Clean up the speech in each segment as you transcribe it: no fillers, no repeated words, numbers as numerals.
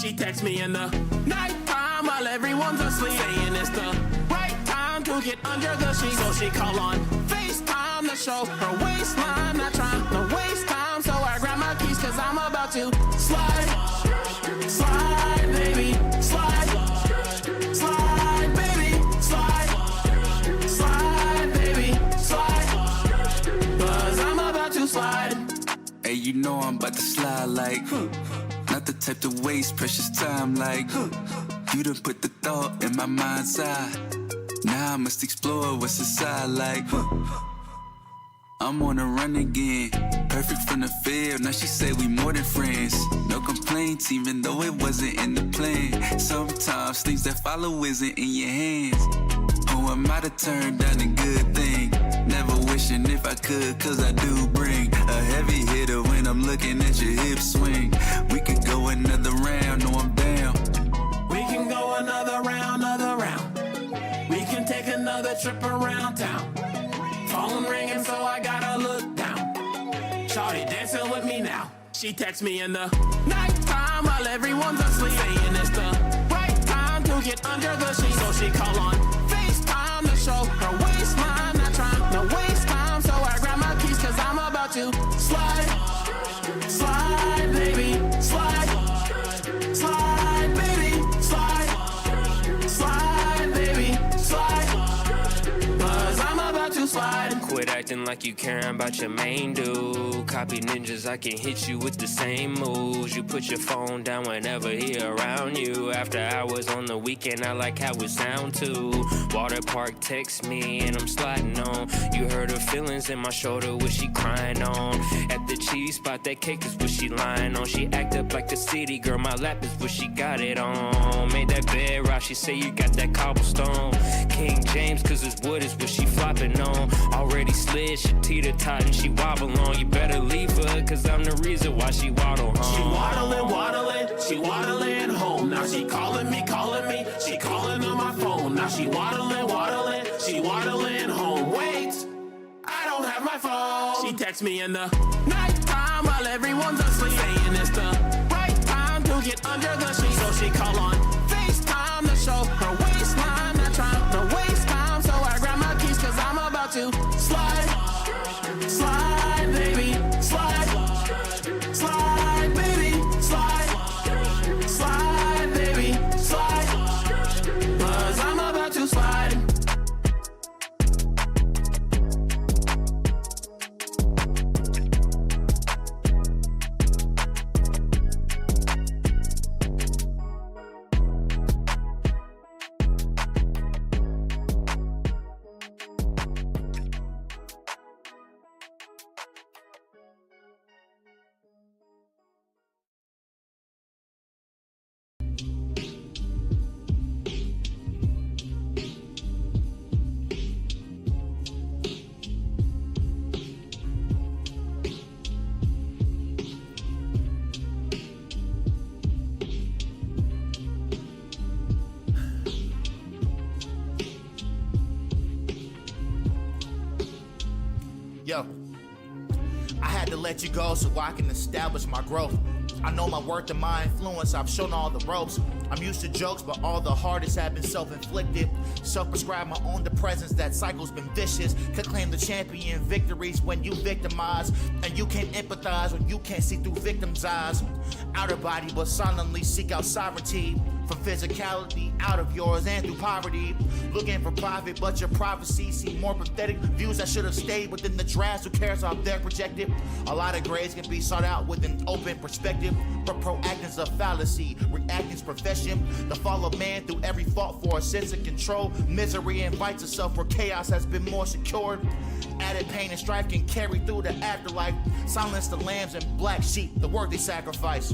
She texts me in the nighttime while everyone's asleep, saying it's the right time to get under the sheets. So she call on FaceTime to show her waistline, not trying to waste time. So I grab my keys cause I'm about to slide, slide, baby, slide, slide, baby, slide, slide, baby, slide, cause I'm about to slide. Hey, you know I'm about to slide like, not the type to waste precious time like, you done put the thought in my mind's eye. Now I must explore what's inside like, I'm on a run again, perfect from the field. Now she say we more than friends. No complaints, even though it wasn't in the plan. Sometimes things that follow isn't in your hands. Who am I to turn down a good thing? Never wishing if I could, cause I do bring a heavy hitter when I'm looking at your hips swing. We could go another round, no I'm down. We can go another round, another round. We can take another trip around town. Phone ringing, so I gotta look down. Shawty dancing with me now. She texts me in the nighttime while everyone's asleep, saying it's the right time to get under the sheets. So she call on FaceTime to show her waistline, not trying to waste time. So I grab my keys cause I'm about to slide, slide, baby, slide, slide, baby, slide, slide, baby, slide, cause I'm about to slide. Quit acting like you caring about your main dude. Copy ninjas, I can hit you with the same moves. You put your phone down whenever he around you. After hours on the weekend, I like how it sound too. Water park text me and I'm sliding on. You heard her feelings in my shoulder, what she crying on. At the cheese spot, that cake is what she lying on. She act up like the city girl, my lap is what she got it on. Made that bed rock, she say you got that cobblestone. King James, cause his wood is what she flopping on. Already slid, she teeter-tot and she wobble on. You better leave her, cause I'm the reason why she waddle home. She waddling, waddling, she waddling home. Now she calling me, she calling on my phone. Now she waddling, waddling, she waddling home. Wait, I don't have my phone. She texts me in the nighttime while everyone's asleep, saying it's the right time to get under the sheets. So she call on FaceTime to show her waistline, not trying to waste time. So I grab my keys cause I'm about to slide, slide, baby, slide, slide, baby, slide, slide, baby, slide, cause I'm about to slide. Yo, I had to let you go so I can establish my growth. I know my worth and my influence, I've shown all the ropes. I'm used to jokes, but all the hardest have been self-inflicted. Self-prescribed my own depressants, that cycle's been vicious. Could claim the champion victories when you victimize. And you can't empathize when you can't see through victims' eyes. Outer body, but silently seek out sovereignty. From physicality, out of yours and through poverty. Looking for profit, but your prophecy seem more pathetic. Views that should have stayed within the drafts, who cares how they're projected? A lot of grades can be sought out with an open perspective. But proacting's a fallacy, reacting's profession. The fall of man through every fault for a sense of control. Misery invites itself where chaos has been more secured. Added pain and strife can carry through the afterlife. Silence the lambs and black sheep, the worthy sacrifice.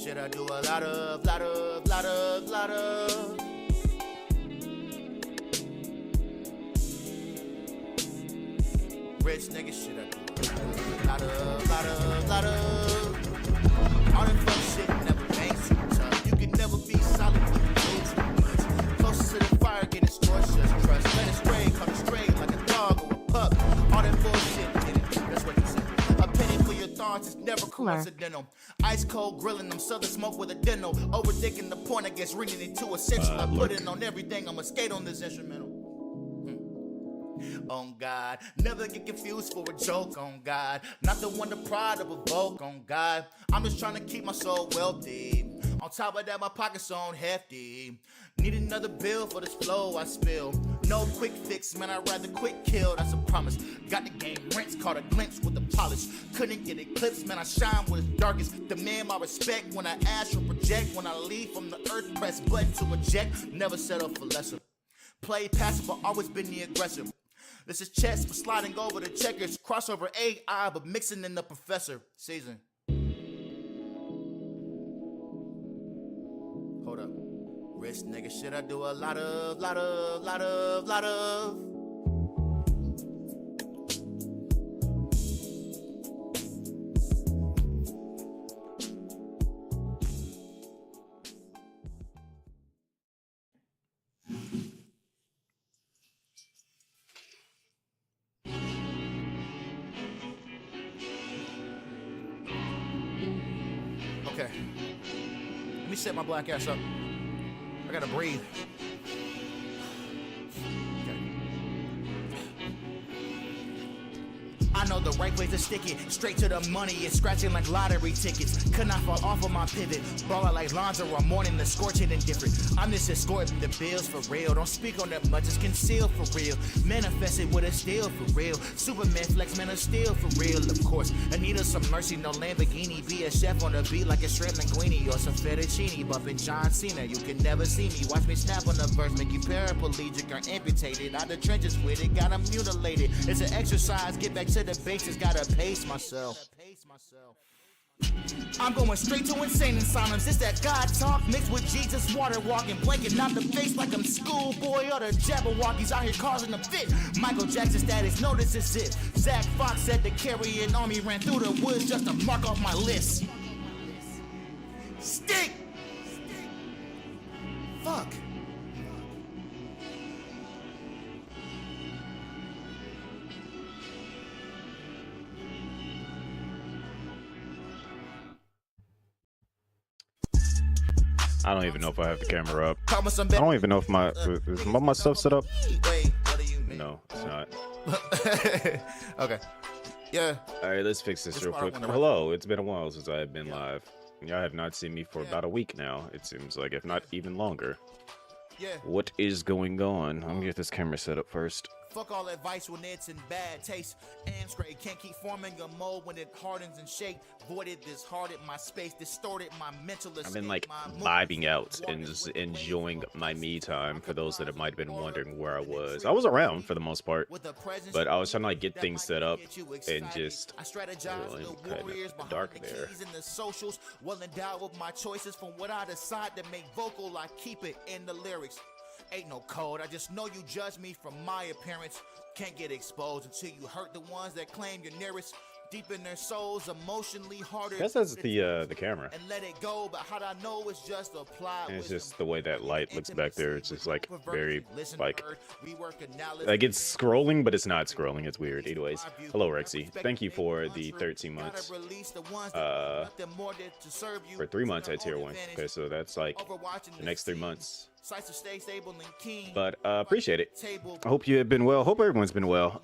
shit I do a lot of. Rich nigga shit I do a lot of. All that fuck shit never bangs too tough. You can never be solid when you do too much. Closest to the fire, getting scorched, just trust. Let it stray, caught it straight like a dog or a pup. All that bullshit, get it? That's what you said. A penny for your thoughts is never coincidental. Ice cold grilling them, southern smoke with a dental. Overthinking the point, I guess reading it too essential. I put it on everything, I'ma skate on this instrumental. On God, never get confused for a joke. On God, not the one to pride of a vogue. On God, I'm just trying to keep my soul wealthy. On top of that, my pockets on hefty. Need another bill for this flow I spill. No quick fix, man, I'd rather quick kill. That's a promise. Got the game rents, caught a glimpse with the polish. Couldn't get eclipsed, man, I shine when it's darkest. Demand my respect when I ask or project. When I leave from the earth, press button to eject. Never settle for lesser. Play passive, but always been the aggressor. This is chess, but sliding over the checkers. Crossover AI, but mixing in the professor. Season. Hold up. Rich nigga shit I do a lot of. Okay. Let me set my black ass up. I gotta breathe. I know the right way to stick it. Straight to the money, it's scratching like lottery tickets. Could not fall off of my pivot. Ballin' like Lonzo or morning, the scorching indifferent. I'm just escorting the bills for real. Don't speak on that much, it's concealed for real. Manifested with a steal for real. Superman flex, man, a steal for real, of course. Anita some mercy, no Lamborghini. Be a chef on the beat like a shrimp linguine or some fettuccine. Buffing John Cena, you can never see me. Watch me snap on the verse, make you paraplegic or amputated. Out the trenches with it, got 'em mutilated. It's an exercise, get back to the basics, gotta pace myself. I'm going straight to insane in silence. It's that God talk mixed with Jesus water walking, blanking out the face like I'm schoolboy or the Jabberwockies out here causing a fit. Michael Jackson status, notice it's it. Zach Fox said to carry an army, ran through the woods just to mark off my list. Stick! Fuck. I don't even know if I have the camera up. I don't even know if is my stuff set up. Wait, what do you mean? No, it's not. Okay. Yeah. All right, let's fix this real quick. Hello, it's been a while since I have been live. Y'all have not seen me for about a week now. It seems like, if not even longer. Yeah. What is going on? I'm gonna get this camera set up first. Fuck all advice when it's in bad taste. And straight can't keep forming a mold when it hardens and shake. Voided, disheartened my space, distorted my mental estate. I've been like vibing out and just enjoying my me time. For those that might have been wondering where I was around for the most part, but I was trying to like get things set up and just kind of dark there. In the socials, well endowed with my choices. From what I decide to make vocal, I keep it in the lyrics. Ain't no code, I just know you judge me from my appearance. Can't get exposed until you hurt the ones that claim you're nearest. Deep in their souls, emotionally harder. That's the camera. And let it go, but how I know it's just applied. It's just the way that light looks back there. It's just like very like it's scrolling, but it's not scrolling. It's weird. Anyways, hello Rexy. Thank you for the 13 months. For 3 months at tier 1. Okay, so that's like the next 3 months. But appreciate it. I hope you have been well. Hope everyone's been well.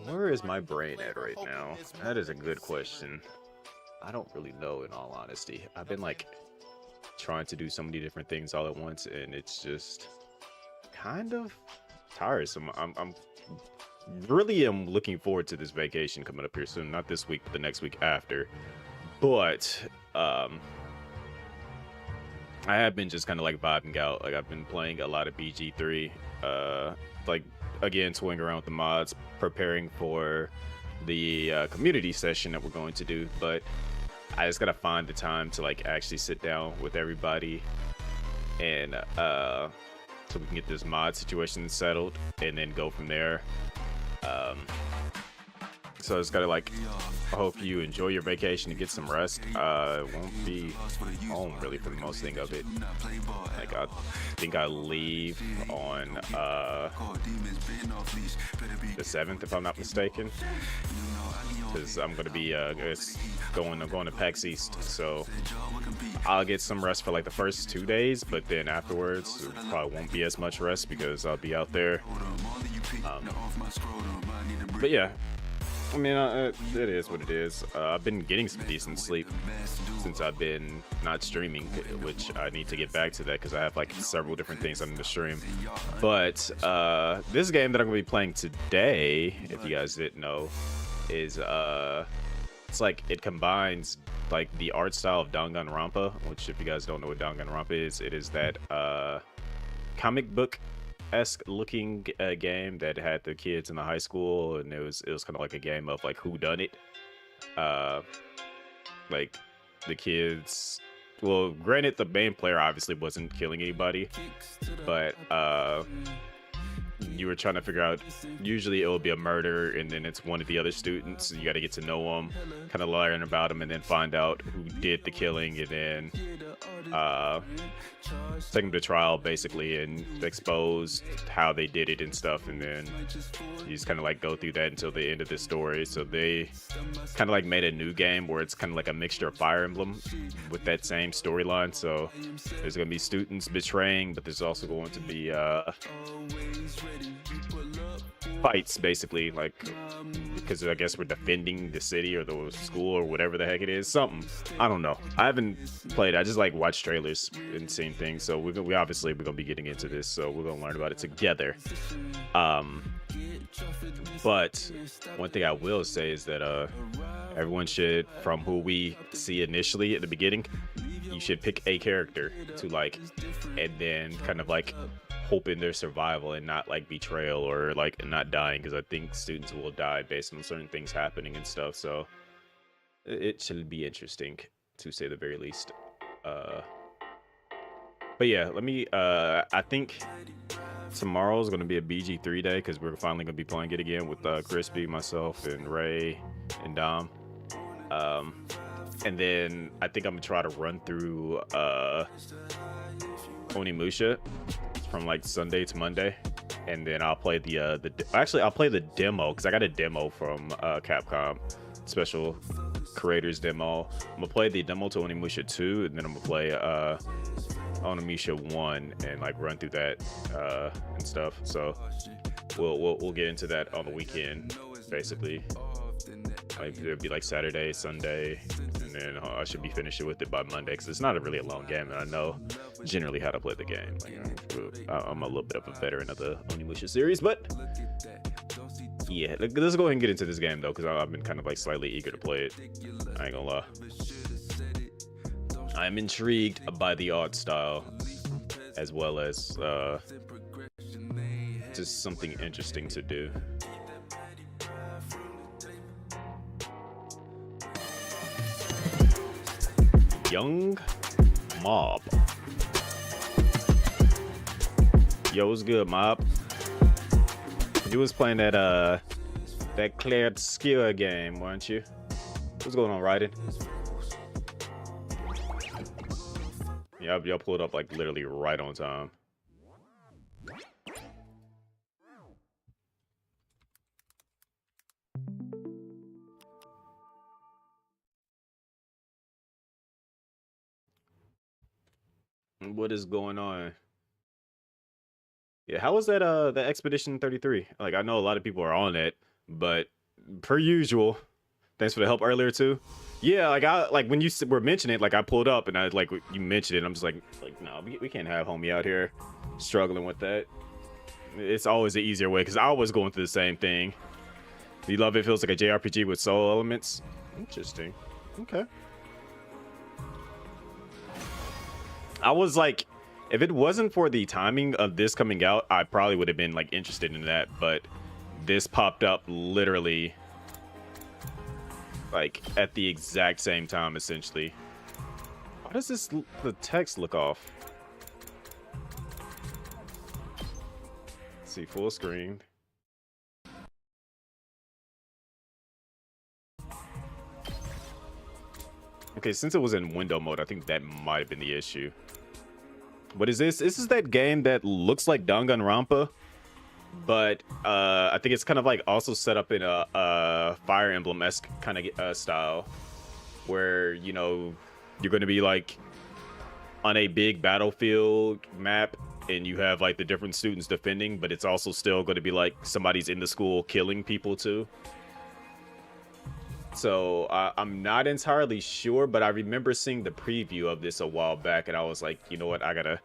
Where is my brain at right now? That is a good question. I don't really know, in all honesty. I've been like trying to do so many different things all at once, and it's just kind of tiresome. I'm really am looking forward to this vacation coming up here soon. Not this week, but the next week after. But I have been just kind of like vibing out. Like I've been playing a lot of BG3. Like again, toying around with the mods, preparing for the community session that we're going to do. But I just gotta find the time to like actually sit down with everybody and so we can get this mod situation settled and then go from there. So I just gotta like, I hope you enjoy your vacation and get some rest. Won't be home really for the most thing of it. Like I think I leave on the 7th if I'm not mistaken, because I'm gonna be I'm going to PAX East, so I'll get some rest for like the first 2 days, but then afterwards it probably won't be as much rest because I'll be out there. But yeah, I mean, it is what it is. I've been getting some decent sleep since I've been not streaming, which I need to get back to that because I have like several different things on the stream. But this game that I'm going to be playing today, if you guys didn't know, is it's like it combines like the art style of Danganronpa, which if you guys don't know what Danganronpa is, it is that comic book-esque looking game that had the kids in the high school, and it was kind of like a game of like who done it. Like the kids, well, granted the main player obviously wasn't killing anybody, but you were trying to figure out, usually it will be a murder and then it's one of the other students, so you got to get to know them, kind of learn about them, and then find out who did the killing, and then take them to trial basically and expose how they did it and stuff, and then you just kind of like go through that until the end of the story. So they kind of like made a new game where it's kind of like a mixture of Fire Emblem with that same storyline. So there's gonna be students betraying, but there's also going to be fights basically, like because I guess we're defending the city or the school or whatever the heck it is. Something, I don't know. I haven't played. I just like watched trailers and seen things. So we're gonna be getting into this. So we're gonna learn about it together. But one thing I will say is that everyone should, from who we see initially at the beginning, you should pick a character to like, and then kind of like hope in their survival and not like betrayal or like not dying, because I think students will die based on certain things happening and stuff. So it should be interesting to say the very least. But yeah, let me I think tomorrow is going to be a BG3 day because we're finally going to be playing it again with Crispy, myself, and Ray and Dom. And then I think I'm gonna try to run through Onimusha from like Sunday to Monday, and then I'll play I'll play the demo because I got a demo from Capcom, special creators demo. I'm gonna play the demo to Onimusha 2, and then I'm gonna play Onimusha 1 and like run through that and stuff. So we'll get into that on the weekend, basically. Like it'll be like Saturday, Sunday, and then I should be finishing with it by Monday because it's not really a long game, and I know generally how to play the game. Like, I'm a little bit of a veteran of the Onimusha series, but yeah, let's go ahead and get into this game though, because I've been kind of like slightly eager to play it. I ain't gonna lie. I'm intrigued by the art style as well as just something interesting to do. Young Mob. Yo, what's good, Mob? You was playing that Claire Obscura game, weren't you? What's going on, Raiden? Yeah, y'all pulled up like literally right on time. What is going on? Yeah, how was that the Expedition 33? Like, I know a lot of people are on it, but per usual, thanks for the help earlier too. Yeah, like when you were mentioning it, like I pulled up and I like you mentioned it, and I'm just like no, we can't have homie out here struggling with that. It's always an easier way because I was going through the same thing. You love it, feels like a JRPG with soul elements. Interesting. Okay. I was like, if it wasn't for the timing of this coming out, I probably would have been like interested in that, but this popped up literally like at the exact same time, essentially. Why does the text look off? Let's see, full screen. Okay, since it was in window mode, I think that might have been the issue. What is this? This is that game that looks like Danganronpa, but I think it's kind of like also set up in a Fire Emblem-esque kind of style, where, you know, you're going to be like on a big battlefield map, and you have like the different students defending, but it's also still going to be like somebody's in the school killing people too. So I'm not entirely sure, but I remember seeing the preview of this a while back, and I was like, you know what, I gotta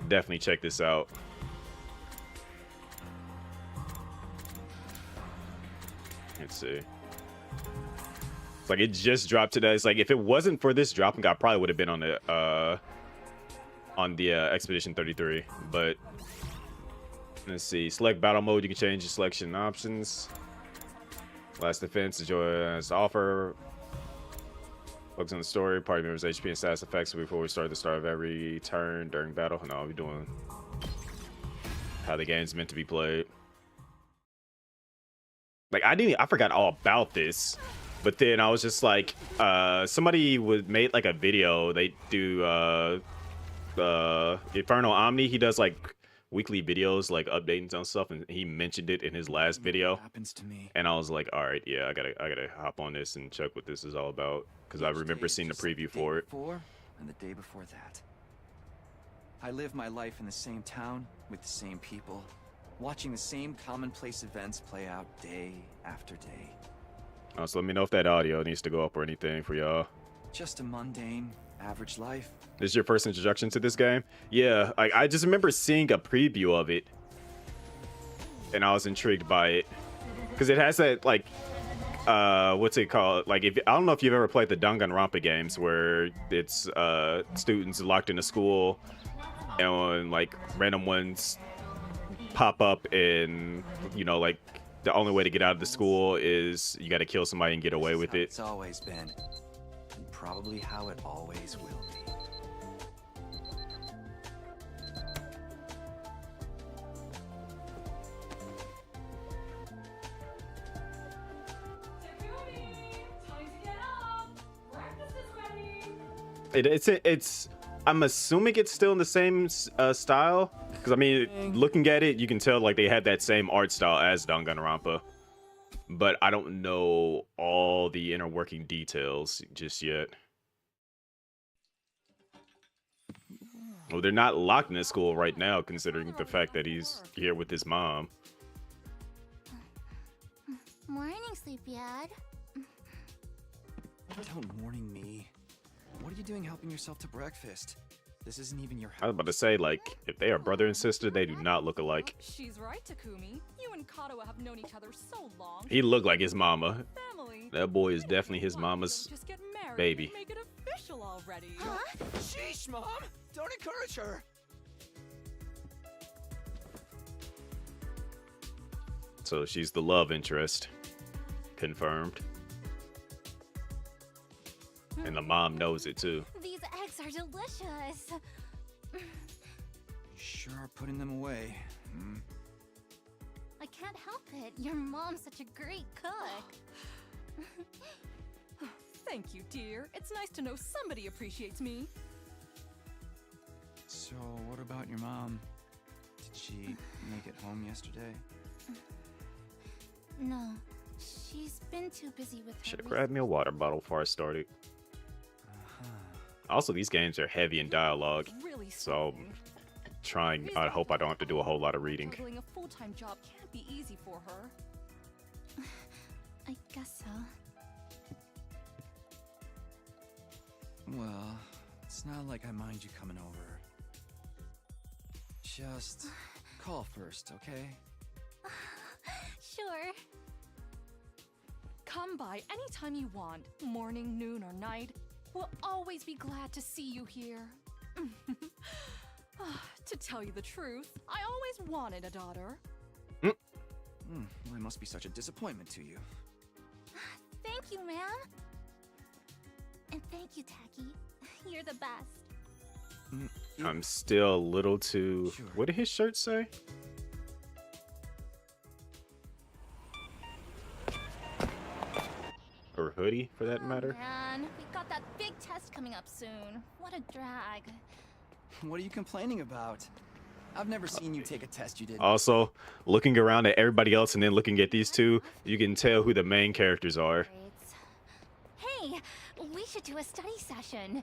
definitely check this out. Let's see. It's like it just dropped today. It's like if it wasn't for this dropping, I probably would have been on the Expedition 33. But let's see. Select battle mode. You can change your selection options. Last defense, enjoy as offer. Focus on the story, party members' HP and status effects before we start the start of every turn during battle. No, we're doing how the game's meant to be played. Like I forgot all about this, but then I was just like, somebody made like a video. They do Infernal Omni. He does like weekly videos, like updating on stuff, and he mentioned it in his last video. Happens to me. And I was like, all right, yeah, I gotta hop on this and check what this is all about, because I remember seeing the preview for it. Before and the day before that. I live my life in the same town with the same people, watching the same commonplace events play out day after day. So let me know if that audio needs to go up or anything for y'all. Just a mundane, average life. This is your first introduction to this game? Yeah, I just remember seeing a preview of it, and I was intrigued by it, because it has that like what's it called, like, if I don't know if you've ever played the Danganronpa games, where it's students locked in a school and like random ones pop up, and you know, like the only way to get out of the school is you got to kill somebody and get away with it. It's always been, and probably how it always will be. It's I'm assuming it's still in the same style, because I mean, looking at it, you can tell like they had that same art style as Danganronpa, but I don't know all the inner working details just yet. Well, they're not locked in a school right now, considering the fact that he's here with his mom. Morning, Sleepyhead. Don't morning me. What are you doing helping yourself to breakfast? This isn't even your house. I was about to say, like, if they are brother and sister, they do not look alike. She's right, Takumi. You and Kato have known each other so long. He looked like his mama. Family. That boy is definitely his mama's Just get married baby. and make it official already. Sheesh, Mom! Don't encourage her! So she's the love interest. Confirmed. And the mom knows it too. These eggs are delicious. You sure are putting them away. I can't help it. Your mom's such a great cook. Thank you, dear. It's nice to know somebody appreciates me. So, what about your mom? Did she make it home yesterday? No, she's been too busy with her. Should have grabbed me a water bottle before I started. Also, these games are heavy in dialogue, Really so sweet. I hope I don't have to do a whole lot of reading. Juggling a full-time job can't be easy for her. I guess so. Well, it's not like I mind you coming over. Just call first, okay? Sure. Come by anytime you want, morning, noon, or night. We'll always be glad to see you here. To tell you the truth, I always wanted a daughter. Well, I must be such a disappointment to you. Thank you, ma'am. And thank you, Tacky. You're the best. I'm still a little too. Sure. What did his shirt say? Or hoodie, for that matter. Man, we've got that big test coming up soon. What a drag. What are you complaining about? I've never seen you take a test you didn't. Also, looking around at everybody else and then looking at these two, you can tell who the main characters are. Hey, we should do a study session.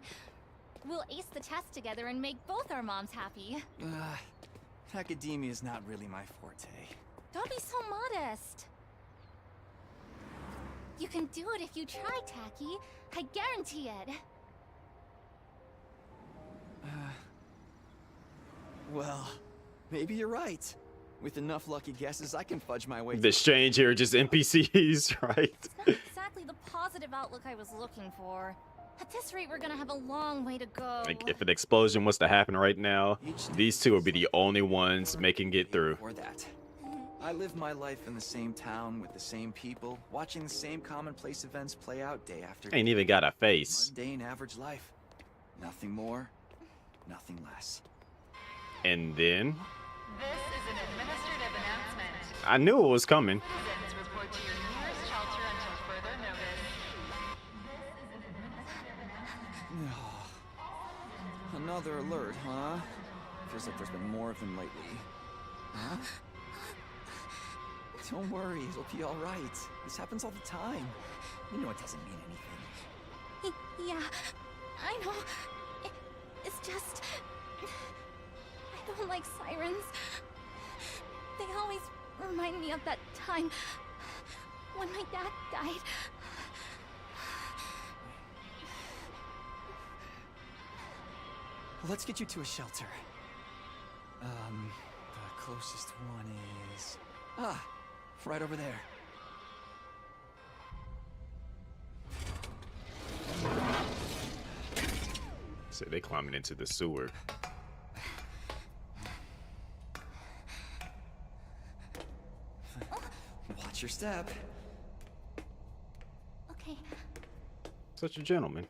We'll ace the test together and make both our moms happy. Academia is not really my forte. Don't be so modest. You can do it if you try, Tacky. I guarantee it. Well, maybe you're right. With enough lucky guesses, I can fudge my way. The strange here are just NPCs, right? It's not exactly the positive outlook I was looking for. At this rate, we're gonna have a long way to go. Like, if an explosion was to happen right now, these two will be the only ones making it through. Or that. I live my life in the same town with the same people, watching the same commonplace events play out day after day. Ain't even got a face. Mundane average life. Nothing more, nothing less. And then This is an administrative announcement. I knew it was coming. Citizens report to your nearest shelter until further notice. Another alert, huh? Feels like there's been more of them lately. Huh? Don't worry, it'll be all right. This happens all the time. You know it doesn't mean anything. Yeah, I know. It's just... I don't like sirens. They always remind me of that time when my dad died. Let's get you to a shelter. The closest one is... right over there. So they climbing into the sewer. Watch your step. Okay. Such a gentleman.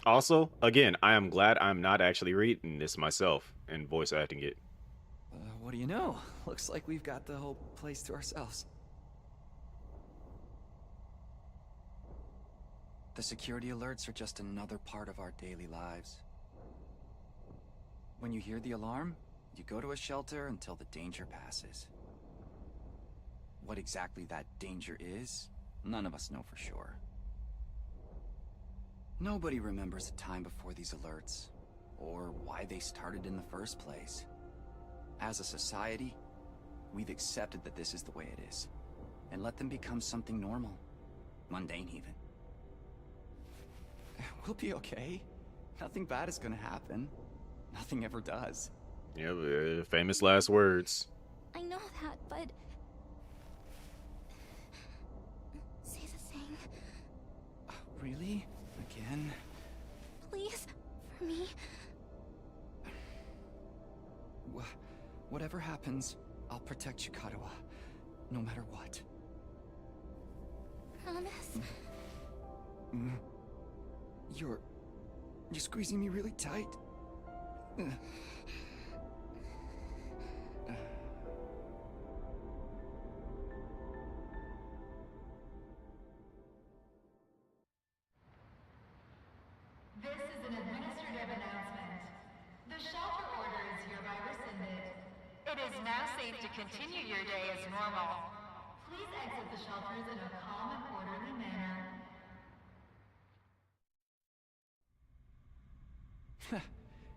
Also, again, I am glad I'm not actually reading this myself and voice acting it. What do you know? Looks like we've got the whole place to ourselves. The security alerts are just another part of our daily lives. When you hear the alarm, you go to a shelter until the danger passes. What exactly that danger is, none of us know for sure. Nobody remembers a time before these alerts, or why they started in the first place. As a society, we've accepted that this is the way it is, and let them become something normal, mundane even. We'll be okay. Nothing bad is gonna happen. Nothing ever does. Yeah, famous last words. I know that, but... Say the thing. Really? Again? Please, for me. Whatever happens, I'll protect you, Katawa. No matter what. Promise? You're squeezing me really tight. This is an administrative announcement. The shelter order is hereby rescinded. It is now safe to continue your day as normal. Please exit the shelters in a calm and orderly manner.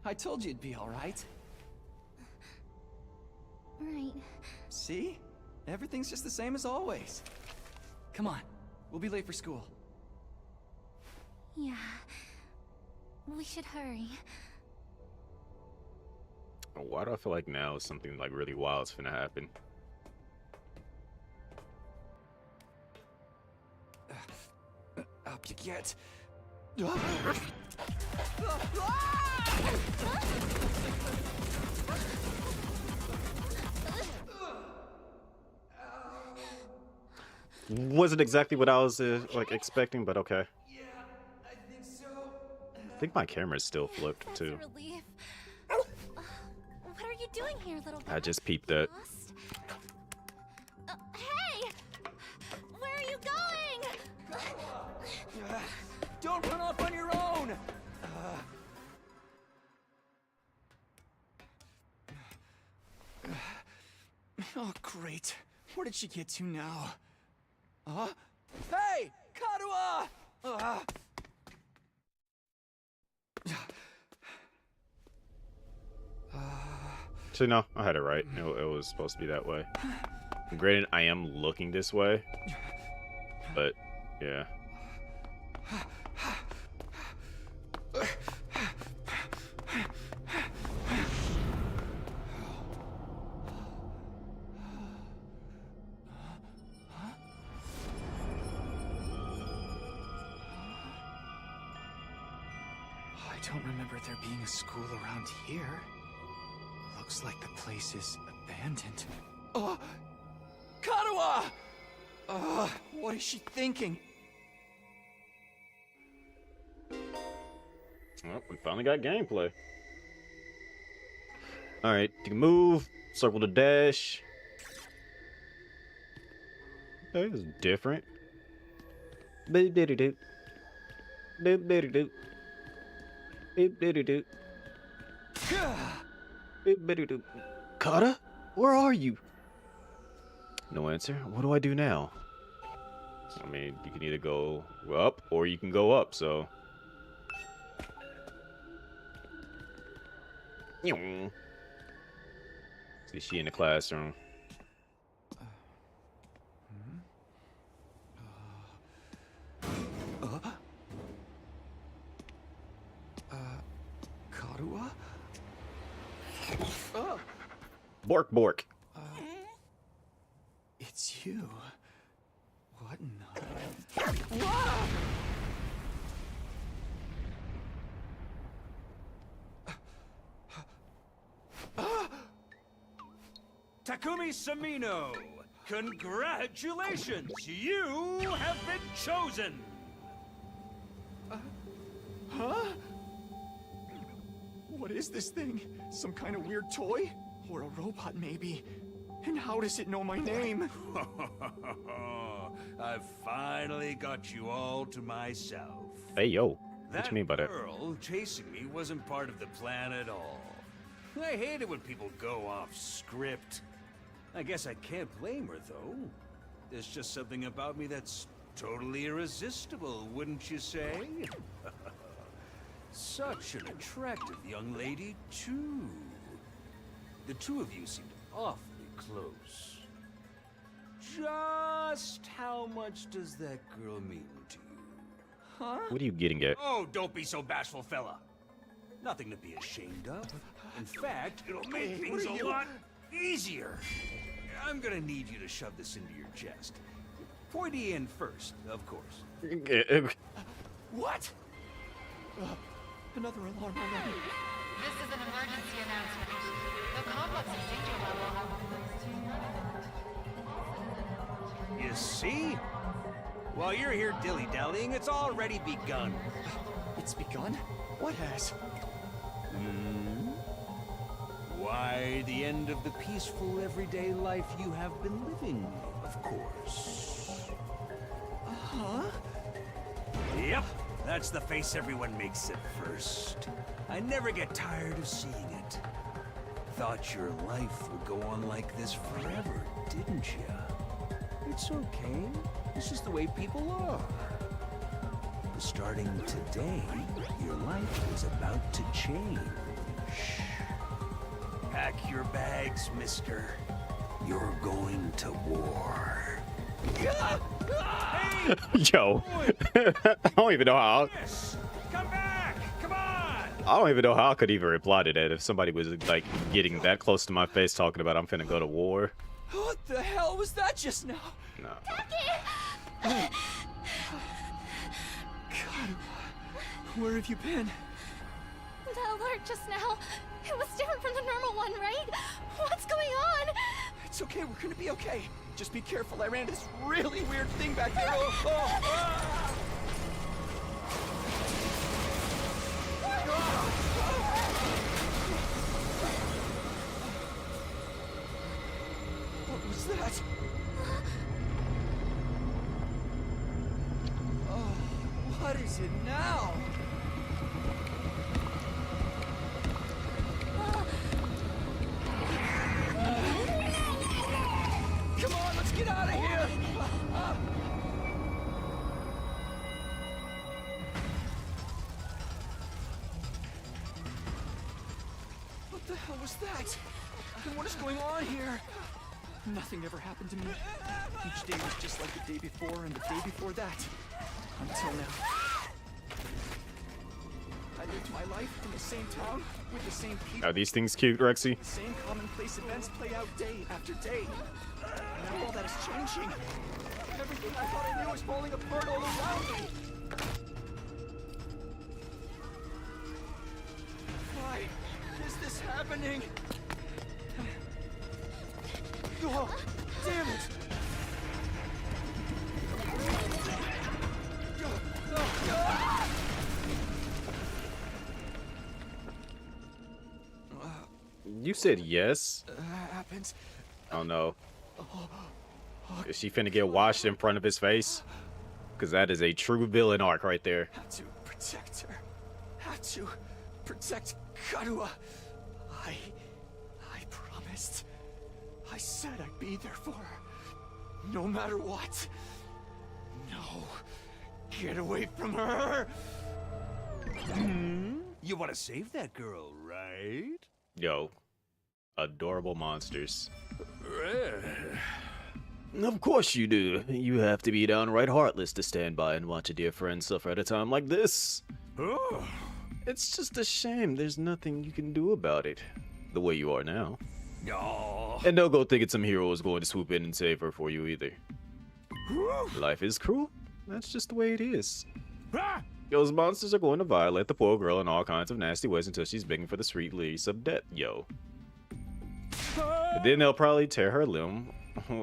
I told you it'd be all right. Right. See? Everything's just the same as always. Come on. We'll be late for school. Yeah. We should hurry. Why do I feel like now something like really wild's finna happen? Up you get. Wasn't exactly what I was like expecting, but okay. Yeah, I think so. I think my camera's still flipped That's too. a relief. What are you doing here, little I bat? just peeped that. Lost? Hey! Where are you going? Don't run off on your own! Oh, great. Where did she get to now? Hey! Karuha! Actually, no, I had it right. It was supposed to be that way. Granted, I am looking this way, but yeah. I don't remember there being a school around here. Looks like the place is abandoned. Karuha! What is she thinking? Well, we finally got gameplay. Alright, you can move, circle to dash. Okay, this is different. Boop diddy doop. Doop diddy doop. Boop diddy doop. Boop diddy doop. Kata? Where are you? No answer. What do I do now? I mean, you can either go up or you can go up, so. Is she in the classroom? Karuha? Bork bork. It's you. What in the... Whoa! Takumi Samino, congratulations! You have been chosen! Huh? What is this thing? Some kind of weird toy? Or a robot, maybe? And how does it know my name? I've finally got you all to myself. Hey, yo. What That you mean by that? girl chasing me wasn't part of the plan at all. I hate it when people go off script. I guess I can't blame her, though. There's just something about me that's totally irresistible, wouldn't you say? Such an attractive young lady, too. The two of you seemed awfully close. Just how much does that girl mean to you? What are you getting at? Oh, don't be so bashful, fella. Nothing to be ashamed of. In fact, it'll make things a lot easier. I'm gonna need you to shove this into your chest. Pointy end first, of course. What? Another alarm already. This is an emergency announcement. The complex's danger level has been raised to... You see? While you're here dilly-dallying, it's already begun. It's begun? What has? Why, the end of the peaceful, everyday life you have been living, of course. Huh? Yep, that's the face everyone makes at first. I never get tired of seeing it. Thought your life would go on like this forever, didn't you? It's okay. This is the way people are. Starting today, your life is about to change. Pack your bags, mister. You're going to war. Hey! Yo. I don't even know how. Yes! Come back! Come on! I don't even know how I could even reply to that if somebody was like getting that close to my face talking about I'm finna go to war. What the hell was that just now? No. God, where have you been? The alert just now. It was different from the normal one, right? What's going on? It's okay, we're gonna be okay. Just be careful. I ran into this really weird thing back there. What was that? Oh, what is it now? Come on, let's get out of here! What the hell was that? And what is going on here? Nothing ever happened to me. Each day was just like the day before and the day before that. Until now. I lived my life in the same town, with the same people. Are these things cute, Rexy? The same commonplace events play out day after day. Now all that is changing. Everything I thought I knew is falling apart all around me. Why is this happening? Oh, damn it! You said yes? Happens. Oh no. Is she finna get washed in front of his face? Because that is a true villain arc right there. Have to protect her. Have to protect Karua. I promised. I said I'd be there for her. No matter what. No. Get away from her! You want to save that girl, right? Yo. Adorable monsters. Of course you do. You have to be downright heartless to stand by and watch a dear friend suffer at a time like this. Oh. It's just a shame there's nothing you can do about it. The way you are now. Oh. And don't go thinking some hero is going to swoop in and save her for you either. Life is cruel. That's just the way it is. Ah! Those monsters are going to violate the poor girl in all kinds of nasty ways until she's begging for the sweet release of death, yo. And then they'll probably tear her limb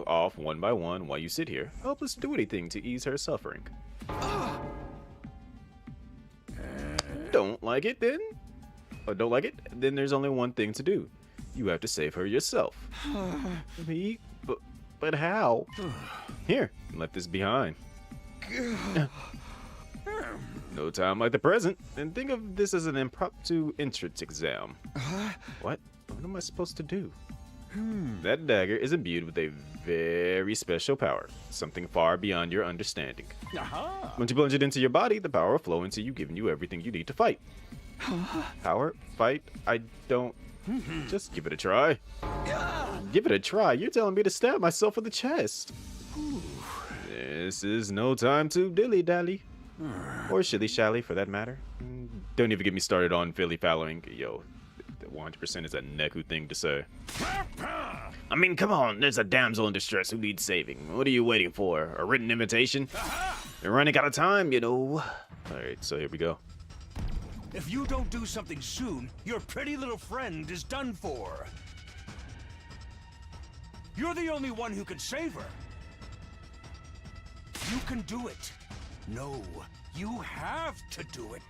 off one by one while you sit here, helpless to do anything to ease her suffering. Don't like it then? Or don't like it? Then there's only one thing to do. You have to save her yourself. Me? But how? Here, let this behind. No time like the present. And think of this as an impromptu entrance exam. What? What am I supposed to do? That dagger is imbued with a very special power. Something far beyond your understanding. Aha. Once you plunge it into your body, the power will flow into you, giving you everything you need to fight. Power? Fight? I don't... Just give it a try. Give it a try? You're telling me to stab myself in the chest. This is no time to dilly-dally. Or shilly-shally, for that matter. Don't even get me started on Philly following. Yo, 100% is a Neku thing to say. I mean, come on, there's a damsel in distress who needs saving. What are you waiting for? A written invitation? You're running out of time, you know. Alright, so here we go. If you don't do something soon, your pretty little friend is done for. You're the only one who can save her. You can do it. No, you have to do it.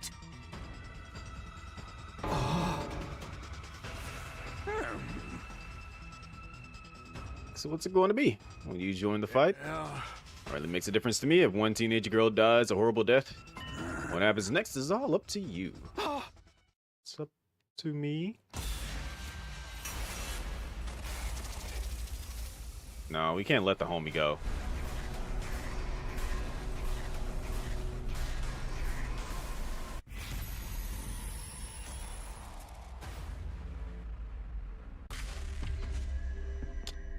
So what's it going to be? Will you join the fight? Alright, it makes a difference to me if one teenage girl dies a horrible death. What happens next is all up to you. It's up to me? No, we can't let the homie go.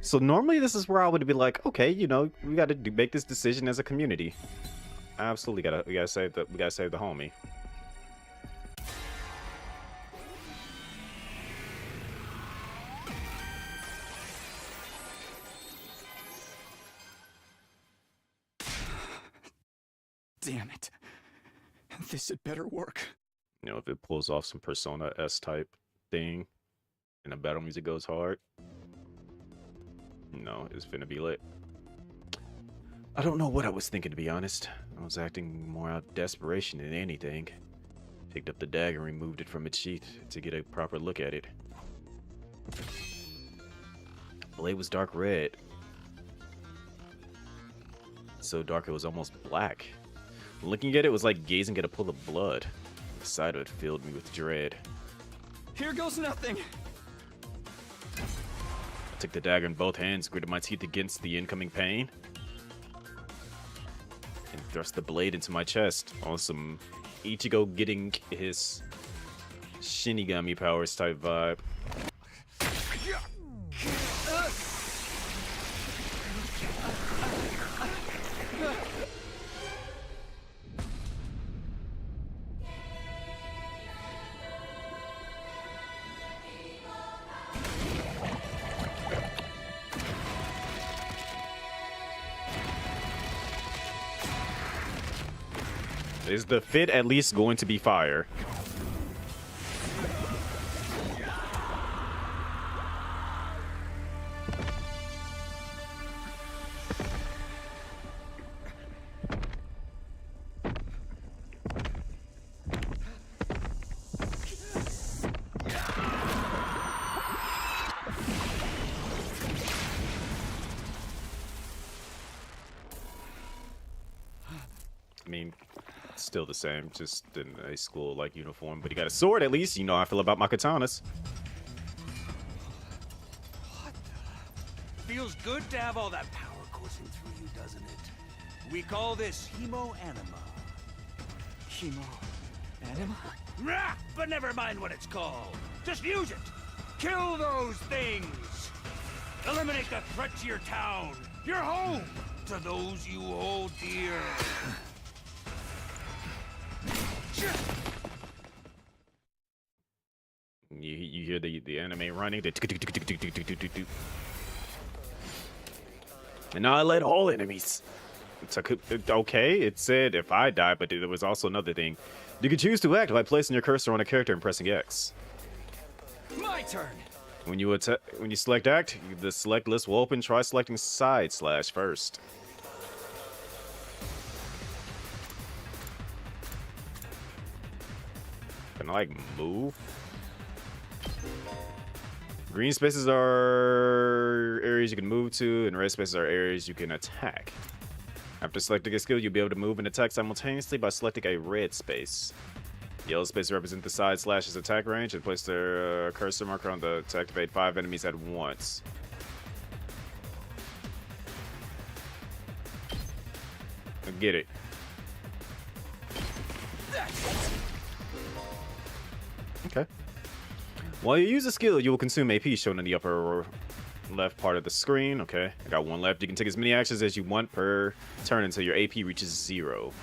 So normally this is where I would be like, okay, you know, we got to make this decision as a community. Absolutely we gotta save the homie. Damn it. This had better work. You know, if it pulls off some Persona S type thing and the battle music goes hard, no, it's finna be lit. I don't know what I was thinking, to be honest. I was acting more out of desperation than anything. Picked up the dagger and removed it from its sheath to get a proper look at it. The blade was dark red. So dark it was almost black. Looking at it was like gazing at a pool of blood. The sight of it filled me with dread. Here goes nothing. I took the dagger in both hands, gritted my teeth against the incoming pain, and thrust the blade into my chest on some Ichigo getting his Shinigami powers type vibe. Is the fit at least going to be fire? I mean, still the same, just in a school-like uniform. But he got a sword at least. You know how I feel about my katanas. What the? Feels good to have all that power coursing through you, doesn't it? We call this hemo anima. Hemo anima? Rah! But never mind what it's called. Just use it. Kill those things. Eliminate the threat to your town, your home, to those you hold dear. You hear the anime running, and now I let all enemies. Okay, it said if I die, but there was also another thing. You can choose to act by placing your cursor on a character and pressing X. My turn. When you select act, the select list will open. Try selecting side slash first. Can I like move? Green spaces are areas you can move to, and red spaces are areas you can attack. After selecting a skill, you'll be able to move and attack simultaneously by selecting a red space. Yellow spaces represent the side slash's attack range, and place their cursor marker on to activate 5 enemies at once. I get it. Okay. While you use a skill, you will consume AP shown in the upper left part of the screen. Okay, I got one left. You can take as many actions as you want per turn until your AP reaches 0.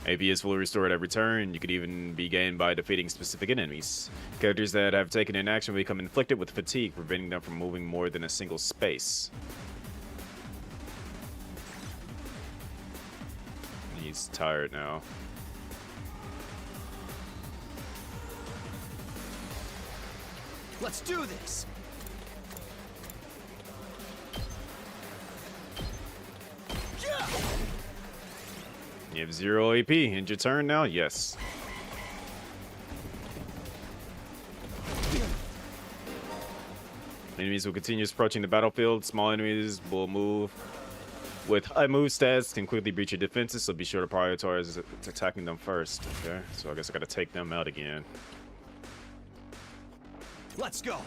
AP is fully restored every turn. You could even be gained by defeating specific enemies. Characters that have taken an action become inflicted with fatigue, preventing them from moving more than a single space. He's tired now. Let's do this. You have 0 AP. End your turn now? Yes. Enemies will continue approaching the battlefield. Small enemies will move with high move stats, can quickly breach your defenses, so be sure to prioritize attacking them first. Okay, so I guess I gotta take them out again. Let's go.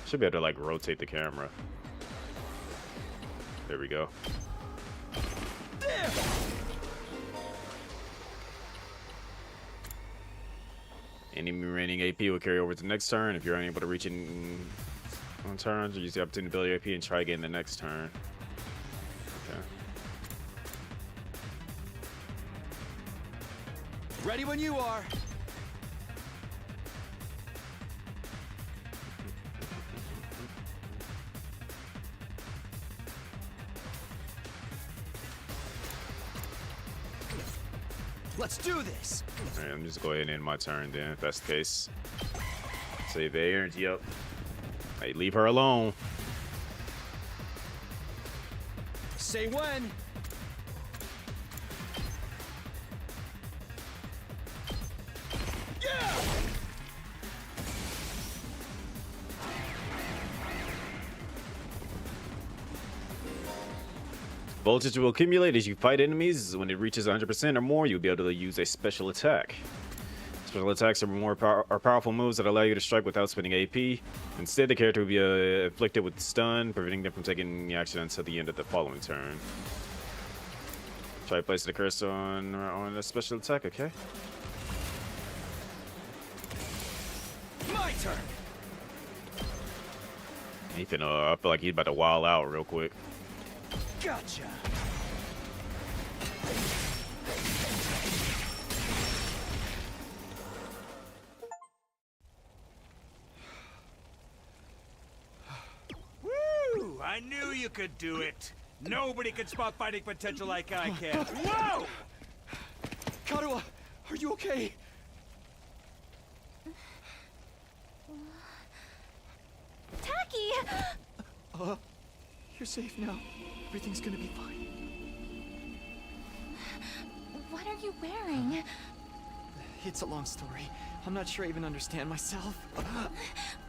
Should be able to like rotate the camera. There we go. There. Any remaining AP will carry over to the next turn. If you're unable to reach it on turn, use the opportunity to build your AP and try again the next turn. Okay. Ready when you are. Let's do this. Alright, I'm just go ahead and end my turn then, if that's the case. Save the energy up. Hey, leave her alone. say when. Yeah! Voltage will accumulate as you fight enemies. When it reaches 100% or more, you'll be able to use a special attack. Special attacks are powerful moves that allow you to strike without spending AP. Instead, the character will be afflicted with stun, preventing them from taking the action until the end of the following turn. Try placing the cursor on a special attack, okay? My turn. Ethan, I feel like he's about to wild out real quick. Gotcha. Woo! I knew you could do it. Nobody can spot fighting potential like I can. Whoa! Karuha, are you okay? Taki! You're safe now. Everything's gonna be fine. What are you wearing? It's a long story. I'm not sure I even understand myself.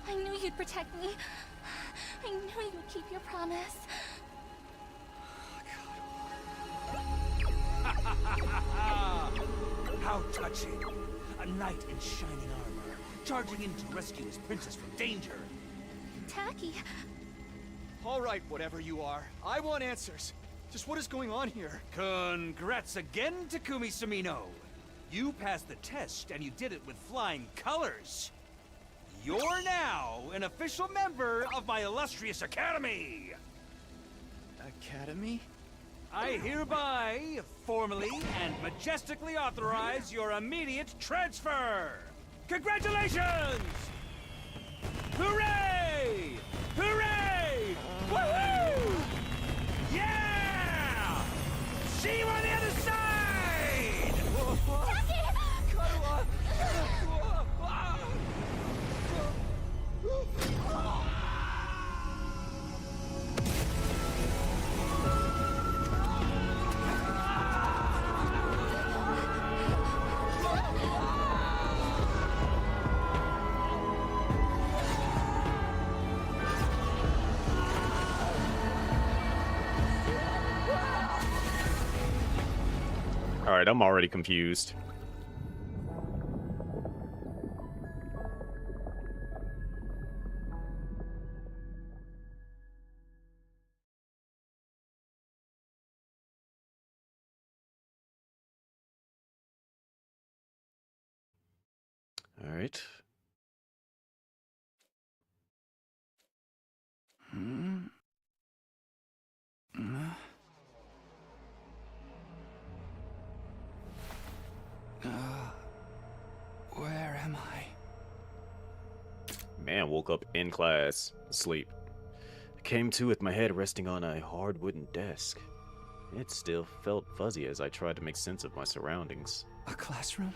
I knew you'd protect me. I knew you would keep your promise. How touching. A knight in shining armor, charging in to rescue his princess from danger. Taki, All right, whatever you are. I want answers. Just what is going on here? Congrats again, Takumi Sumino. You passed the test, and you did it with flying colors. You're now an official member of my illustrious academy. Academy? I hereby, formally and majestically authorize your immediate transfer. Congratulations! Hooray! Hooray! Woohoo! Yeah! See you on the other side! Karuha! Alright, I'm already confused. Alright. Where am I? Man, woke up in class, asleep. Came to with my head resting on a hard wooden desk. It still felt fuzzy as I tried to make sense of my surroundings. A classroom?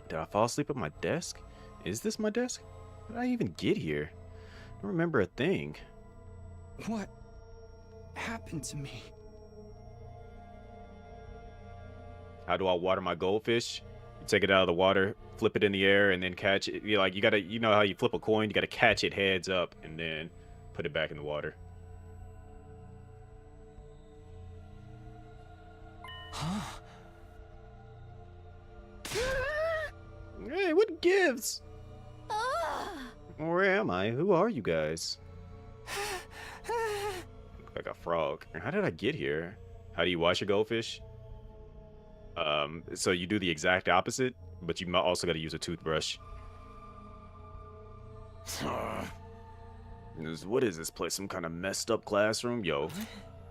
Did I fall asleep at my desk? Is this my desk? How did I even get here? I don't remember a thing. What happened to me? How do I water my goldfish? You take it out of the water, flip it in the air, and then catch it. You gotta, you know how you flip a coin? You gotta catch it heads up and then put it back in the water. Huh? Hey, what gives? Where am I? Who are you guys? Look like a frog. How did I get here? How do you wash your goldfish? So you do the exact opposite, but you also got to use a toothbrush. What is this place? Some kind of messed up classroom? Yo,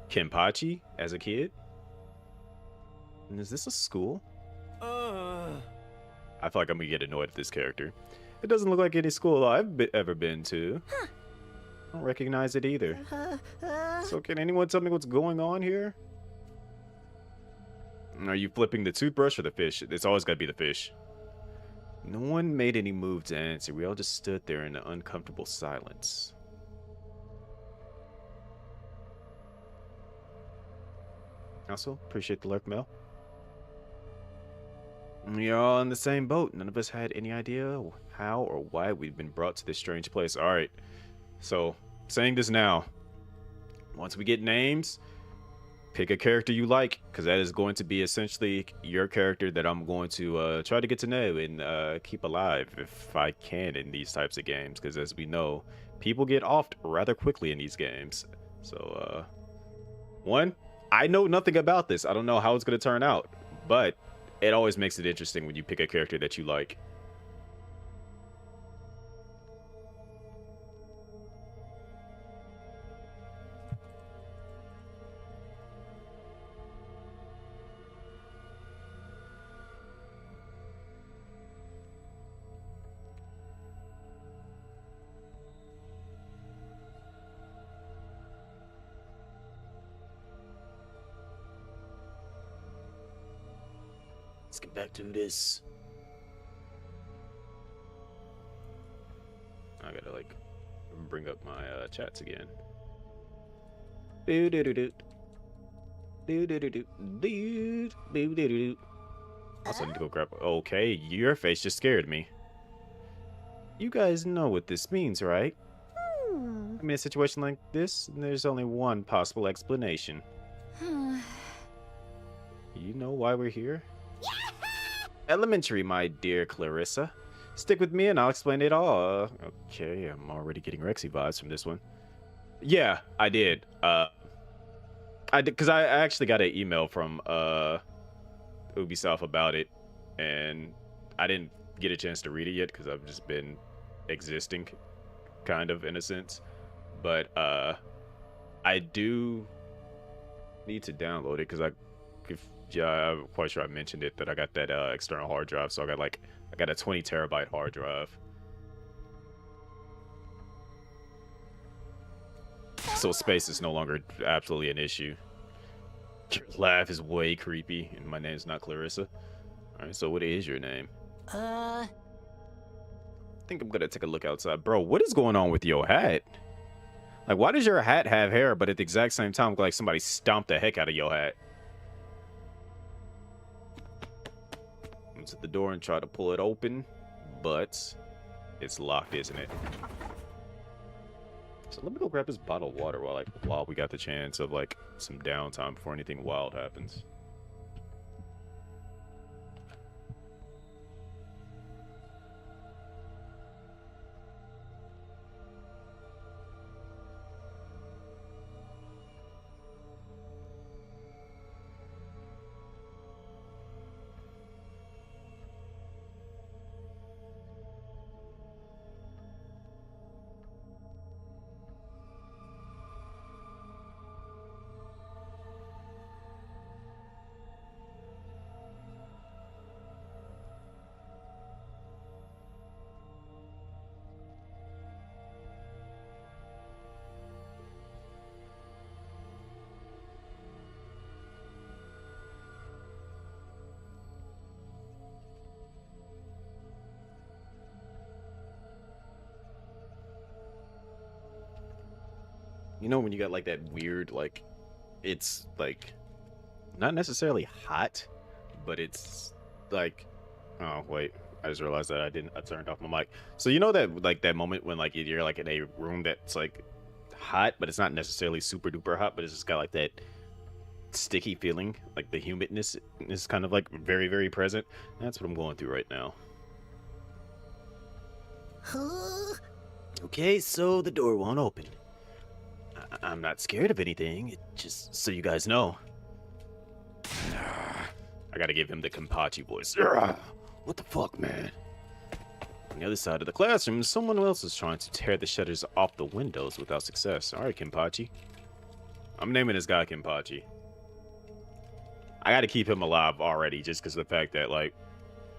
Kenpachi as a kid? And is this a school? I feel like I'm gonna get annoyed at this character. It doesn't look like any school I've ever been to. I don't recognize it either. So can anyone tell me what's going on here? Are you flipping the toothbrush or the fish? It's always gotta be the fish. No one made any move to answer. We all just stood there in an uncomfortable silence. Also, appreciate the lurk mail. We're all in the same boat. None of us had any idea how or why we've been brought to this strange place. All right. So, saying this now. Once we get names, pick a character you like, because that is going to be essentially your character that I'm going to try to get to know and keep alive if I can in these types of games. Because as we know, people get offed rather quickly in these games. So, one, I know nothing about this. I don't know how it's going to turn out, but it always makes it interesting when you pick a character that you like. Let's get back to this. I gotta like bring up my chats again. Also need to go grab. Okay, your face just scared me. You guys know what this means, right? I mean, a situation like this, there's only one possible explanation. You know why we're here? Elementary, my dear Clarissa. Stick with me and I'll explain it all. Okay, I'm already getting Rexy vibes from this one. Yeah, I did. I did, because I actually got an email from Ubisoft about it, and I didn't get a chance to read it yet because I've just been existing, kind of, in a sense. But I do need to download it because I'm quite sure I mentioned it that I got that external hard drive, so I got a 20 terabyte hard drive. So space is no longer absolutely an issue. Your laugh is way creepy, and my name's not Clarissa. Alright, so what is your name? I think I'm gonna take a look outside. Bro, what is going on with your hat? Like, why does your hat have hair, but at the exact same time, like somebody stomped the heck out of your hat? I'm at the door and try to pull it open, but it's locked, isn't it? So let me go grab this bottle of water while we got the chance of like some downtime before anything wild happens. You know when you got like that weird, like, it's like not necessarily hot, but it's like, oh wait, I just realized that I turned off my mic. So you know that like that moment when like you're like in a room that's like hot, but it's not necessarily super duper hot, but it's just got like that sticky feeling, like the humidness is kind of like very, very present. That's what I'm going through right now. Okay, so the door won't open. I'm not scared of anything, just so you guys know. I gotta give him the Kenpachi voice. What the fuck, man? On the other side of the classroom, someone else is trying to tear the shutters off the windows without success. Alright, Kenpachi. I'm naming this guy Kenpachi. I gotta keep him alive already, just because of the fact that, like,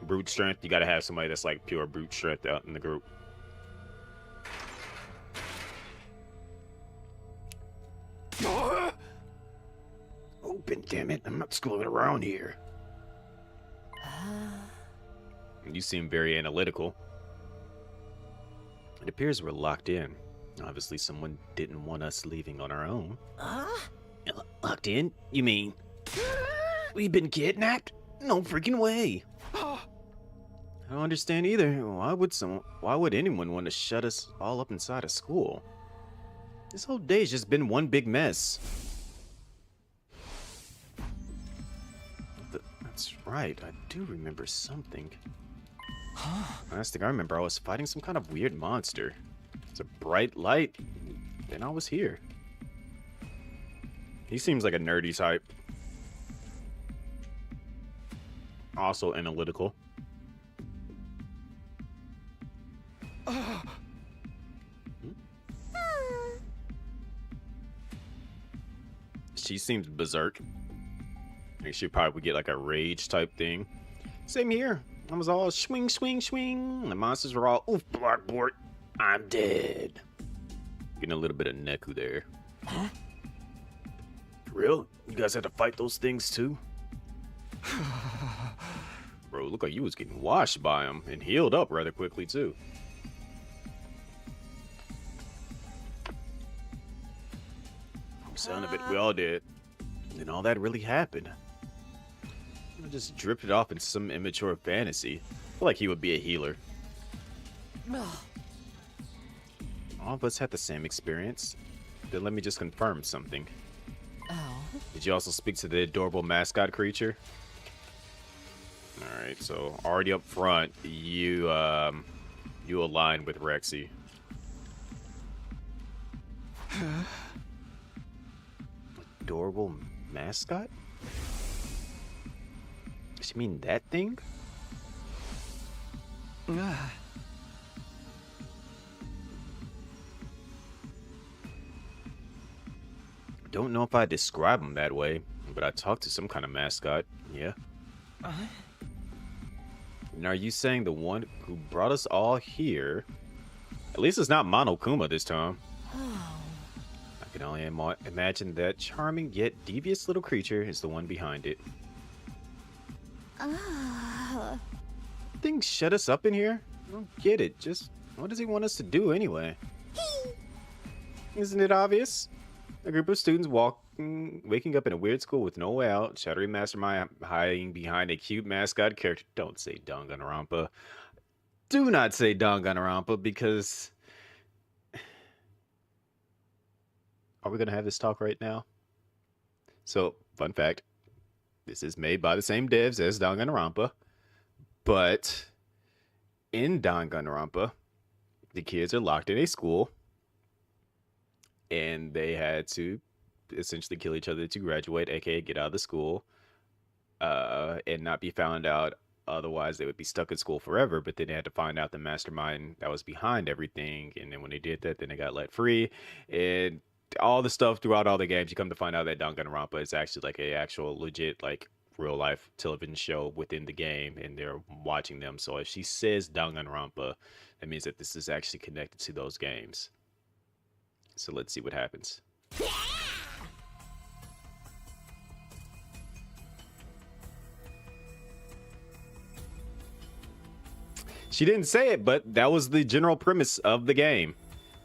brute strength, you gotta have somebody that's, like, pure brute strength out in the group. Open, damn it. I'm not screwing around here. You seem very analytical. It appears we're locked in. Obviously, someone didn't want us leaving on our own. Locked in? You mean? We've been kidnapped? No freaking way. I don't understand either. Why would anyone want to shut us all up inside a school? This whole day's just been one big mess. That's right, I do remember something. Last thing I remember, I was fighting some kind of weird monster. It's a bright light, then I was here. He seems like a nerdy type. Also analytical. She seems berserk. I think she probably would get like a rage type thing. Same here. I was all swing, swing, swing. The monsters were all oof, blart, blart. I'm dead. Getting a little bit of Neku there. Huh? For real? You guys had to fight those things too? Bro, look like you was getting washed by them and healed up rather quickly too. Sound of it, we all did. And all that really happened. I just drifted off into some immature fantasy. I feel like he would be a healer. All of us had the same experience. Then let me just confirm something. Oh. Did you also speak to the adorable mascot creature? Alright, so already up front, you align with Rexy. Adorable mascot? Does she mean that thing? Don't know if I describe him that way, but I talked to some kind of mascot, yeah. And are you saying the one who brought us all here? At least it's not Monokuma this time. I can only imagine that charming yet devious little creature is the one behind it. Things shut us up in here? I don't get it. Just what does he want us to do anyway? Isn't it obvious? A group of students waking up in a weird school with no way out. Shadowy Mastermind hiding behind a cute mascot character. Don't say Danganronpa. Do not say Danganronpa because... Are we going to have this talk right now? So, fun fact. This is made by the same devs as Danganronpa. But in Danganronpa, the kids are locked in a school. And they had to essentially kill each other to graduate, aka get out of the school. And not be found out. Otherwise, they would be stuck in school forever. But then they had to find out the mastermind that was behind everything. And then when they did that, then they got let free. And all the stuff throughout all the games, you come to find out that Danganronpa is actually like a actual legit like real life television show within the game, and they're watching them. So if she says Danganronpa, that means that this is actually connected to those games. So let's see what happens. She didn't say it, but that was the general premise of the game.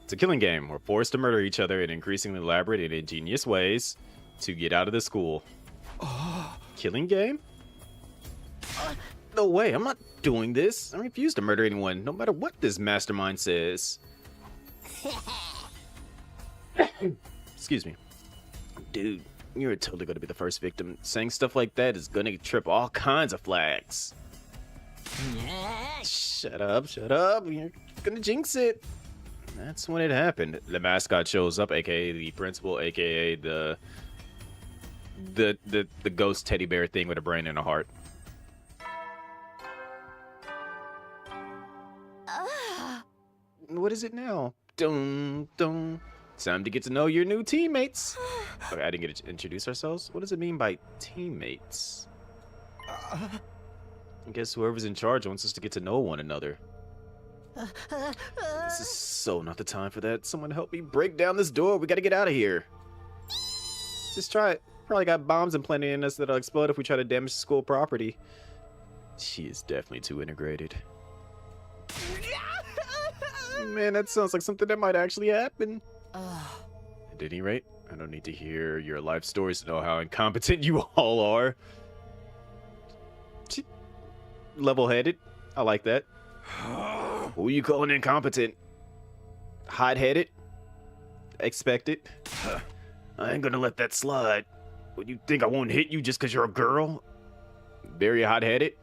It's a killing game. We're forced to murder each other in increasingly elaborate and ingenious ways to get out of the school. Killing game? No way, I'm not doing this. I refuse to murder anyone, no matter what this mastermind says. Excuse me. Dude, you're totally gonna be the first victim. Saying stuff like that is gonna trip all kinds of flags. Shut up, shut up. You're gonna jinx it. That's when it happened. The mascot shows up, aka the principal, aka the ghost teddy bear thing with a brain and a heart. What is it now? Dun dun. Time to get to know your new teammates. Okay, I didn't get to introduce ourselves. What does it mean by teammates? I guess whoever's in charge wants us to get to know one another. This is so not the time for that. Someone help me break down this door. We gotta get out of here. Just try it. Probably got bombs implanted in us that'll explode if we try to damage the school property. She is definitely too integrated. Man, that sounds like something that might actually happen. At any rate, I don't need to hear your life stories to know how incompetent you all are. level-headed. I like that. Who you calling incompetent? Hot-headed? Expected? I ain't gonna let that slide. What, you think I won't hit you just because you're a girl? Very hot-headed.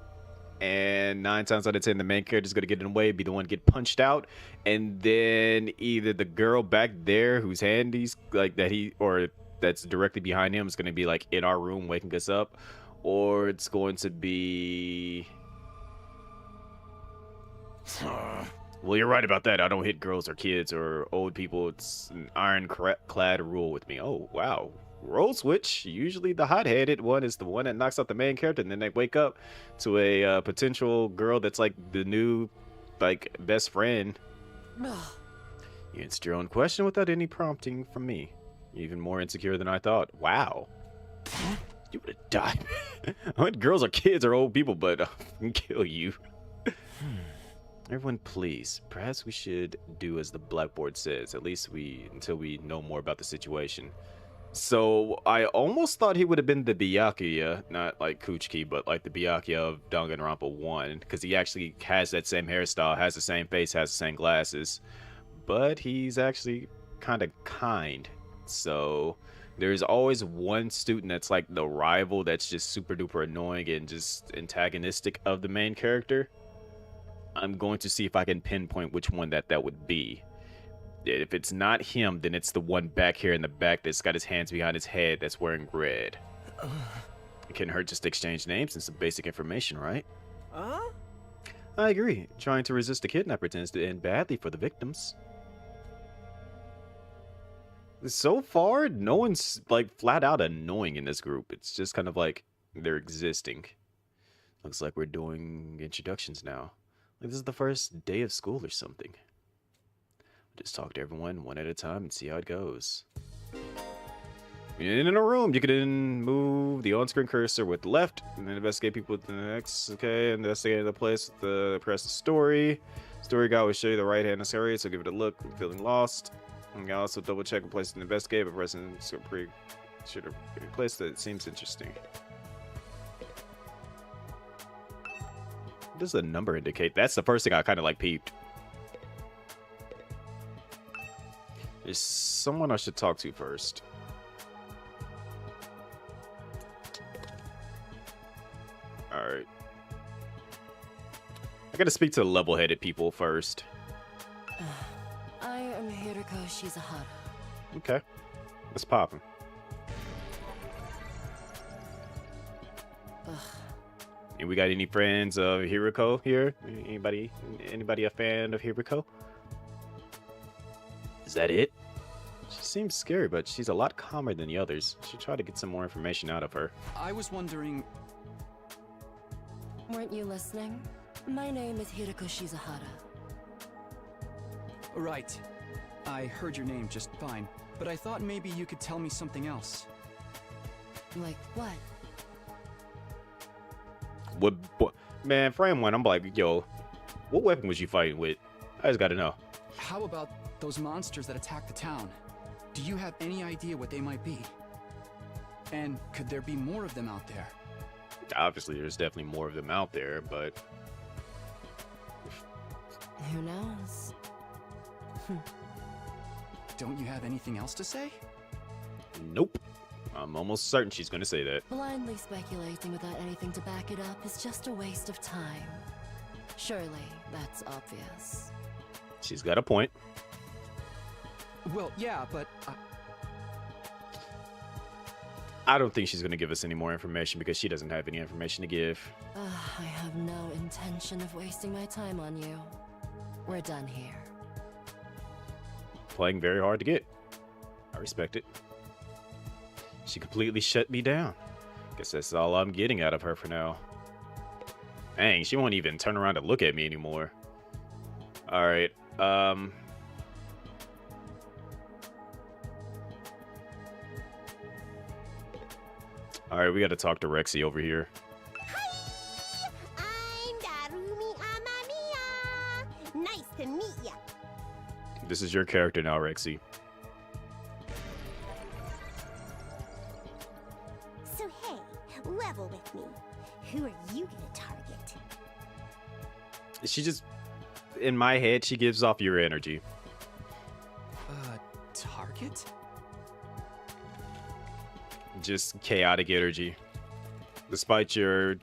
And 9 times out of 10, the main character's gonna get in the way, be the one to get punched out, and then either the girl back there whose hand he's like that he or that's directly behind him is gonna be like in our room waking us up, or it's going to be. Well, you're right about that. I don't hit girls or kids or old people. It's an ironclad rule with me. Oh wow. Role switch. Usually the hot-headed one is the one that knocks out the main character, and then they wake up to a potential girl that's like the new like best friend. You answered your own question without any prompting from me. You're even more insecure than I thought. Wow. You would have died. I mean, girls or kids or old people, but I can kill you. Everyone, please. Perhaps we should do as the blackboard says. At least until we know more about the situation. So I almost thought he would have been the Byakuya, not like Kuchiki, but like the Byakuya of Danganronpa 1, because he actually has that same hairstyle, has the same face, has the same glasses, but he's actually kind of kind. So there's always one student that's like the rival that's just super duper annoying and just antagonistic of the main character. I'm going to see if I can pinpoint which one that would be. If it's not him, then it's the one back here in the back that's got his hands behind his head that's wearing red. It couldn't hurt just to exchange names and some basic information, right? I agree. Trying to resist a kidnapper tends to end badly for the victims. So far, no one's like flat out annoying in this group. It's just kind of like they're existing. Looks like we're doing introductions now. Like this is the first day of school or something. Just talk to everyone one at a time and see how it goes. In a room, you can move the on-screen cursor with the left, and then investigate people with the next. Okay, investigate the place with the press the story. Story guide will show you the right hand area, so give it a look. I'm feeling lost. And you can also double check a place to investigate, but pressing so pretty should have a place that seems interesting. What does the number indicate? That's the first thing I kind of like peeped. There's someone I should talk to first. Alright. I gotta speak to the level-headed people first. I am Hiriko Shizahara. Okay. Let's pop him. And we got any friends of Hiriko here? Anybody a fan of Hiriko? Is that it? She seems scary, but she's a lot calmer than the others. Should try to get some more information out of her. I was wondering... Weren't you listening? My name is Hiriko Shizahara. Right. I heard your name just fine, but I thought maybe you could tell me something else. Like what? What? Man, frame one, I'm like, yo, what weapon was you fighting with? I just gotta know. How about those monsters that attacked the town? Do you have any idea what they might be? And could there be more of them out there? Obviously, there's definitely more of them out there, but... Who knows? Don't you have anything else to say? Nope. I'm almost certain she's gonna say that. Blindly speculating without anything to back it up is just a waste of time. Surely, that's obvious. She's got a point. Well, yeah, but... I don't think she's gonna give us any more information because she doesn't have any information to give. I have no intention of wasting my time on you. We're done here. Playing very hard to get. I respect it. She completely shut me down. Guess that's all I'm getting out of her for now. Dang, she won't even turn around to look at me anymore. Alright, Alright, we gotta talk to Rexy over here. Hi! I'm Darumi Amamiya! Nice to meet ya! This is your character now, Rexy. So hey, level with me. Who are you gonna target? She just, in my head, she gives off your energy. Target? Just chaotic energy. Despite your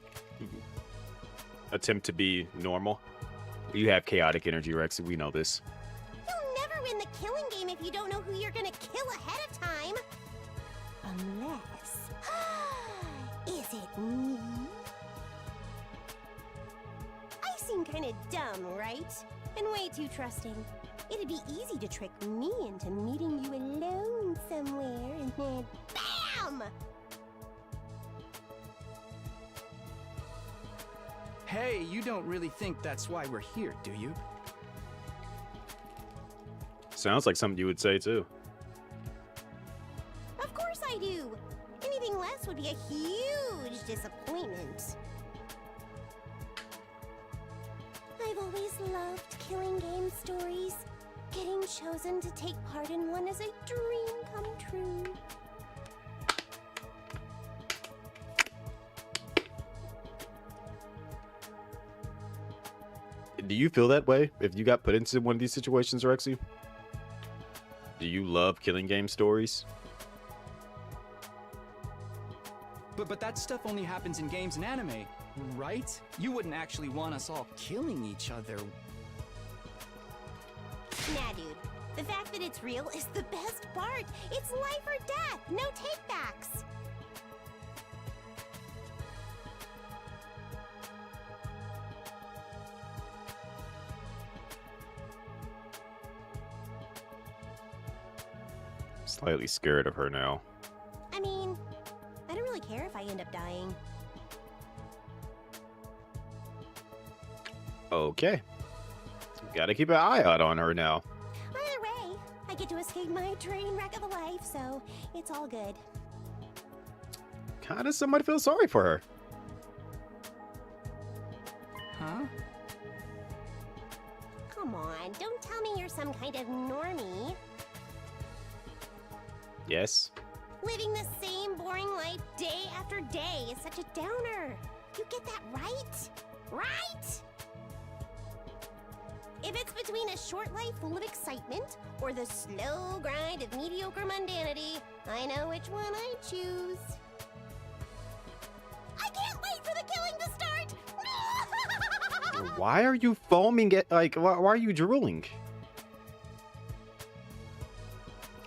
attempt to be normal, you have chaotic energy, Rexy. We know this. You'll never win the killing game if you don't know who you're gonna kill ahead of time. Unless... Is it me? I seem kinda dumb, right? And way too trusting. It'd be easy to trick me into meeting you alone somewhere and then BAM! Hey, you don't really think that's why we're here, do you? Sounds like something you would say too. Of course I do. Anything less would be a huge disappointment. I've always loved killing game stories. Getting chosen to take part in one is a dream come true. Do you feel that way if you got put into one of these situations, Rexy? Do you love killing game stories? But that stuff only happens in games and anime, right? You wouldn't actually want us all killing each other. Nah, dude. The fact that it's real is the best part. It's life or death. No takebacks. Slightly scared of her now. I mean, I don't really care if I end up dying. Okay. Gotta keep an eye out on her now. Either way, I get to escape my train wreck of a life, so it's all good. Kinda somebody feels sorry for her. Huh? Come on, don't tell me you're some kind of normie. Yes. Living the same boring life day after day is such a downer. You get that right? Right? If it's between a short life full of excitement or the slow grind of mediocre mundanity, I know which one I choose. I can't wait for the killing to start! Why are you foaming it? Like, why are you drooling?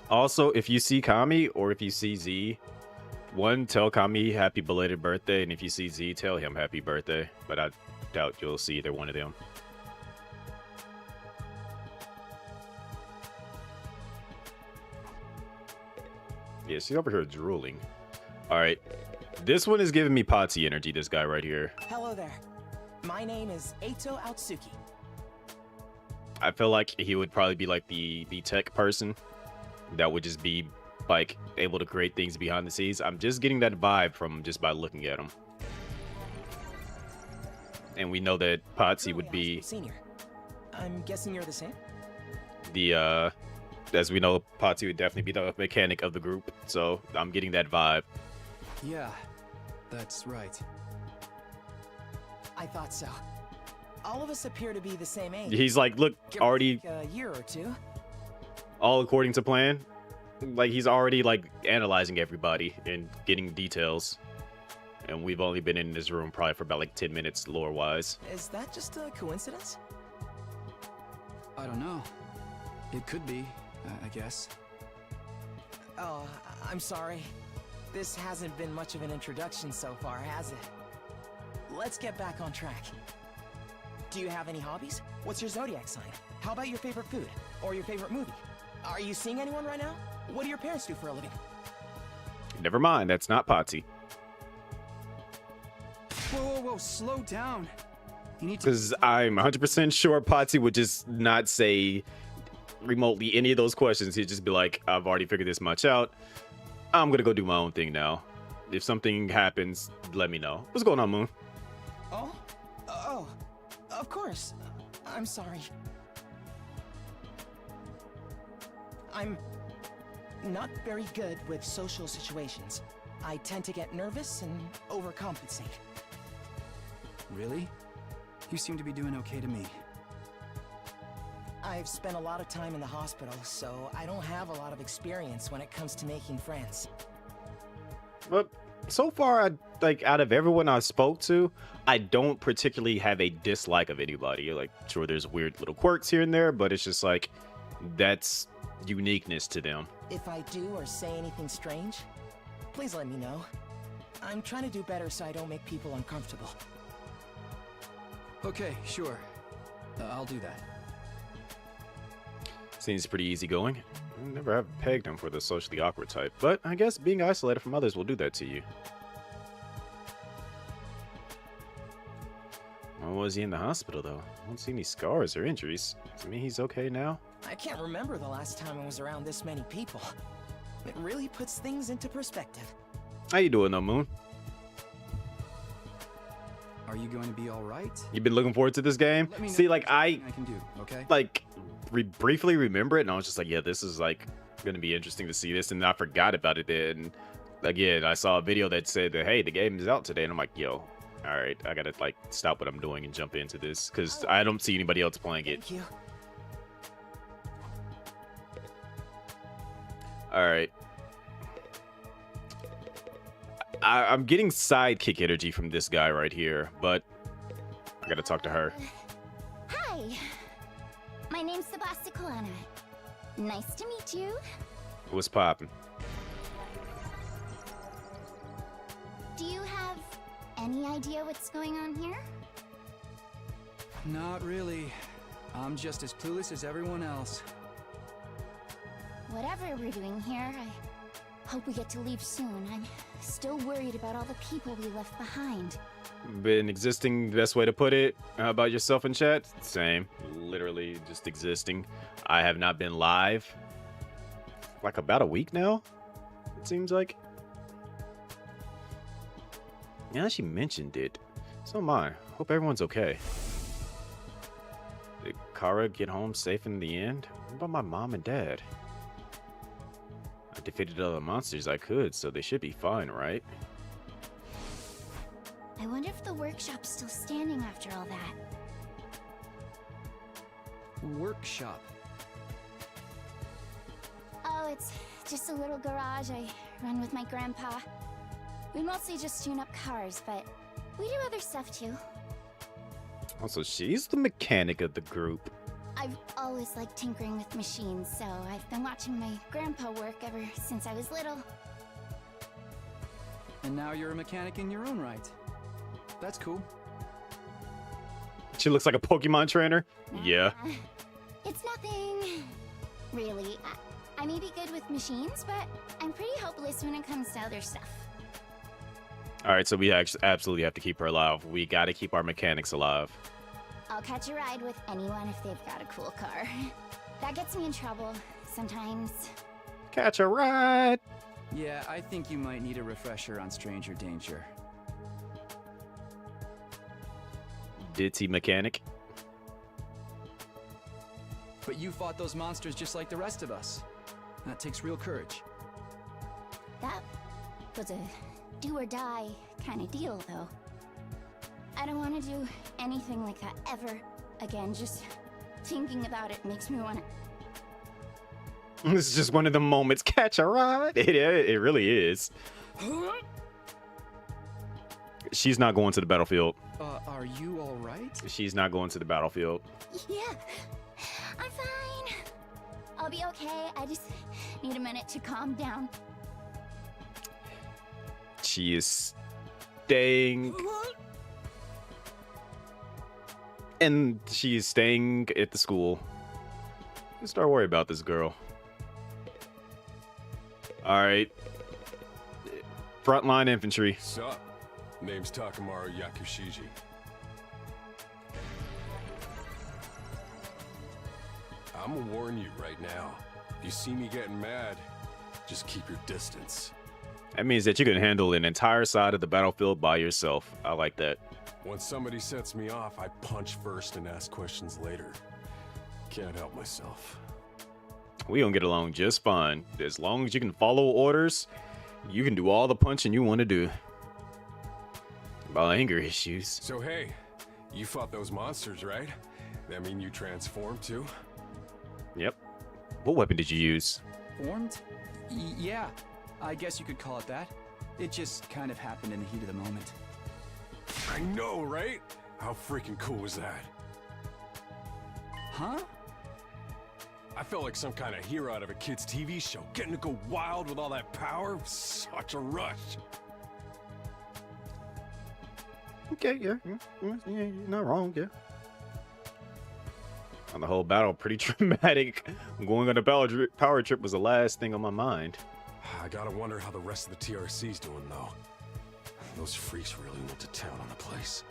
Also, if you see Kami or if you see Z, one, tell Kami happy belated birthday, and if you see Z, tell him happy birthday. But I doubt you'll see either one of them. Yeah, she's over here drooling. Alright. This one is giving me Patsy energy, this guy right here. Hello there. My name is Eito Aotsuki. I feel like he would probably be like the tech person that would just be like able to create things behind the scenes. I'm just getting that vibe from just by looking at him. And we know that Patsy would be senior. I'm guessing you're the same? The as we know, Patsy would definitely be the mechanic of the group, so I'm getting that vibe. Yeah, that's right. I thought so. All of us appear to be the same age. He's like, look, Give or already take a year or two. all according to plan. Like, he's already like analyzing everybody and getting details. And we've only been in this room probably for about like 10 minutes lore wise. Is that just a coincidence? I don't know. It could be, I guess. Oh, I'm sorry. This hasn't been much of an introduction so far, has it? Let's get back on track. Do you have any hobbies? What's your zodiac sign? How about your favorite food? Or your favorite movie? Are you seeing anyone right now? What do your parents do for a living? Never mind, that's not Patsy. Whoa, slow down. You need to... Because I'm 100% sure Patsy would just not say remotely any of those questions. He'd just be like, I've already figured this much out. I'm gonna go do my own thing now. If something happens, let me know. What's going on, Moon? Oh, of course. I'm sorry. I'm not very good with social situations. I tend to get nervous and overcompensate. Really? You seem to be doing okay to me. I've spent a lot of time in the hospital, so I don't have a lot of experience when it comes to making friends. But so far, like out of everyone I spoke to, I don't particularly have a dislike of anybody. Like, sure, there's weird little quirks here and there, but it's just like that's uniqueness to them. If I do or say anything strange, please let me know. I'm trying to do better so I don't make people uncomfortable. Okay, sure. I'll do that. Seems pretty easygoing. I never have pegged him for the socially awkward type, but I guess being isolated from others will do that to you. Why was he in the hospital though? I don't see any scars or injuries. Does it mean he's okay now? I can't remember the last time I was around this many people. It really puts things into perspective. How you doing though, Moon? Are you going to be all right? You've been looking forward to this game? Let me know See, if like there's anything I can do, okay? like briefly remember it, and I was just like, yeah, this is like gonna be interesting to see this, and I forgot about it. Then again, I saw a video that said that, hey, the game is out today, and I'm like, yo, all right, I gotta like stop what I'm doing and jump into this because I don't see anybody else playing it. Thank you. All right. I'm getting sidekick energy from this guy right here, but I gotta talk to her. Hi. My name's Sebasticolana. Nice to meet you. What's poppin'? Do you have any idea what's going on here? Not really. I'm just as clueless as everyone else. Whatever we're doing here, I hope we get to leave soon. I'm still worried about all the people we left behind. Been existing, best way to put it. How about yourself in chat? Same. Literally just existing. I have not been live like about a week now, it seems like. Yeah, she mentioned it. So am I. Hope everyone's okay. Did Kara get home safe in the end? What about my mom and dad? I defeated all the monsters I could, so they should be fine, right? I wonder if the workshop's still standing after all that. Workshop. Oh, it's just a little garage I run with my grandpa. We mostly just tune up cars, but we do other stuff too. Also, she's the mechanic of the group. I've always liked tinkering with machines, so I've been watching my grandpa work ever since I was little. And now you're a mechanic in your own right. That's cool. She looks like a Pokemon trainer. Yeah. It's nothing. Really. I may be good with machines, but I'm pretty hopeless when it comes to other stuff. All right, so we absolutely have to keep her alive. We got to keep our mechanics alive. I'll catch a ride with anyone if they've got a cool car. That gets me in trouble sometimes. Catch a ride. Yeah, I think you might need a refresher on Stranger Danger. Ditzy mechanic. But you fought those monsters just like the rest of us. That takes real courage. That was a do or die kind of deal, though. I don't want to do anything like that ever again. Just thinking about it makes me want to... This is just one of the moments. Catch a ride. It really is. She's not going to the battlefield. Are you all right? She's not going to the battlefield. Yeah, I'm fine. I'll be okay. I just need a minute to calm down. She is staying... And she's staying at the school. Just start worrying about this girl. Alright. Frontline infantry. Sup? Name's Takamaru Yakushiji. I'ma warn you right now. If you see me getting mad, just keep your distance. That means that you can handle an entire side of the battlefield by yourself. I like that. Once somebody sets me off, I punch first and ask questions later. Can't help myself. We gonna get along just fine. As long as you can follow orders, you can do all the punching you want to do. About anger issues. So hey, You fought those monsters, right? That mean you transformed too? Yep. What weapon did you use? Formed? Yeah, I guess you could call it that. It just kind of happened in the heat of the moment. I know, right? How freaking cool was that? Huh? I felt like some kind of hero out of a kid's TV show. Getting to go wild with all that power, such a rush. Okay, yeah, you're not wrong, yeah. On the whole battle, pretty dramatic. Going on a power trip was the last thing on my mind. I gotta wonder how the rest of the TRC's doing, though. Those freaks really went to town on the place.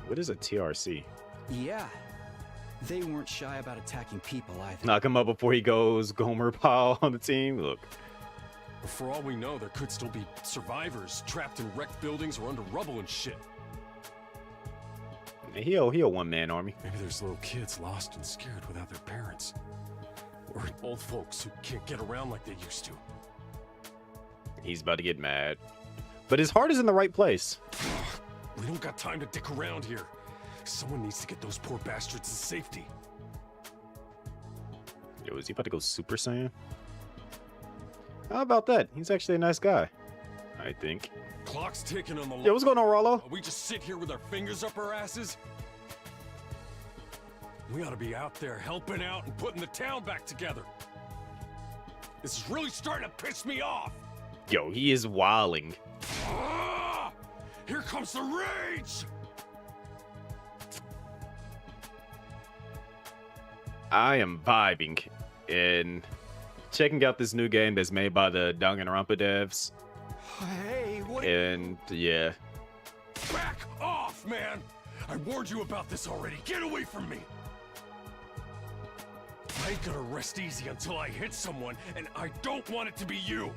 What is a TRC? Yeah. They weren't shy about attacking people either. Knock him up before he goes Gomer Pyle on the team. Look. For all we know, there could still be survivors trapped in wrecked buildings or under rubble and shit. He a one-man army. Maybe there's little kids lost and scared without their parents. Or old folks who can't get around like they used to. He's about to get mad. But his heart is in the right place. We don't got time to dick around here. Someone needs to get those poor bastards to safety. Yo, is he about to go Super Saiyan? How about that? He's actually a nice guy, I think. Clock's ticking on the Yo, what's going on, Rollo? We just sit here with our fingers up our asses? We ought to be out there helping out and putting the town back together. This is really starting to piss me off. Yo, he is wilding. Ah! Here comes the rage! I am vibing and checking out this new game that's made by the Danganronpa devs. Hey, what? And yeah. Back off, man! I warned you about this already. Get away from me! I ain't gonna rest easy until I hit someone, and I don't want it to be you.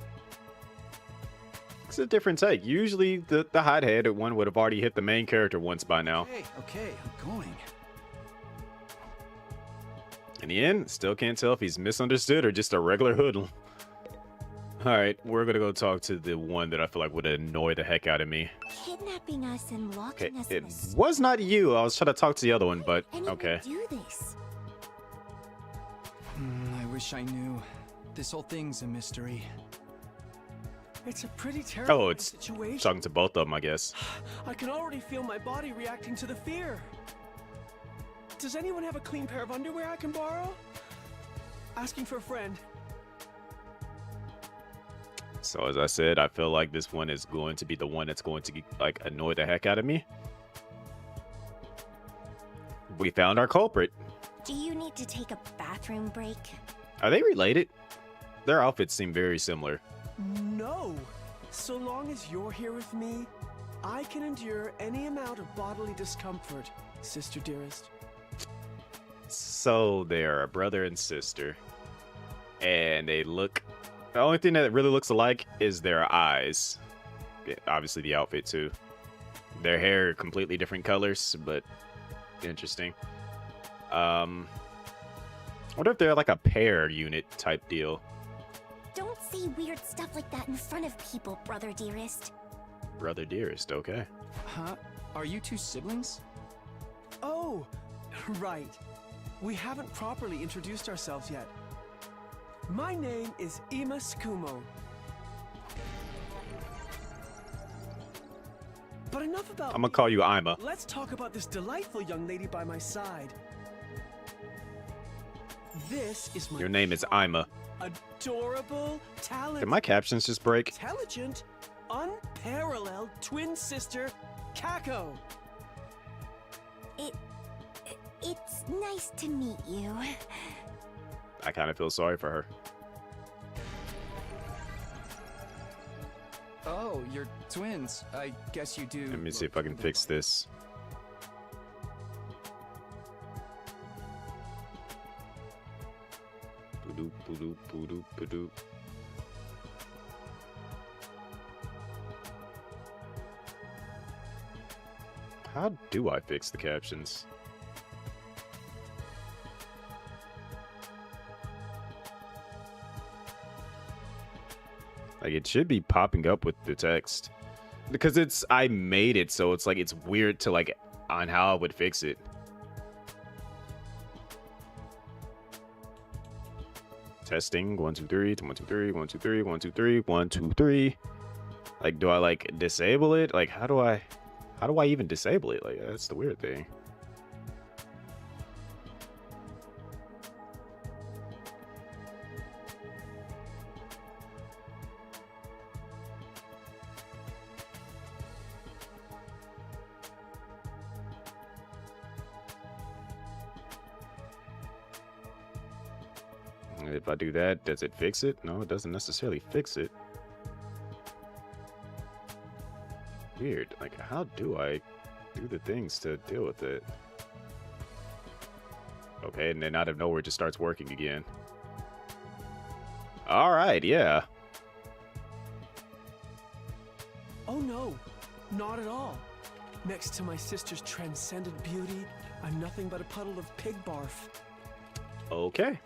It's a different take. Usually the hot-headed one would have already hit the main character once by now. Okay, I'm going. In the end, still can't tell if he's misunderstood or just a regular hoodlum. Alright, we're gonna go talk to the one that I feel like would annoy the heck out of me. Kidnapping us and locking us It in a was not you. I was trying to talk to the other one, but okay. do this. I wish I knew. This whole thing's a mystery. It's a pretty terrible Oh, it's situation. talking to both of them, I guess. I can already feel my body reacting to the fear. Does anyone have a clean pair of underwear I can borrow? Asking for a friend. So as I said, I feel like this one is going to be the one that's going to like annoy the heck out of me. We found our culprit. Do you need to take a bathroom break? Are they related? Their outfits seem very similar. No. So long as you're here with me, I can endure any amount of bodily discomfort, sister dearest. So they're a brother and sister. And they look... The only thing that really looks alike is their eyes. Yeah, obviously the outfit too. Their hair completely different colors, but interesting. I wonder if they're like a pair unit type deal. Don't say weird stuff like that in front of people, brother dearest. Brother dearest, okay. Huh? Are you two siblings? Oh, right. We haven't properly introduced ourselves yet. My name is Ima Tsukumo. But enough about I'm gonna call you Ima. Let's talk about this delightful young lady by my side. This is my Your name is Ima. adorable, talented, Did my captions just break? intelligent, unparalleled twin sister, Kako. It's nice to meet you. I kind of feel sorry for her. Oh, you're twins. I guess you do. Let me see if I can fix this. Boop, boop, boop, boop, boop. How do I fix the captions? Like, it should be popping up with the text. Because I made it, so it's like, it's weird to like on how I would fix it. Testing 1 2 3 1 2 3 1 2 3 1 2 3 1 2 3. Like, do I like disable it? Like, how do I even disable it? Like, that's the weird thing. If I do that, does it fix it? No, it doesn't necessarily fix it. Weird. Like, how do I do the things to deal with it? Okay, and then out of nowhere it just starts working again. Alright, yeah. Oh no, not at all. Next to my sister's transcendent beauty, I'm nothing but a puddle of pig barf. Okay.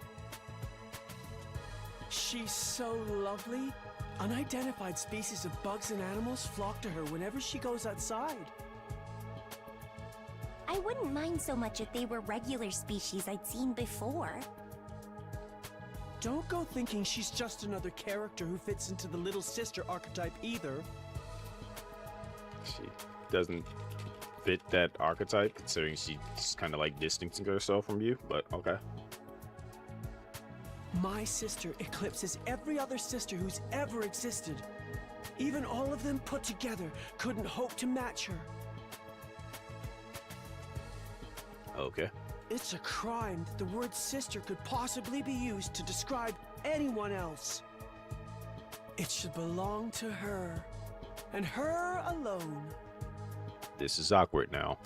She's so lovely. Unidentified species of bugs and animals flock to her whenever she goes outside. I wouldn't mind so much if they were regular species I'd seen before. Don't go thinking she's just another character who fits into the little sister archetype either. She doesn't fit that archetype, considering she's kind of like distancing herself from you, but okay. My sister eclipses every other sister who's ever existed. Even all of them put together couldn't hope to match her. Okay. It's a crime that the word sister could possibly be used to describe anyone else. It should belong to her, and her alone. This is awkward now.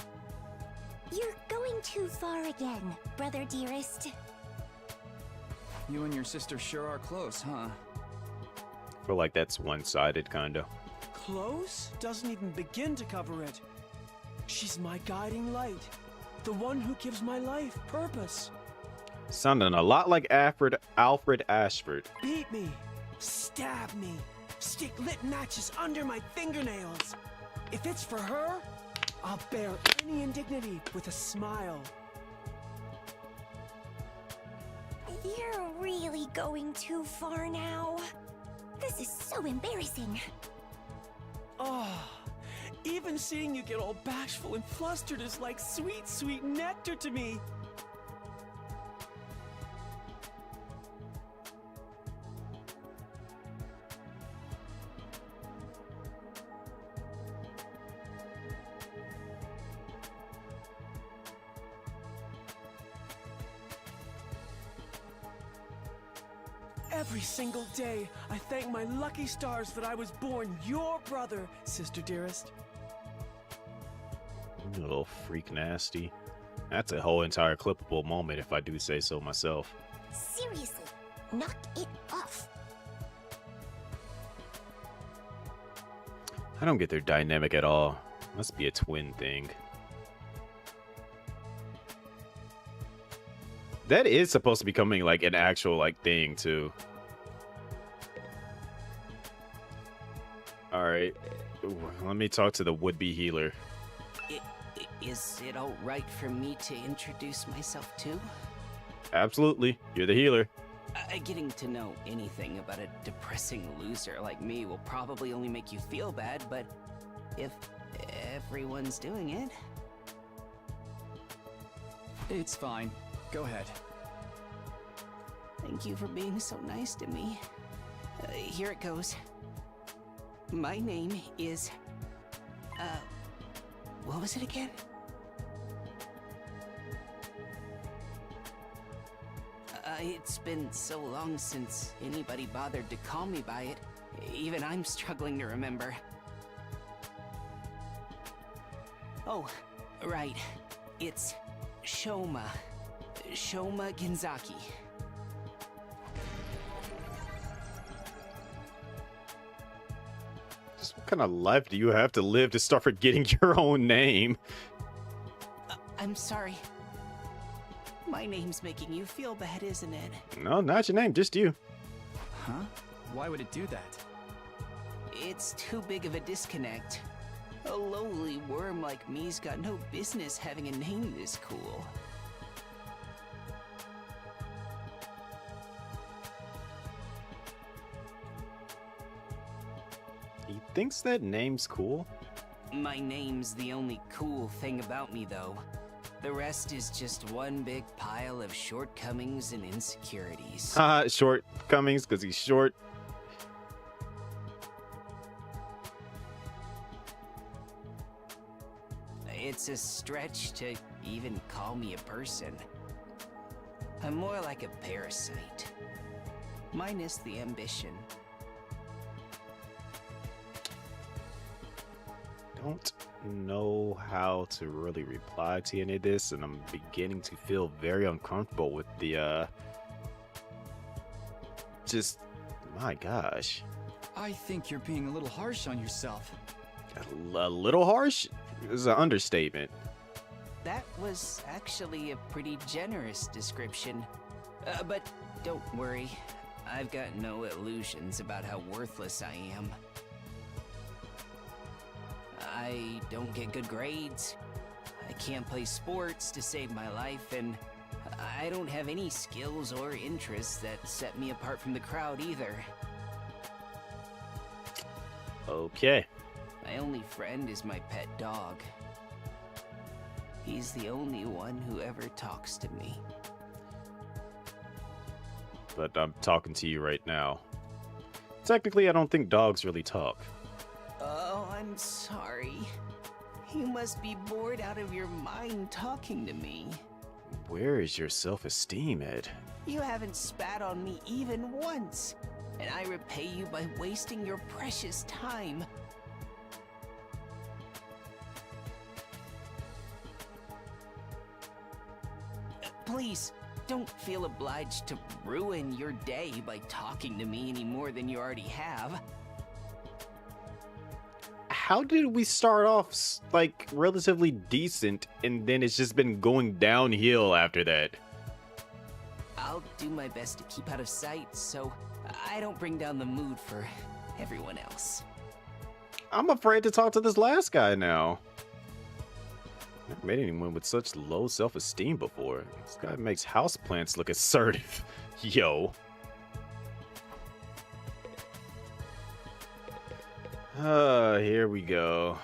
You're going too far again, brother dearest. You and your sister sure are close, huh? I feel like that's one-sided, kinda. Close doesn't even begin to cover it. She's my guiding light, the one who gives my life purpose. Sounding a lot like Alfred Ashford. Beat me, stab me, stick lit matches under my fingernails. If it's for her, I'll bear any indignity with a smile. You're really going too far now. This is so embarrassing. Oh, even seeing you get all bashful and flustered is like sweet, sweet nectar to me. Every single day, I thank my lucky stars that I was born your brother, sister dearest. You little freak nasty. That's a whole entire clippable moment if I do say so myself. Seriously, knock it off. I don't get their dynamic at all. Must be a twin thing. That is supposed to be becoming like an actual like thing too. Alright, let me talk to the would-be healer. Is it alright for me to introduce myself too? Absolutely, you're the healer. Getting to know anything about a depressing loser like me will probably only make you feel bad, but if everyone's doing it... It's fine. Go ahead. Thank you for being so nice to me. Here it goes. My name is... what was it again? It's been so long since anybody bothered to call me by it. Even I'm struggling to remember. Oh, right. It's Shoma. Shoma Genzaki. Just what kind of life do you have to live to start forgetting your own name? I'm sorry. My name's making you feel bad, isn't it? No, not your name, just you. Huh? Why would it do that? It's too big of a disconnect. A lowly worm like me's got no business having a name this cool. He thinks that name's cool? My name's the only cool thing about me, though. The rest is just one big pile of shortcomings and insecurities. Haha, shortcomings because he's short. It's a stretch to even call me a person. I'm more like a parasite, minus the ambition. Don't know how to really reply to any of this, and I'm beginning to feel very uncomfortable with the just my gosh. I think you're being a little harsh on yourself. A little harsh is an understatement. That was actually a pretty generous description. But don't worry, I've got no illusions about how worthless I am. I don't get good grades, I can't play sports to save my life, and I don't have any skills or interests that set me apart from the crowd either. Okay. My only friend is my pet dog. He's the only one who ever talks to me. But I'm talking to you right now. Technically, I don't think dogs really talk. Oh, I'm sorry. You must be bored out of your mind talking to me. Where is your self-esteem, Ed? You haven't spat on me even once, and I repay you by wasting your precious time. Please, don't feel obliged to ruin your day by talking to me any more than you already have. How did we start off like relatively decent and then it's just been going downhill after that? I'll do my best to keep out of sight so I don't bring down the mood for everyone else. I'm afraid to talk to this last guy now. Never met anyone with such low self-esteem before. This guy makes houseplants look assertive. Yo. Here we go.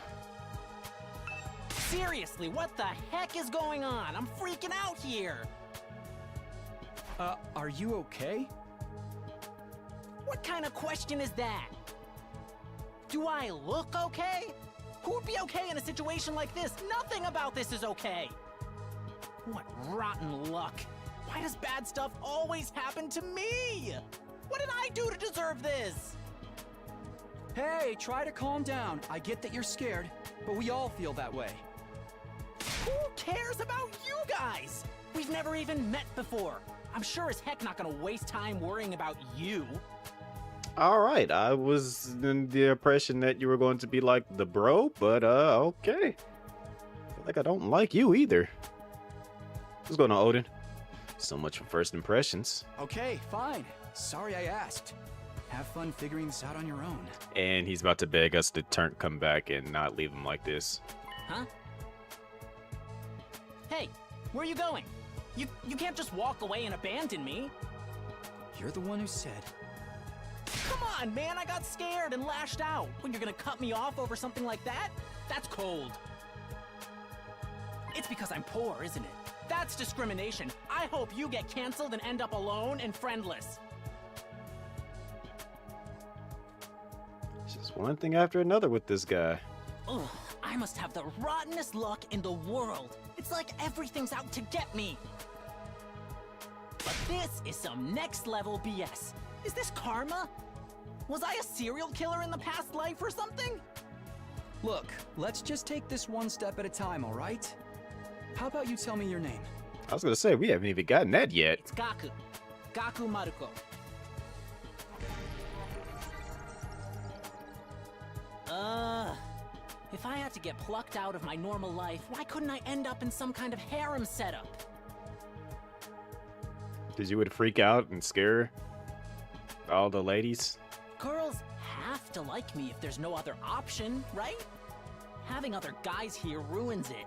Seriously, what the heck is going on? I'm freaking out here. Are you okay? What kind of question is that? Do I look okay? Who would be okay in a situation like this? Nothing about this is okay. What rotten luck. Why does bad stuff always happen to me? What did I do to deserve this? Hey, try to calm down. I get that you're scared, but we all feel that way. Who cares about you guys? We've never even met before. I'm sure as heck not gonna waste time worrying about you. All right, I was in the impression that you were going to be like the bro, but okay. I feel like I don't like you either. What's going on, Odin? So much for first impressions. Okay, fine. Sorry I asked. Have fun figuring this out on your own. And he's about to beg us to come back and not leave him like this. Huh? Hey, where are you going? You can't just walk away and abandon me. You're the one who said. Come on, man, I got scared and lashed out. When you're gonna cut me off over something like that? That's cold. It's because I'm poor, isn't it? That's discrimination. I hope you get canceled and end up alone and friendless. It's just one thing after another with this guy. Ugh, I must have the rottenest luck in the world. It's like everything's out to get me. But this is some next level BS. Is this karma? Was I a serial killer in the past life or something? Look, let's just take this one step at a time, all right? How about you tell me your name? I was gonna say, we haven't even gotten that yet. It's Gaku. Gaku Maruko. If I had to get plucked out of my normal life, why couldn't I end up in some kind of harem setup? Did you would freak out and scare all the ladies? Girls have to like me if there's no other option, right? Having other guys here ruins it.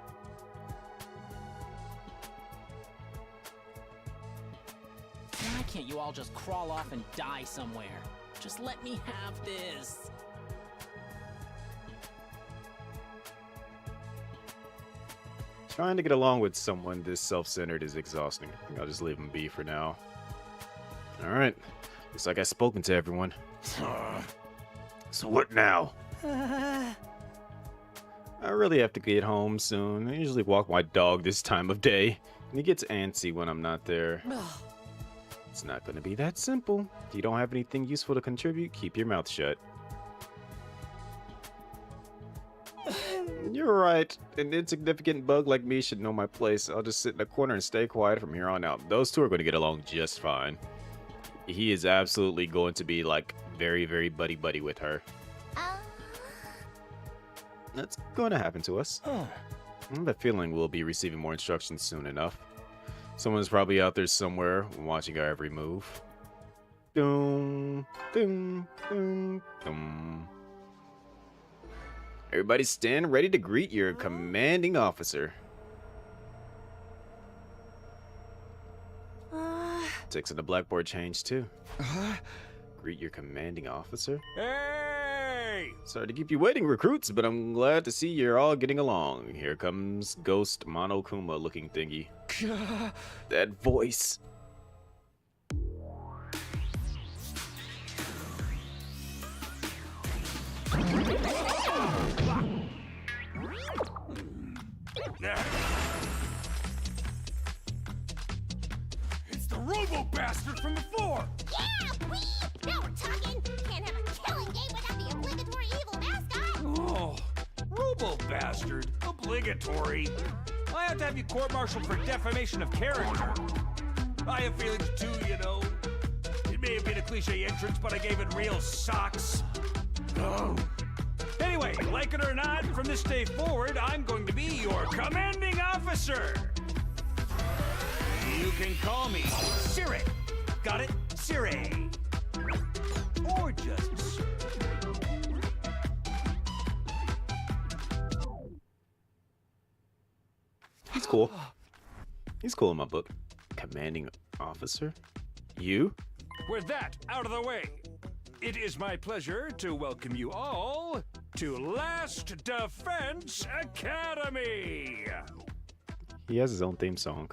Why can't you all just crawl off and die somewhere? Just let me have this. Trying to get along with someone this self-centered is exhausting. I think I'll just leave him be for now. Alright. Looks like I've spoken to everyone. So what now? I really have to get home soon. I usually walk my dog this time of day, and he gets antsy when I'm not there. It's not gonna be that simple. If you don't have anything useful to contribute, keep your mouth shut. You're right. An insignificant bug like me should know my place. I'll just sit in a corner and stay quiet from here on out. Those two are going to get along just fine. He is absolutely going to be like very, very buddy-buddy with her. That's going to happen to us. I have a feeling we'll be receiving more instructions soon enough. Someone's probably out there somewhere watching our every move. Doom, doom, doom, doom. Everybody stand ready to greet your commanding officer. Ticks on the blackboard changed too. Greet your commanding officer? Hey! Sorry to keep you waiting, recruits, but I'm glad to see you're all getting along. Here comes Ghost Monokuma looking thingy. That voice. It's the Robo-Bastard from before! Yeah, wee! Now we're talking! Can't have a killing game without the obligatory evil mascot! Oh, Robo-Bastard? Obligatory? I have to have you court-martialed for defamation of character. I have feelings too, you know. It may have been a cliche entrance, but I gave it real socks. Oh. Anyway, like it or not, from this day forward, I'm going to be your commanding officer. You can call me Sire. Got it? Sire. Or just Sir. He's cool. He's cool in my book. Commanding officer? You? With that out of the way, it is my pleasure to welcome you all to Last Defense Academy. He has his own theme song.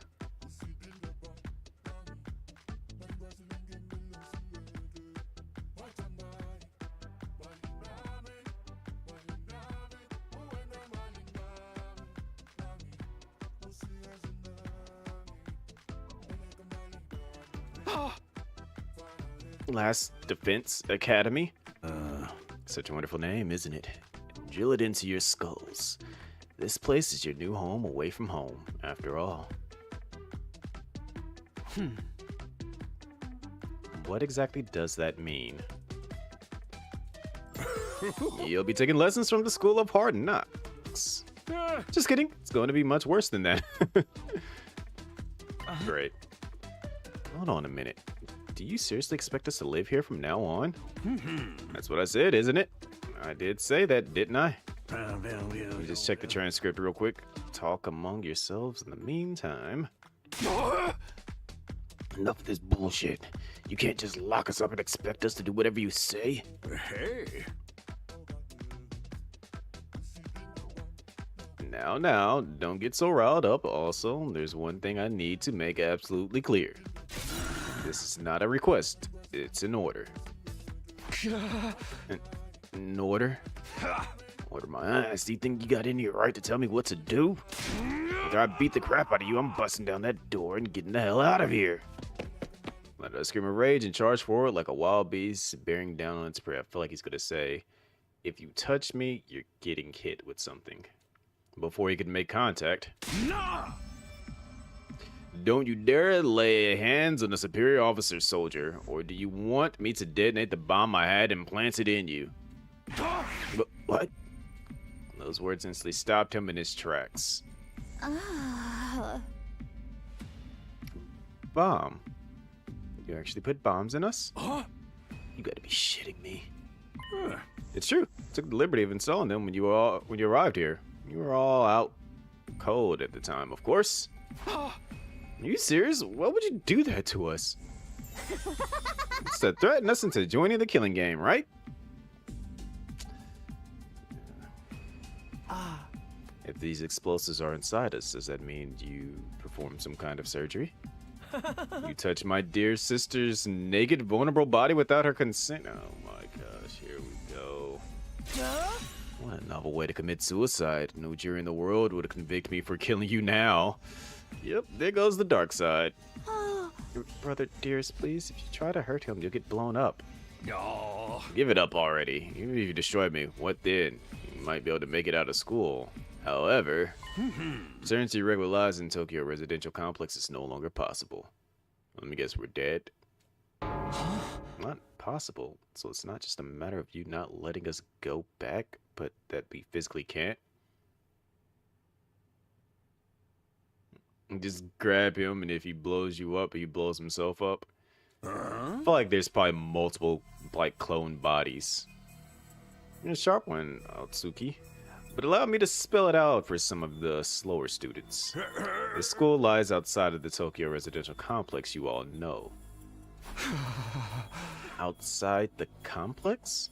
Last Defense Academy? Such a wonderful name, isn't it? Drill it into your skulls. This place is your new home away from home, after all. What exactly does that mean? You'll be taking lessons from the School of Hard Knocks. Just kidding. It's going to be much worse than that. Great. Hold on a minute. Do you seriously expect us to live here from now on? That's what I said, isn't it? I did say that, didn't I? Let me just check the transcript real quick. Talk among yourselves in the meantime. Enough of this bullshit. You can't just lock us up and expect us to do whatever you say. Hey. Now, don't get so riled up. Also, there's one thing I need to make absolutely clear. This is not a request. It's an order. An order? Order my ass. Do you think you got any right to tell me what to do? After I beat the crap out of you, I'm busting down that door and getting the hell out of here. Let us scream of rage and charge forward like a wild beast bearing down on its prey. I feel like he's gonna say, if you touch me, you're getting hit with something. Before he could make contact. No! Don't you dare lay hands on a superior officer, soldier, or do you want me to detonate the bomb I had and plant it in you? What? Those words instantly stopped him in his tracks. Bomb? You actually put bombs in us? You gotta be shitting me. It's true. Took the liberty of installing them when you arrived here. You were all out cold at the time, of course. Are you serious? Why would you do that to us? It's to threaten us into joining the killing game, right? If these explosives are inside us, does that mean you performed some kind of surgery? You touched my dear sister's naked, vulnerable body without her consent? Oh my gosh, here we go. What a novel way to commit suicide. No jury in the world would convict me for killing you now. Yep, there goes the dark side. Your brother, dearest, please, if you try to hurt him, you'll get blown up. Oh. Give it up already. Even if you destroy me, what then? You might be able to make it out of school. However, returning to your regular lives in Tokyo residential complex is no longer possible. Let me guess, we're dead? Not possible. So it's not just a matter of you not letting us go back, but that we physically can't? Just grab him, and if he blows you up, he blows himself up. I feel like there's probably multiple, like, clone bodies. You're a sharp one, Otsuki. But allow me to spell it out for some of the slower students. The school lies outside of the Tokyo residential complex you all know. Outside the complex?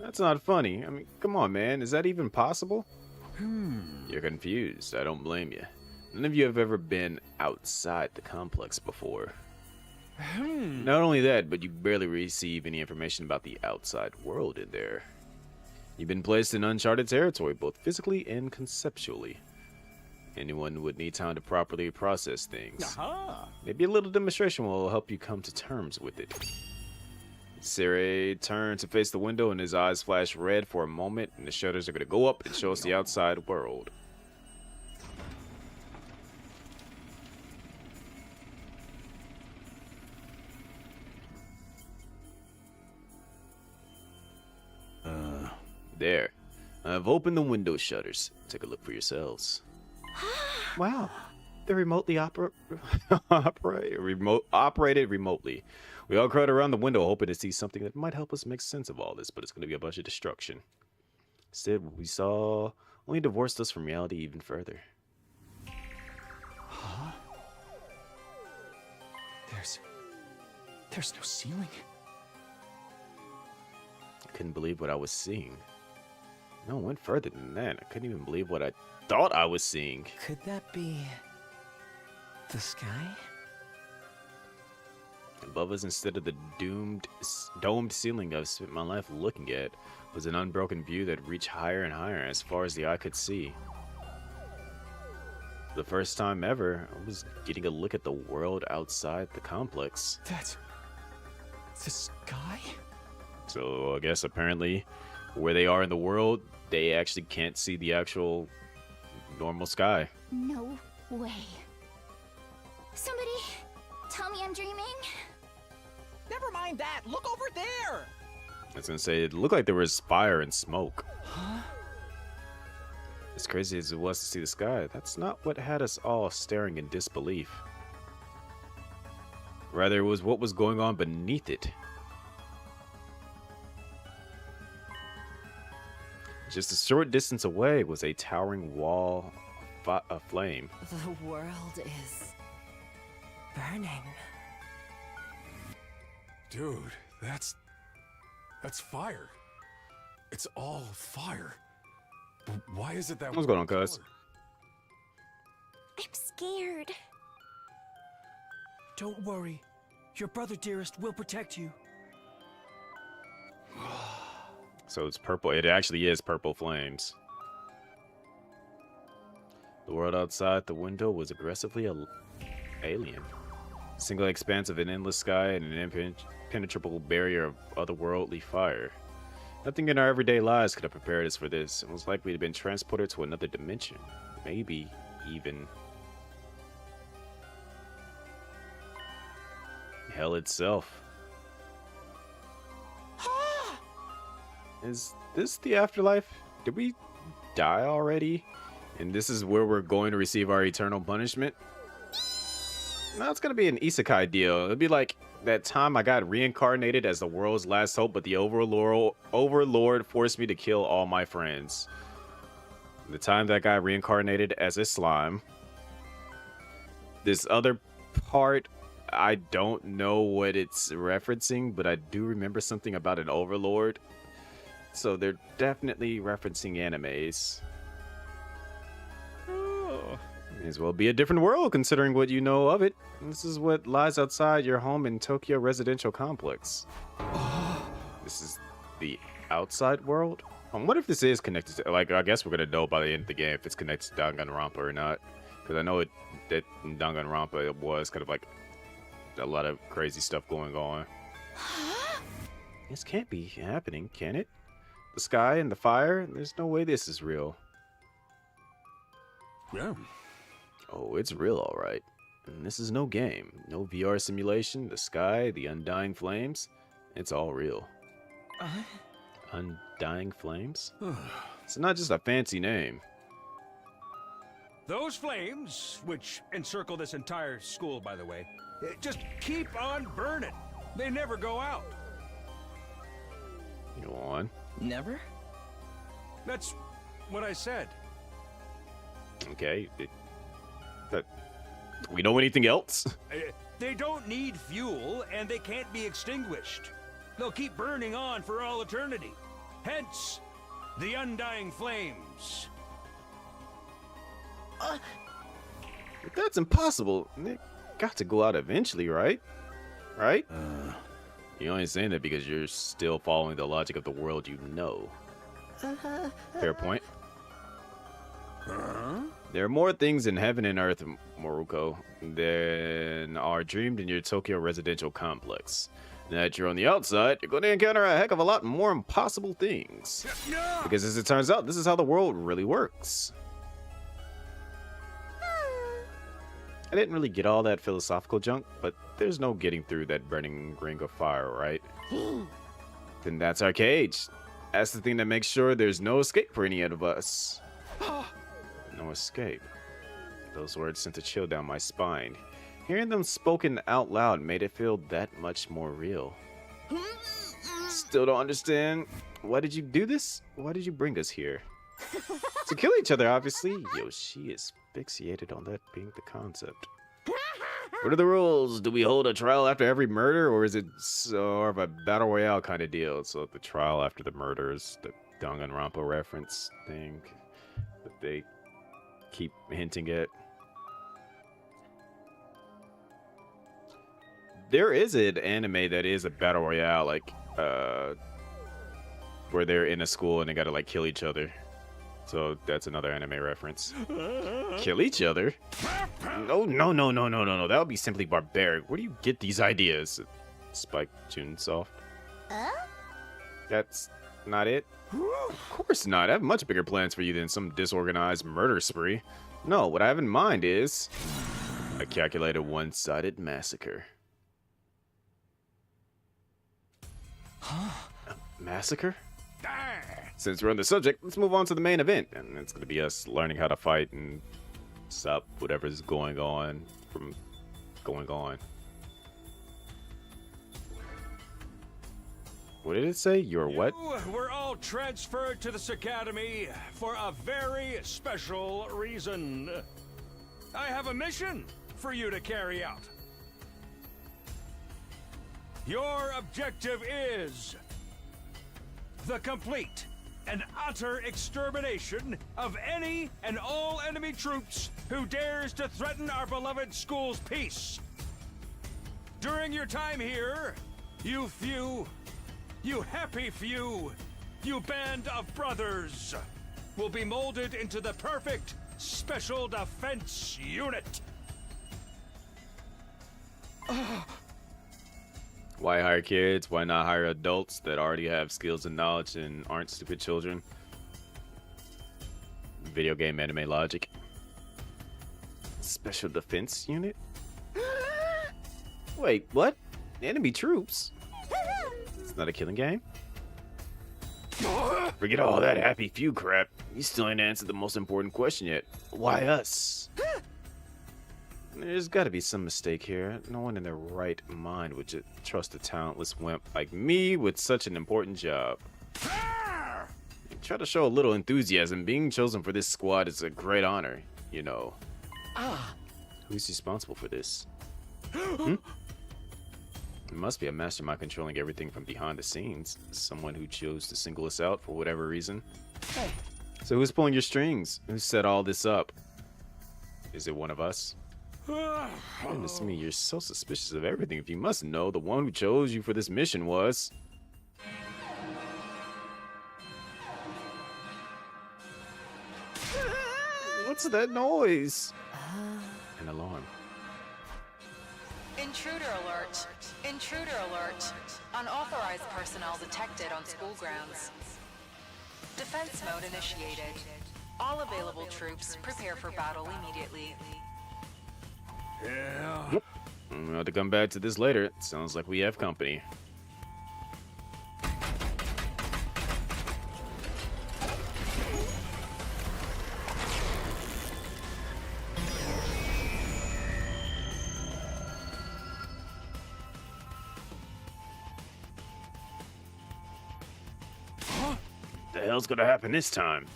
That's not funny. I mean, come on, man. Is that even possible? You're confused. I don't blame you. None of you have ever been outside the complex before. Not only that, but you barely receive any information about the outside world in there. You've been placed in uncharted territory, both physically and conceptually. Anyone would need time to properly process things. Maybe a little demonstration will help you come to terms with it. Sere turned to face the window and his eyes flashed red for a moment, and the shutters are going to go up and show us the outside world. There. I've opened the window shutters. Take a look for yourselves. Wow. They're remotely operated remotely. We all crowd around the window hoping to see something that might help us make sense of all this, but it's going to be a bunch of destruction. Instead, what we saw only divorced us from reality even further. There's no ceiling. I couldn't believe what I was seeing. No, it went further than that. I couldn't even believe what I thought I was seeing. Could that be the sky? Above us, instead of the domed ceiling I've spent my life looking at, was an unbroken view that reached higher and higher as far as the eye could see. For the first time ever, I was getting a look at the world outside the complex. That's the sky? So I guess apparently where they are in the world, they actually can't see the actual normal sky. No way. Somebody tell me I'm dreaming. Never mind that. Look over there. I was gonna say, it looked like there was fire and smoke. As crazy as it was to see the sky, that's not what had us all staring in disbelief. Rather, it was what was going on beneath it. Just a short distance away was a towering wall of flame. The world is burning. Dude, that's fire. It's all fire. But why is it that? What's going on, cuz? I'm scared. Don't worry. Your brother, dearest, will protect you. So it's purple. It actually is purple flames. The world outside the window was aggressively alien. A single expanse of an endless sky and an impenetrable barrier of otherworldly fire. Nothing in our everyday lives could have prepared us for this. It was like we'd been transported to another dimension. Maybe even hell itself. Is this the afterlife? Did we die already? And this is where we're going to receive our eternal punishment? No, it's gonna be an isekai deal. It'll be like that time I got reincarnated as the world's last hope, but the Overlord forced me to kill all my friends. The time that I got reincarnated as a slime. This other part, I don't know what it's referencing, but I do remember something about an Overlord. So they're definitely referencing animes. Oh. May as well be a different world considering what you know of it. This is what lies outside your home in Tokyo Residential Complex. This is the outside world? What if this is connected to, like, I guess we're gonna know by the end of the game if it's connected to Danganronpa or not. Because I know that in Danganronpa it was kind of like a lot of crazy stuff going on. This can't be happening, can it? The sky and the fire? There's no way this is real. Yeah. Oh, it's real, all right. And this is no game. No VR simulation. The sky, the undying flames. It's all real. Undying flames? It's not just a fancy name. Those flames, which encircle this entire school, by the way, just keep on burning. They never go out. Go on. Never? That's what I said. Okay. But we know anything else? They don't need fuel, and they can't be extinguished. They'll keep burning on for all eternity. Hence, the undying flames. But that's impossible. They got to go out eventually, right? Right? You're only saying that because you're still following the logic of the world you know. Fair point. There are more things in heaven and earth, Moruko, than are dreamed in your Tokyo Residential Complex. Now that you're on the outside, you're going to encounter a heck of a lot more impossible things. Because as it turns out, this is how the world really works. I didn't really get all that philosophical junk, but there's no getting through that burning ring of fire, right? Then that's our cage. That's the thing that makes sure there's no escape for any of us. No escape. Those words sent a chill down my spine. Hearing them spoken out loud made it feel that much more real. Still don't understand. Why did you do this? Why did you bring us here? To kill each other, obviously. Yoshi is fixated on that being the concept. What are the rules? Do we hold a trial after every murder, or is it sort of a battle royale kind of deal? So the trial after the murders, the Danganronpa reference thing that they keep hinting at. There is an anime that is a battle royale, like where they're in a school and they gotta like kill each other. So that's another anime reference. Kill each other? No. That would be simply barbaric. Where do you get these ideas? Spike Chunsoft. That's not it? Of course not. I have much bigger plans for you than some disorganized murder spree. No, what I have in mind is a calculated one-sided massacre. Massacre? Since we're on the subject, let's move on to the main event. And it's going to be us learning how to fight and stop whatever's going on from going on. What did it say? You're what? We're all transferred to this academy for a very special reason. I have a mission for you to carry out. Your objective is the complete and utter extermination of any and all enemy troops who dares to threaten our beloved school's peace. During your time here, you happy few, you band of brothers, will be molded into the perfect special defense unit. Why hire kids? Why not hire adults that already have skills and knowledge and aren't stupid children? Video game anime logic. Special defense unit? Wait, what? Enemy troops? It's not a killing game? Forget all that happy few crap. You still ain't answered the most important question yet. Why us? There's got to be some mistake here. No one in their right mind would just trust a talentless wimp like me with such an important job. Try to show a little enthusiasm. Being chosen for this squad is a great honor, you know. Who's responsible for this? It must be a mastermind controlling everything from behind the scenes. Someone who chose to single us out for whatever reason. So who's pulling your strings? Who set all this up? Is it one of us? Goodness me, you're so suspicious of everything. If you must know, the one who chose you for this mission was... What's that noise? An alarm. Intruder alert. Intruder alert. Unauthorized personnel detected on school grounds. Defense mode initiated. All available troops prepare for battle immediately. Yeah. Yep. We'll have to come back to this later. It sounds like we have company. The hell's gonna happen this time?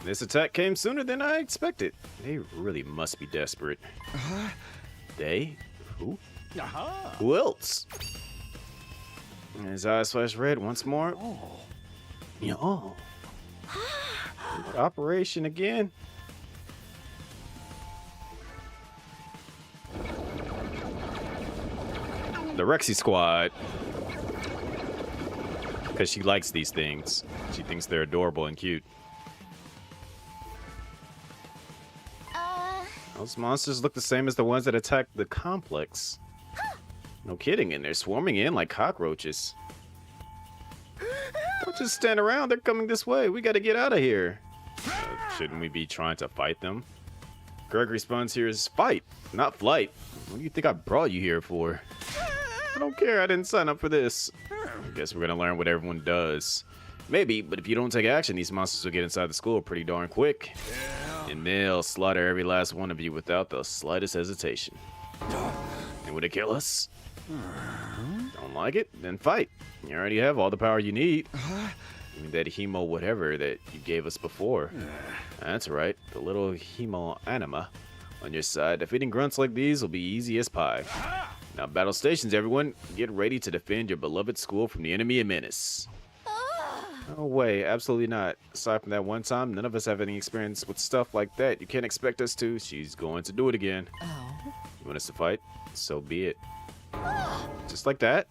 This attack came sooner than I expected. They really must be desperate. They? Who? Who else? His eyes flash red once more. Yeah. Operation again? The Rexy Squad. Because she likes these things. She thinks they're adorable and cute. Those monsters look the same as the ones that attacked the complex. No kidding, and they're swarming in like cockroaches. Don't just stand around, they're coming this way. We gotta get out of here. Shouldn't we be trying to fight them? Greg's response here is fight, not flight. What do you think I brought you here for? I don't care, I didn't sign up for this. I guess we're gonna learn what everyone does. Maybe, but if you don't take action, these monsters will get inside the school pretty darn quick. And they'll slaughter every last one of you without the slightest hesitation. And would it kill us? Don't like it? Then fight. You already have all the power you need. I mean, that hemo whatever that you gave us before. That's right, the little hemo anima on your side. Defeating grunts like these will be easy as pie. Now battle stations, everyone. Get ready to defend your beloved school from the enemy and menace. No way, absolutely not. Aside from that one time, none of us have any experience with stuff like that. You can't expect us to. She's going to do it again. You want us to fight? So be it. Just like that.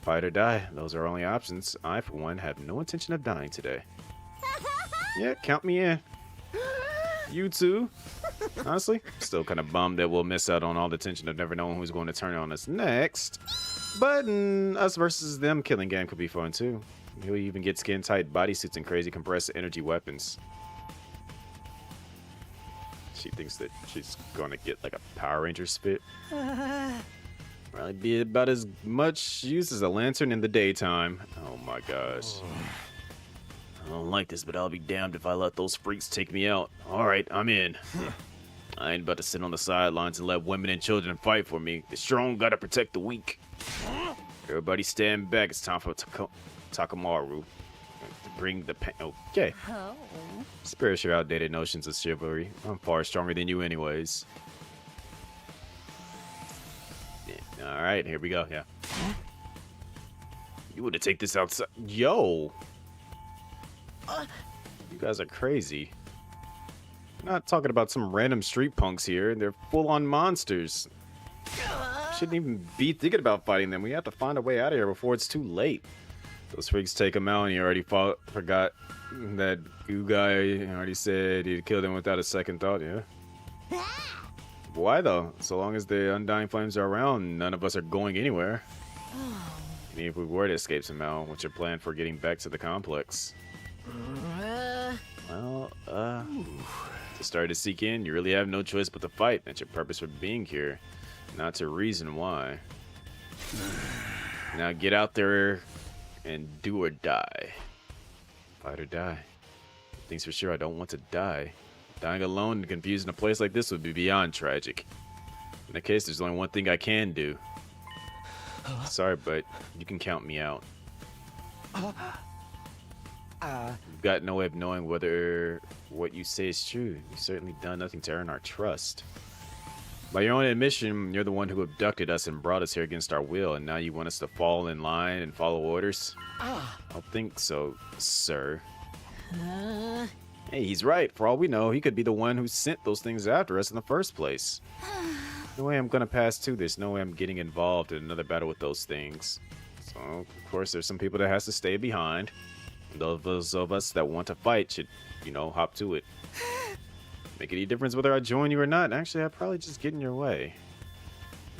Fight or die. Those are our only options. I, for one, have no intention of dying today. Yeah, count me in. You too. Honestly, still kind of bummed that we'll miss out on all the tension of never knowing who's going to turn on us next. But us versus them killing game could be fun too. You'll even get skin-tight bodysuits and crazy compressed energy weapons. She thinks that she's gonna get like a Power Ranger spit. Probably be about as much use as a lantern in the daytime. Oh my gosh. I don't like this, but I'll be damned if I let those freaks take me out. Alright, I'm in. I ain't about to sit on the sidelines and let women and children fight for me. The strong gotta protect the weak. Everybody stand back. It's time for Takamaru to bring the pain. Okay. Spare your outdated notions of chivalry. I'm far stronger than you anyways. Yeah. Alright, here we go. Yeah. You would have take this outside. Yo! You guys are crazy. We're not talking about some random street punks here. They're full-on monsters. Shouldn't even be thinking about fighting them. We have to find a way out of here before it's too late. Those freaks take him out and you already forgot that goo guy already said he'd kill them without a second thought, yeah? Why though? So long as the Undying Flames are around, none of us are going anywhere. I mean, if we were to escape somehow, what's your plan for getting back to the complex? Well, to start to seek in, you really have no choice but to fight. That's your purpose for being here, not to reason why. Now get out there and do or die. Fight or die. Things for sure, I don't want to die. Dying alone and confused in a place like this would be beyond tragic. In that case, there's only one thing I can do. Sorry, but you can count me out. You've got no way of knowing whether what you say is true. You've certainly done nothing to earn our trust. By your own admission, you're the one who abducted us and brought us here against our will, and now you want us to fall in line and follow orders? I don't think so, sir. Hey, he's right. For all we know, he could be the one who sent those things after us in the first place. No way I'm gonna pass too. There's no way I'm getting involved in another battle with those things. So, of course, there's some people that has to stay behind. And those of us that want to fight should, you know, hop to it. Make any difference whether I join you or not? Actually, I'd probably just get in your way.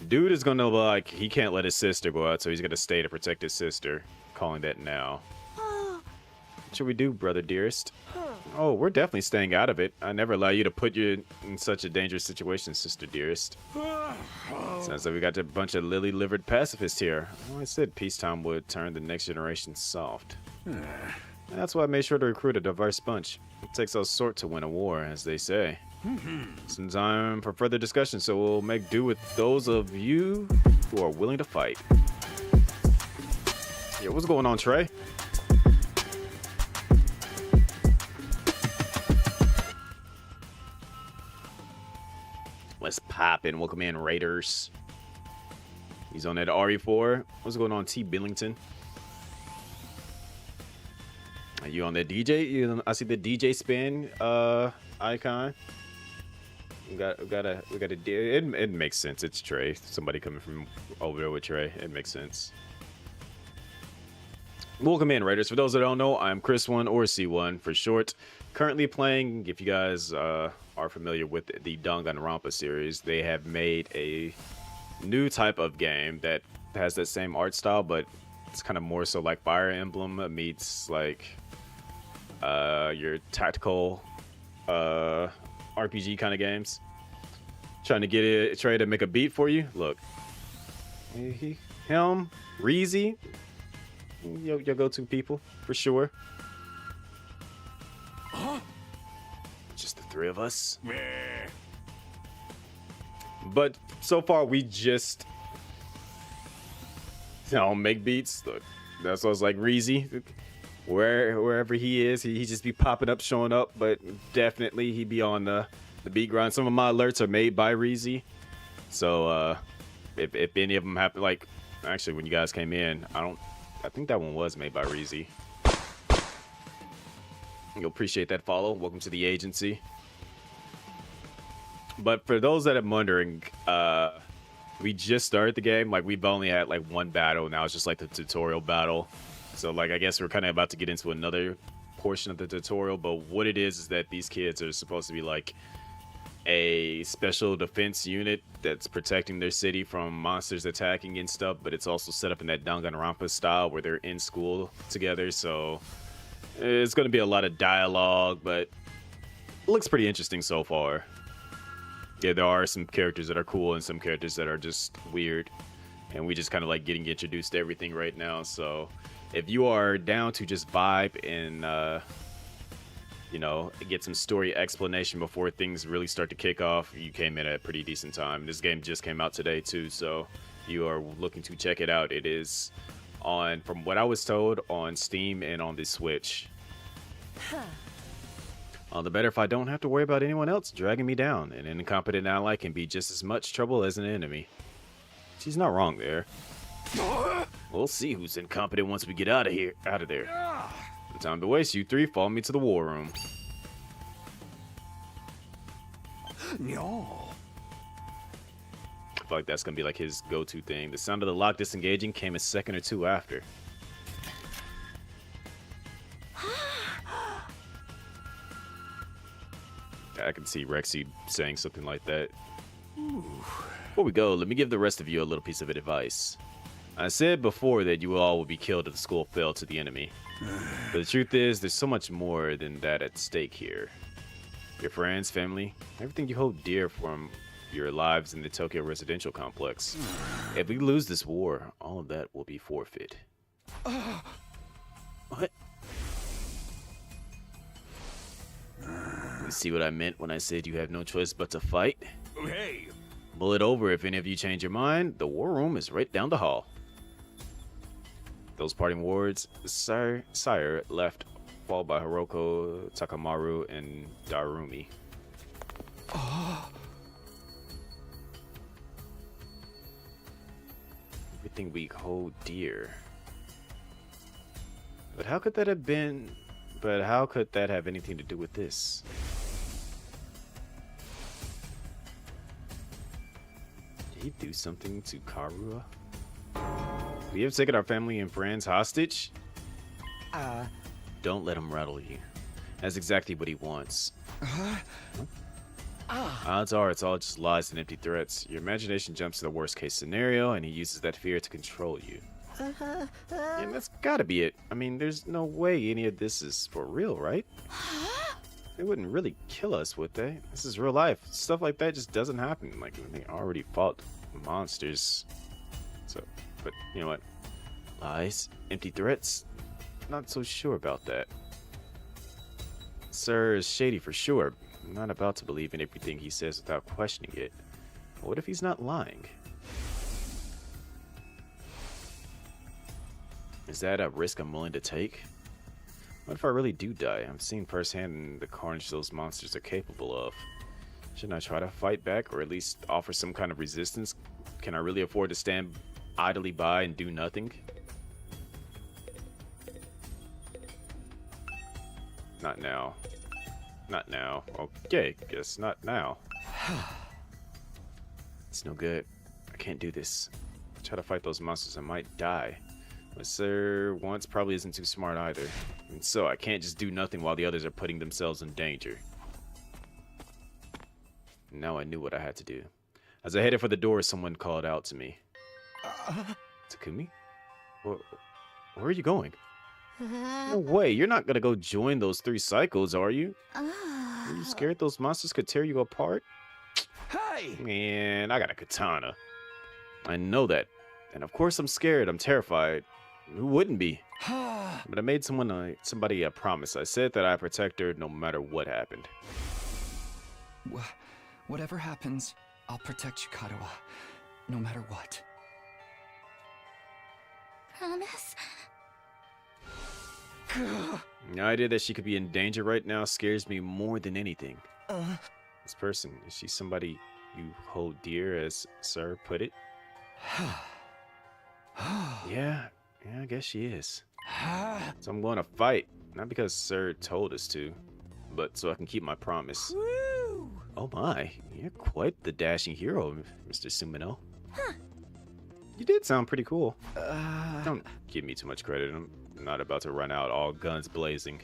Dude is gonna, like, he can't let his sister go out, so he's gonna stay to protect his sister. Calling that now. What should we do, brother dearest? Oh, we're definitely staying out of it. I never allow you to put you in such a dangerous situation, sister dearest. Sounds like we got a bunch of lily-livered pacifists here. Well, I said peacetime would turn the next generation soft. That's why I made sure to recruit a diverse bunch. It takes all sort to win a war, as they say. Some time for further discussion, so we'll make do with those of you who are willing to fight. Yo, what's going on, Trey? Let's pop in. Welcome in, Raiders. He's on that RE4. What's going on, T. Billington? Are you on that DJ? I see the DJ spin icon. We got a. It makes sense. It's Trey. Somebody coming from over there with Trey. It makes sense. Welcome in, Raiders. For those that don't know, I'm Chris1 or C1 for short. Currently playing, if you guys are familiar with the Danganronpa series, they have made a new type of game that has that same art style, but it's kind of more so like Fire Emblem meets like your tactical RPG kind of games. Trying to get it, try to make a beat for you. Look, him, Reezy, your go-to people for sure. Just the three of us. But so far we just, you know, make beats. Look, that's what I was like, Reezy. Wherever he is, he just be popping up, showing up. But definitely he be on the beat grind. Some of my alerts are made by Reezy. So if any of them happen, like actually when you guys came in, I think that one was made by Reezy. You'll appreciate that follow. Welcome to the agency. But for those that are wondering, we just started the game. Like we've only had like one battle. Now it's just like the tutorial battle. So like I guess we're kind of about to get into another portion of the tutorial. But what it is that these kids are supposed to be like a special defense unit that's protecting their city from monsters attacking and stuff. But it's also set up in that Danganronpa style where they're in school together. So it's going to be a lot of dialogue, but it looks pretty interesting so far. Yeah, there are some characters that are cool and some characters that are just weird. And we just kind of like getting introduced to everything right now. So if you are down to just vibe and, you know, get some story explanation before things really start to kick off, you came in at a pretty decent time. This game just came out today too, so if you are looking to check it out, it is on, from what I was told, on Steam and on the Switch. All the better if I don't have to worry about anyone else dragging me down. An incompetent ally can be just as much trouble as an enemy. She's not wrong there. We'll see who's incompetent once we get out of there. No time to waste, you three. Follow me to the war room. No. I feel like that's gonna be like his go-to thing. The sound of the lock disengaging came a second or two after. I can see Rexy saying something like that. Before we go, let me give the rest of you a little piece of advice. I said before that you all would be killed if the school fell to the enemy. But the truth is, there's so much more than that at stake here. Your friends, family, everything you hold dear from your lives in the Tokyo residential complex. If we lose this war, all of that will be forfeit. What? You see what I meant when I said you have no choice but to fight? Hey! Mull it over. If any of you change your mind, the war room is right down the hall. Those parting words, sire left, followed by Hiroko, Takamaru, and Darumi. Everything we hold dear. But how could that have been? But how could that have anything to do with this? Did he do something to Karua? We have taken our family and friends hostage? Don't let him rattle you. That's exactly what he wants. Odds are it's all just lies and empty threats. Your imagination jumps to the worst case scenario, and he uses that fear to control you. And that's gotta be it. I mean, there's no way any of this is for real, right? They wouldn't really kill us, would they? This is real life. Stuff like that just doesn't happen. Like, they already fought monsters. So, but you know what? Lies, empty threats. Not so sure about that. Sir is shady for sure. I'm not about to believe in everything he says without questioning it. But what if he's not lying? Is that a risk I'm willing to take? What if I really do die? I've seen firsthand the carnage those monsters are capable of. Shouldn't I try to fight back, or at least offer some kind of resistance? Can I really afford to stand idly by and do nothing? Not now. Not now. Okay, guess not now. It's no good. I can't do this. If I try to fight those monsters, I might die. What Sir wants probably isn't too smart either. And so I can't just do nothing while the others are putting themselves in danger. Now I knew what I had to do. As I headed for the door, someone called out to me. Takumi? Where are you going? No way, you're not gonna go join those 3 cycles, are you? Are you scared those monsters could tear you apart? Hey! Man, I got a katana. I know that. And of course I'm scared, I'm terrified. Who wouldn't be? But I made somebody a promise. I said that I'd protect her no matter what happened. Whatever happens, I'll protect you, Kadoa. No matter what. Promise? The idea that she could be in danger right now scares me more than anything. This person, is she somebody you hold dear, as Sir put it? Yeah, I guess she is. So I'm going to fight, not because Sir told us to, but so I can keep my promise. Oh my, you're quite the dashing hero, Mr. Sumino. You did sound pretty cool. Don't give me too much credit. I'm not about to run out all guns blazing.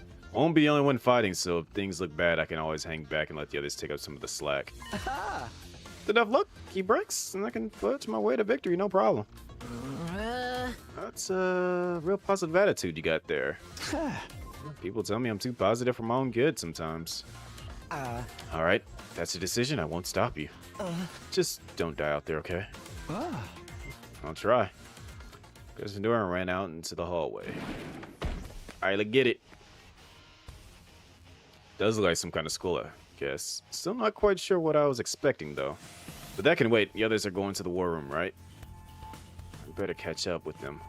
I won't be the only one fighting, so if things look bad, I can always hang back and let the others take up some of the slack. With enough luck, he breaks, and I can fudge my way to victory, no problem. That's a real positive attitude you got there. People tell me I'm too positive for my own good sometimes. Alright, that's a decision. I won't stop you. Just don't die out there, okay? I'll try. Because Ventura ran out into the hallway. Alright, let's get it. Does look like some kind of school, I guess. Still not quite sure what I was expecting, though. But that can wait. The others are going to the war room, right? I better catch up with them.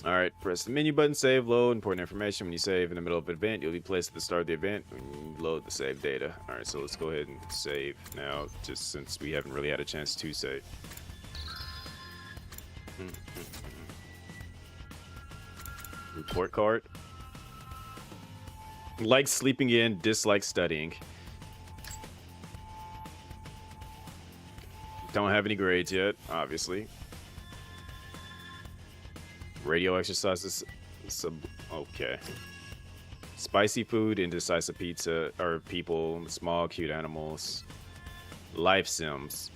Alright, press the menu button, save, load, important information. When you save in the middle of an event, you'll be placed at the start of the event when you load the save data. Alright, so let's go ahead and save now, just since we haven't really had a chance to save. Report card. Like sleeping in, dislike studying. Don't have any grades yet, obviously. Radio exercises. Okay. Spicy food, indecisive pizza, or people, small cute animals. Life sims.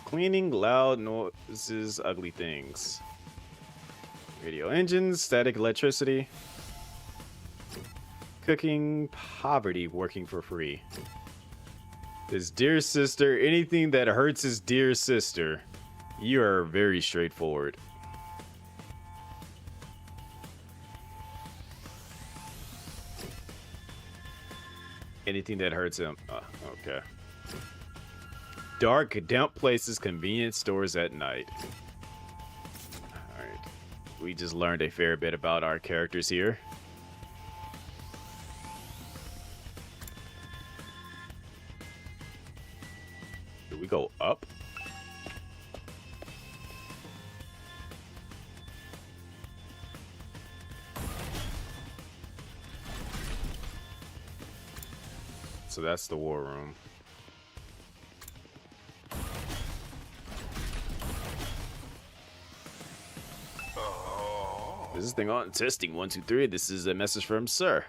Cleaning, loud noises, ugly things. Radio engines, static electricity. Cooking, poverty, working for free. His dear sister, anything that hurts his dear sister. You are very straightforward. Anything that hurts him. Okay. Dark, damp places, convenience stores at night. Alright. We just learned a fair bit about our characters here. Do we go up? So that's the war room. Is this thing on? Testing 1, 2, 3. This is a message from Sir.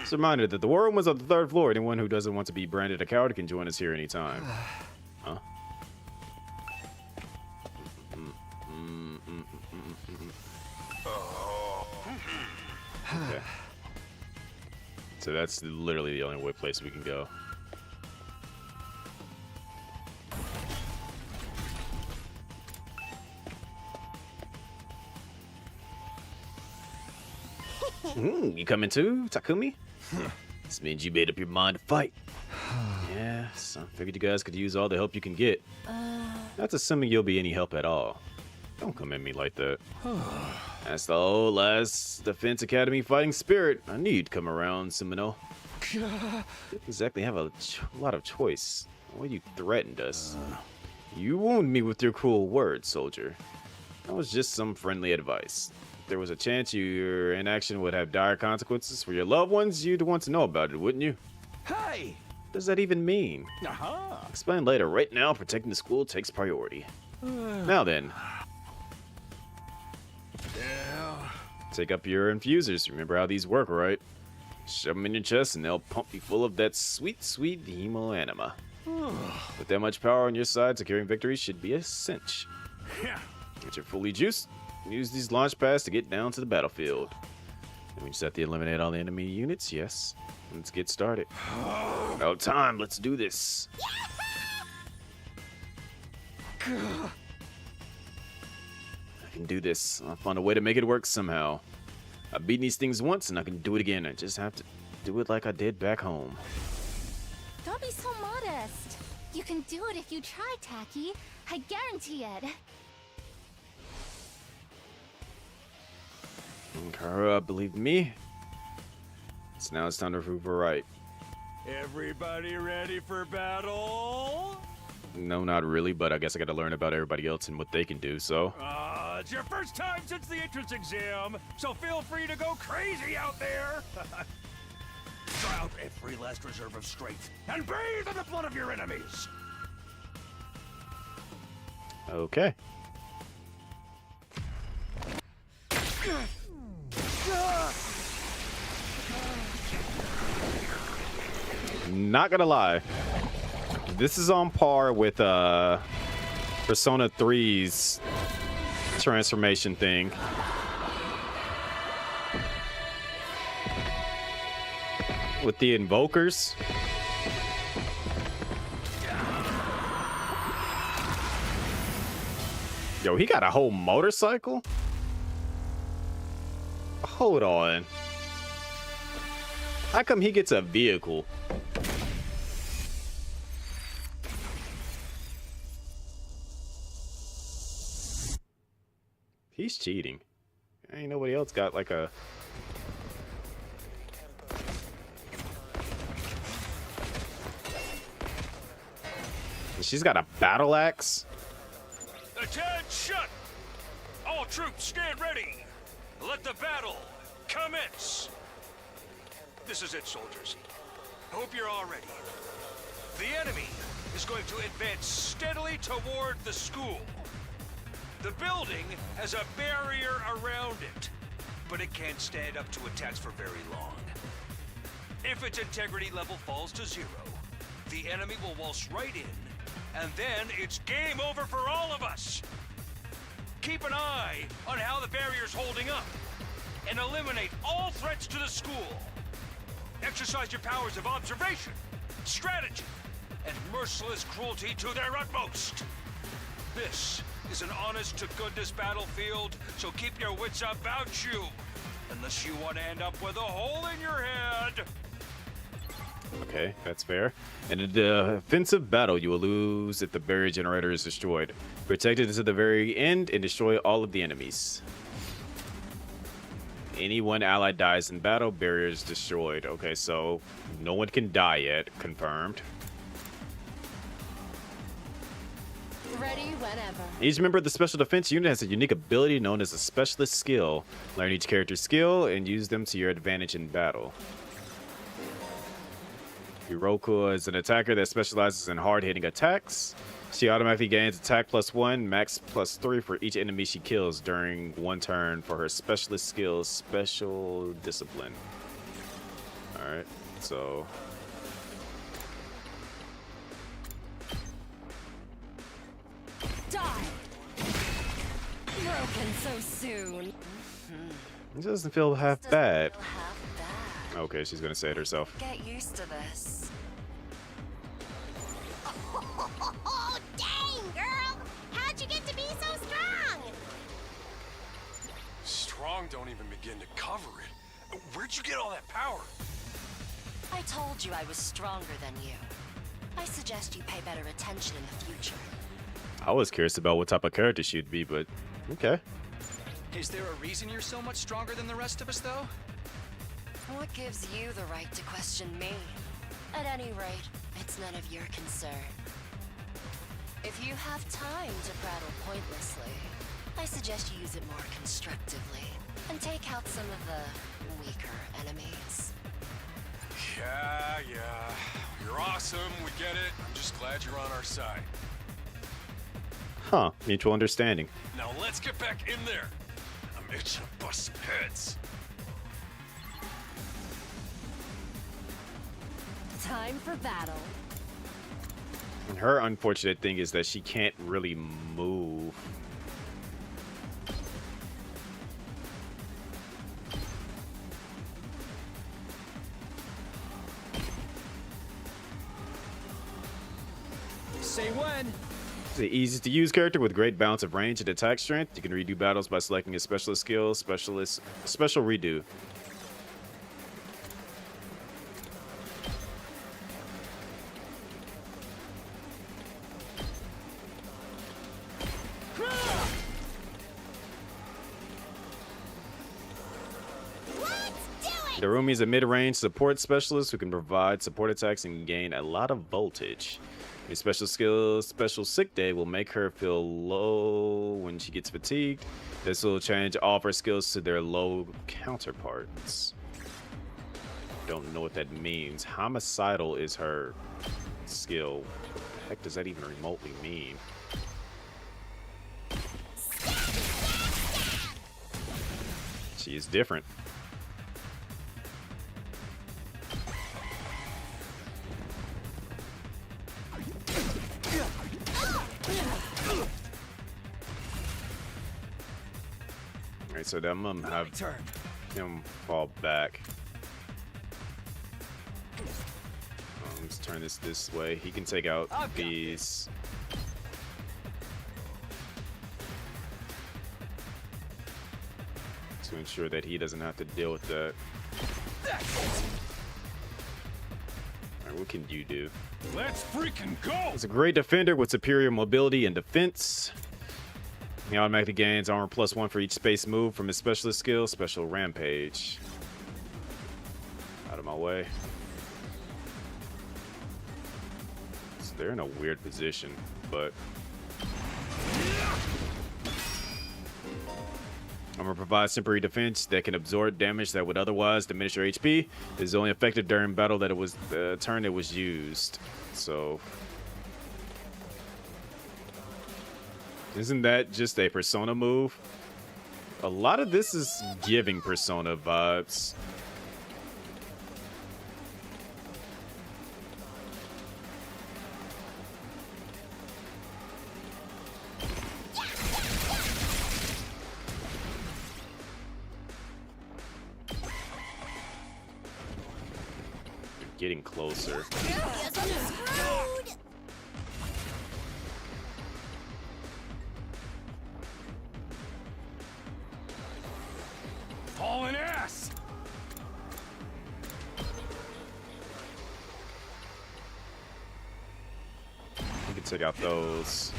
It's a reminder that the war room was on the 3rd floor. Anyone who doesn't want to be branded a coward can join us here anytime. Huh? Okay. So that's literally the only place we can go. You coming too, Takumi? This means you made up your mind to fight. Yeah, so I figured you guys could use all the help you can get. That's assuming you'll be any help at all. Don't come at me like that. That's the old last Defense Academy fighting spirit. I knew you'd come around, Sumino. Didn't exactly have a lot of choice. The way you threatened us. You wounded me with your cruel words, soldier. That was just some friendly advice. If there was a chance your inaction would have dire consequences for your loved ones, you'd want to know about it, wouldn't you? Hey! What does that even mean? Explain later. Right now, protecting the school takes priority. Now then. Take up your infusers. Remember how these work, right? Shove them in your chest and they'll pump you full of that sweet, sweet hemoanima. With that much power on your side, securing victory should be a cinch. Get your fully juiced. Use these launch pads to get down to the battlefield. And we just have to eliminate all the enemy units, yes. Let's get started. About time, let's do this. I can do this. I'll find a way to make it work somehow. I've beaten these things once and I can do it again. I just have to do it like I did back home. Don't be so modest. You can do it if you try, Taki. I guarantee it. Kara believed me. So now it's time to prove her right. Everybody ready for battle? No, not really, but I guess I gotta learn about everybody else and what they can do, so. It's your first time since the entrance exam, so feel free to go crazy out there. Try out every last reserve of strength and bathe in the blood of your enemies. Okay. Not gonna lie, this is on par with Persona 3's transformation thing. With the invokers. Yo, he got a whole motorcycle? Hold on. How come he gets a vehicle? He's cheating. Ain't nobody else got like a... She's got a battle axe? Attention! All troops stand ready. Let the battle commence. This is it, soldiers. Hope you're all ready. The enemy is going to advance steadily toward the school. The building has a barrier around it, but it can't stand up to attacks for very long. If its integrity level falls to 0, the enemy will waltz right in, and then it's game over for all of us. Keep an eye on how the barrier's holding up, and eliminate all threats to the school. Exercise your powers of observation, strategy, and merciless cruelty to their utmost. This is an honest-to-goodness battlefield, so keep your wits about you, unless you want to end up with a hole in your head. Okay, that's fair. In a defensive battle, you will lose if the barrier generator is destroyed. Protect it to the very end and destroy all of the enemies. Any one ally dies in battle, barrier is destroyed. Okay, so no one can die yet. Confirmed. Ready whenever. Each member of the special defense unit has a unique ability known as a specialist skill. Learn each character's skill and use them to your advantage in battle. Hiroku is an attacker that specializes in hard-hitting attacks. She automatically gains attack +1, max +3 for each enemy she kills during one turn for her specialist skill, Special Discipline. Alright, so... Die! Broken so soon. It doesn't feel half bad. Okay, she's gonna say it herself. Get used to this. Oh, dang, girl! How'd you get to be so strong? Strong don't even begin to cover it. Where'd you get all that power? I told you I was stronger than you. I suggest you pay better attention in the future. I was curious about what type of character she'd be, but okay. Is there a reason you're so much stronger than the rest of us, though? What gives you the right to question me? At any rate, it's none of your concern. If you have time to prattle pointlessly, I suggest you use it more constructively and take out some of the weaker enemies. Yeah. You're awesome, we get it. I'm just glad you're on our side. Huh, mutual understanding. Now let's get back in there. I'm itching to bust some heads. Time for battle. And her unfortunate thing is that she can't really move. Say when. It's an easy to use character with great balance of range and attack strength. You can redo battles by selecting a specialist skill, special redo. Darumi is a mid-range support specialist who can provide support attacks and gain a lot of voltage. A special skill, Special Sick Day, will make her feel low when she gets fatigued. This will change all of her skills to their low counterparts. Don't know what that means. Homicidal is her skill. What the heck does that even remotely mean? She is different. Alright, so then I'm gonna have him fall back. Let's turn this way. He can take out these. To ensure that he doesn't have to deal with that. Alright, what can you do? Let's freaking go! He's a great defender with superior mobility and defense. He automatically gains armor +1 for each space move from his specialist skill, Special Rampage. Out of my way. So they're in a weird position, but... Armor provides temporary defense that can absorb damage that would otherwise diminish your HP. It is only effective during battle that it was turn it was used. So... Isn't that just a Persona move? A lot of this is giving Persona vibes. Getting closer. Yes, I'm screwed! hauling ass! We can take out those.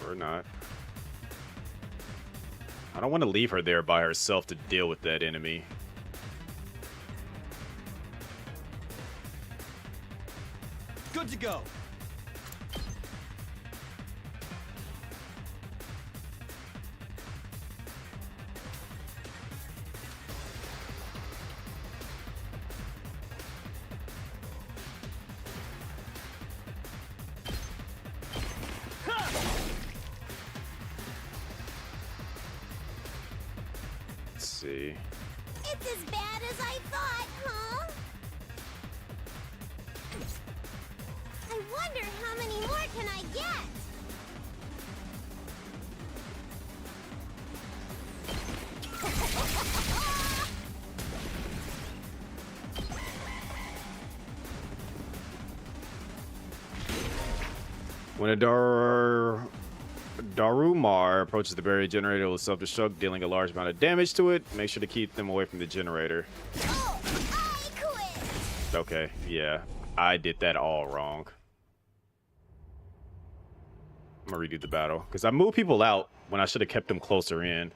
Or not. I don't want to leave her there by herself to deal with that enemy. Good to go. Let's see. It's as bad as I thought, huh? I wonder how many more can I get? When a Darumar approaches the barrier generator, it will self-destruct, dealing a large amount of damage to it. Make sure to keep them away from the generator. Oh, I quit! Okay, yeah. I did that all wrong. I'm gonna redo the battle. Because I moved people out when I should have kept them closer in.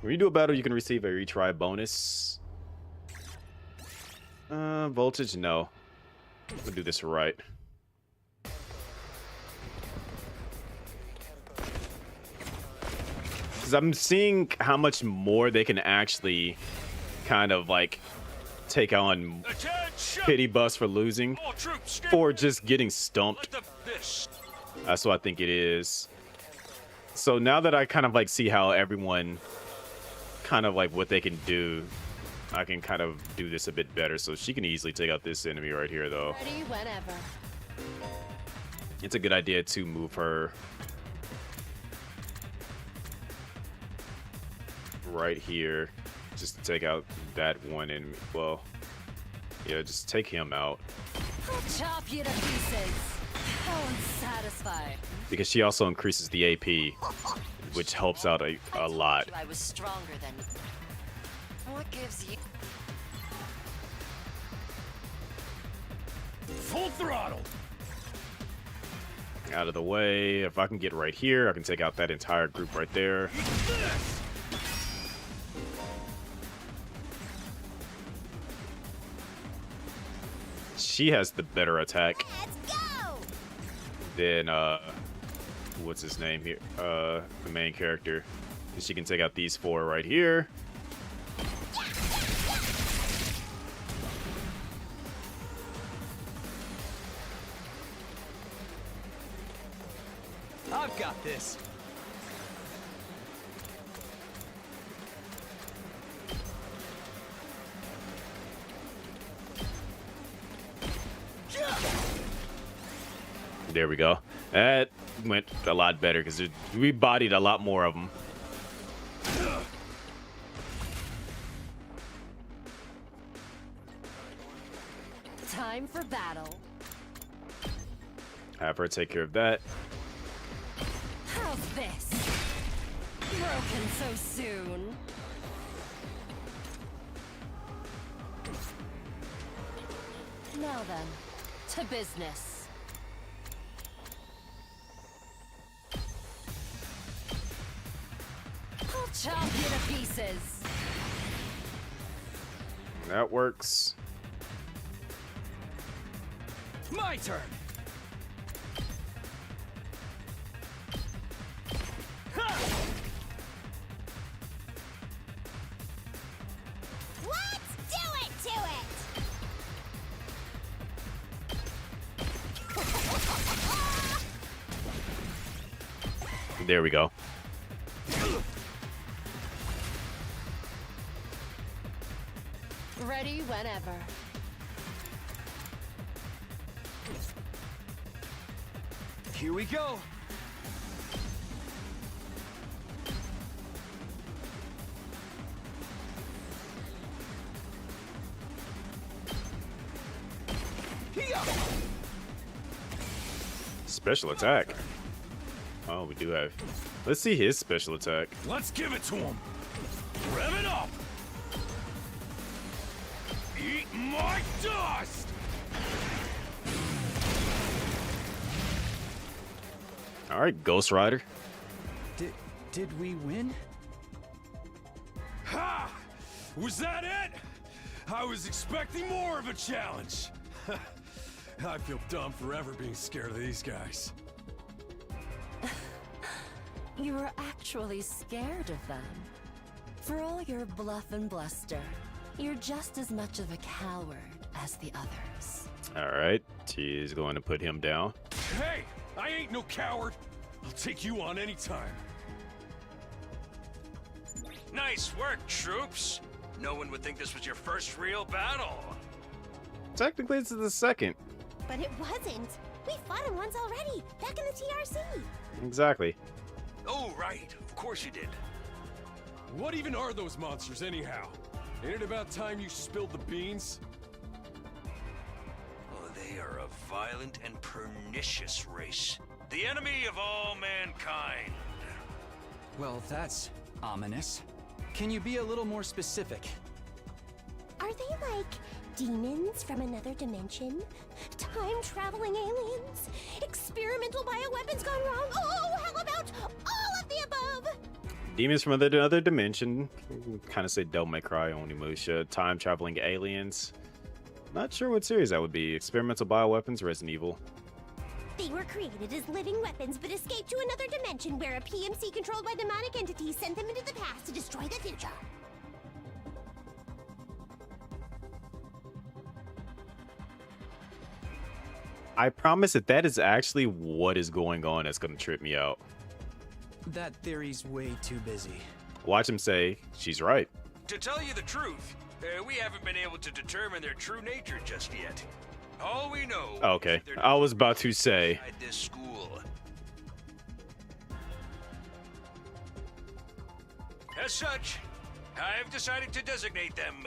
When you do a battle, you can receive a retry bonus. Voltage, no. We'll do this right. Because I'm seeing how much more they can actually kind of like take on pity bus for losing, for just getting stumped. That's what I think it is. So now that I kind of like see how everyone kind of like what they can do, I can kind of do this a bit better. So she can easily take out this enemy right here though. Ready whenever. It's a good idea to move her right here just to take out that one enemy. Well, yeah, just take him out. I'll chop you to pieces. How unsatisfied. Because she also increases the AP, which helps out a lot. I was stronger than you. What gives you... Full throttle! Out of the way. If I can get right here, I can take out that entire group right there. She has the better attack than what's his name here, the main character. She can take out these four right here. I've got this. There we go. That went a lot better because we bodied a lot more of them. Time for battle. Have her take care of that. How's this? Broken so soon. Now then, to business. I'll chop you to pieces. That works. My turn. Let's do it to it! There we go. Ready whenever. Here we go. Special attack. Oh, we do have. Let's see his special attack. Let's give it to him. Rev it up! Eat my dust! All right, Ghost Rider. Did we win? Ha! Was that it? I was expecting more of a challenge. I feel dumb forever being scared of these guys. You were actually scared of them. For all your bluff and bluster, you're just as much of a coward as the others. All right, she's going to put him down. Hey, I ain't no coward. I'll take you on anytime. Nice work, troops. No one would think this was your first real battle. Technically, it's the second. But it wasn't. We fought him once already, back in the TRC. Exactly. Oh, right. Of course you did. What even are those monsters, anyhow? Ain't it about time you spilled the beans? Oh, they are a violent and pernicious race. The enemy of all mankind. Well, that's ominous. Can you be a little more specific? Are they like demons from another dimension? Time-traveling aliens? Experimental bioweapons gone wrong? Oh, how about all of the above? Demons from another dimension. Kind of say Devil May Cry, Onimusha. Time traveling aliens. Not sure what series that would be. Experimental bioweapons, Resident Evil. They were created as living weapons, but escaped to another dimension where a PMC controlled by demonic entities sent them into the past to destroy the future. I promise that is actually what is going on that's going to trip me out. That theory's way too busy. Watch him say, she's right. To tell you the truth, we haven't been able to determine their true nature just yet. All we know. Okay, I was about to say. At this school. As such, I've decided to designate them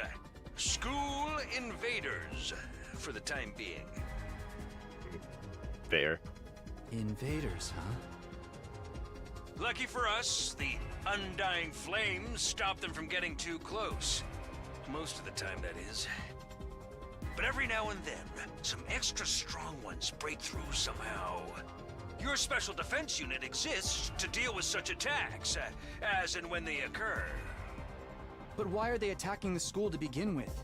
school invaders for the time being. Fair. Invaders, huh? Lucky for us, the undying flames stop them from getting too close. Most of the time, that is. But every now and then, some extra strong ones break through somehow. Your special defense unit exists to deal with such attacks, as and when they occur. But why are they attacking the school to begin with?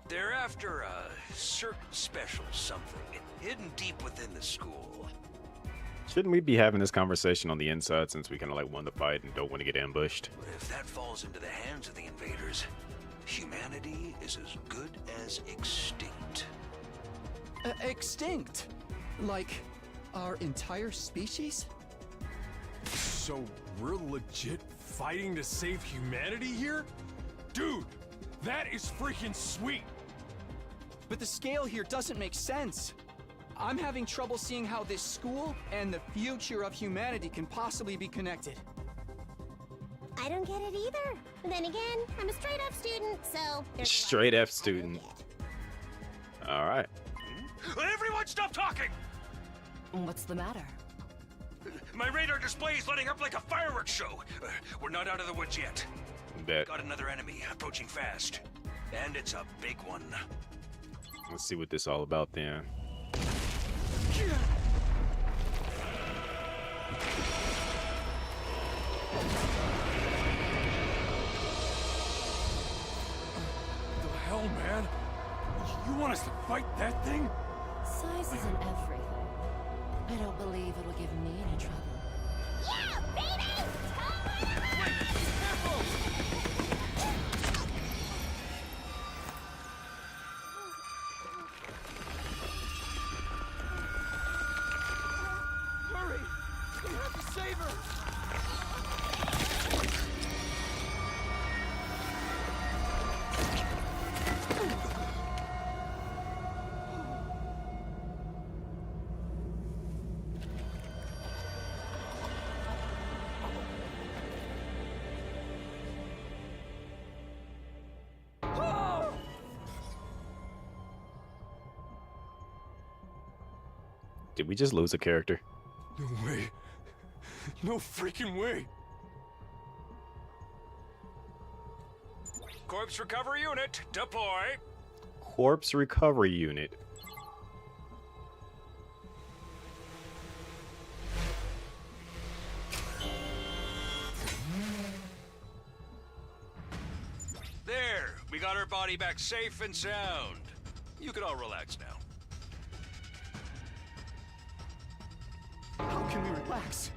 They're after a certain special something, hidden deep within the school. Shouldn't we be having this conversation on the inside since we kind of like won the fight and don't want to get ambushed? If that falls into the hands of the invaders, humanity is as good as extinct. Extinct? Like, our entire species? So we're legit fighting to save humanity here? Dude, that is freaking sweet! But the scale here doesn't make sense. I'm having trouble seeing how this school and the future of humanity can possibly be connected. I don't get it either. But then again, I'm a straight F student, so... Straight F student. Alright. Everyone stop talking! What's the matter? My radar display is lighting up like a fireworks show. We're not out of the woods yet. Bet. Got another enemy approaching fast. And it's a big one. Let's see what this all about then. The hell, man? You want us to fight that thing? Size isn't everything. I don't believe it'll give me any trouble. Yeah, baby! Hurry! We have to save her! Did we just lose a character? No way. No freaking way. Corpse recovery unit, deploy. Corpse recovery unit. There, we got her body back safe and sound. You can all relax now. How can we relax?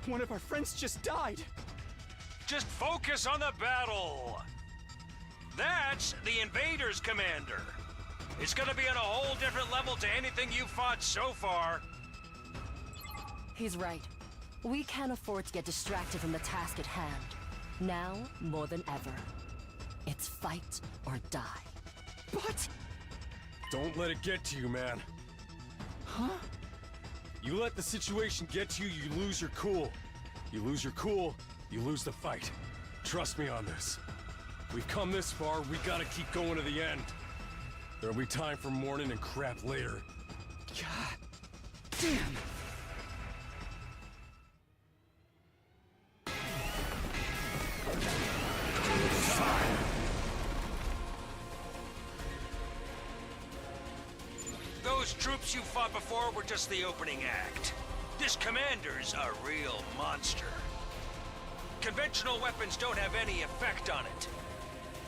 One of our friends just died. Just focus on the battle. That's the Invaders, Commander. It's gonna be on a whole different level to anything you've fought so far. He's right. We can't afford to get distracted from the task at hand. Now, more than ever. It's fight or die. But... Don't let it get to you, man. Huh? You let the situation get to you, you lose your cool. You lose your cool, you lose the fight. Trust me on this. We've come this far, we gotta keep going to the end. There'll be time for mourning and crap later. God damn! Those troops you fought before were just the opening act. This commander's a real monster. Conventional weapons don't have any effect on it.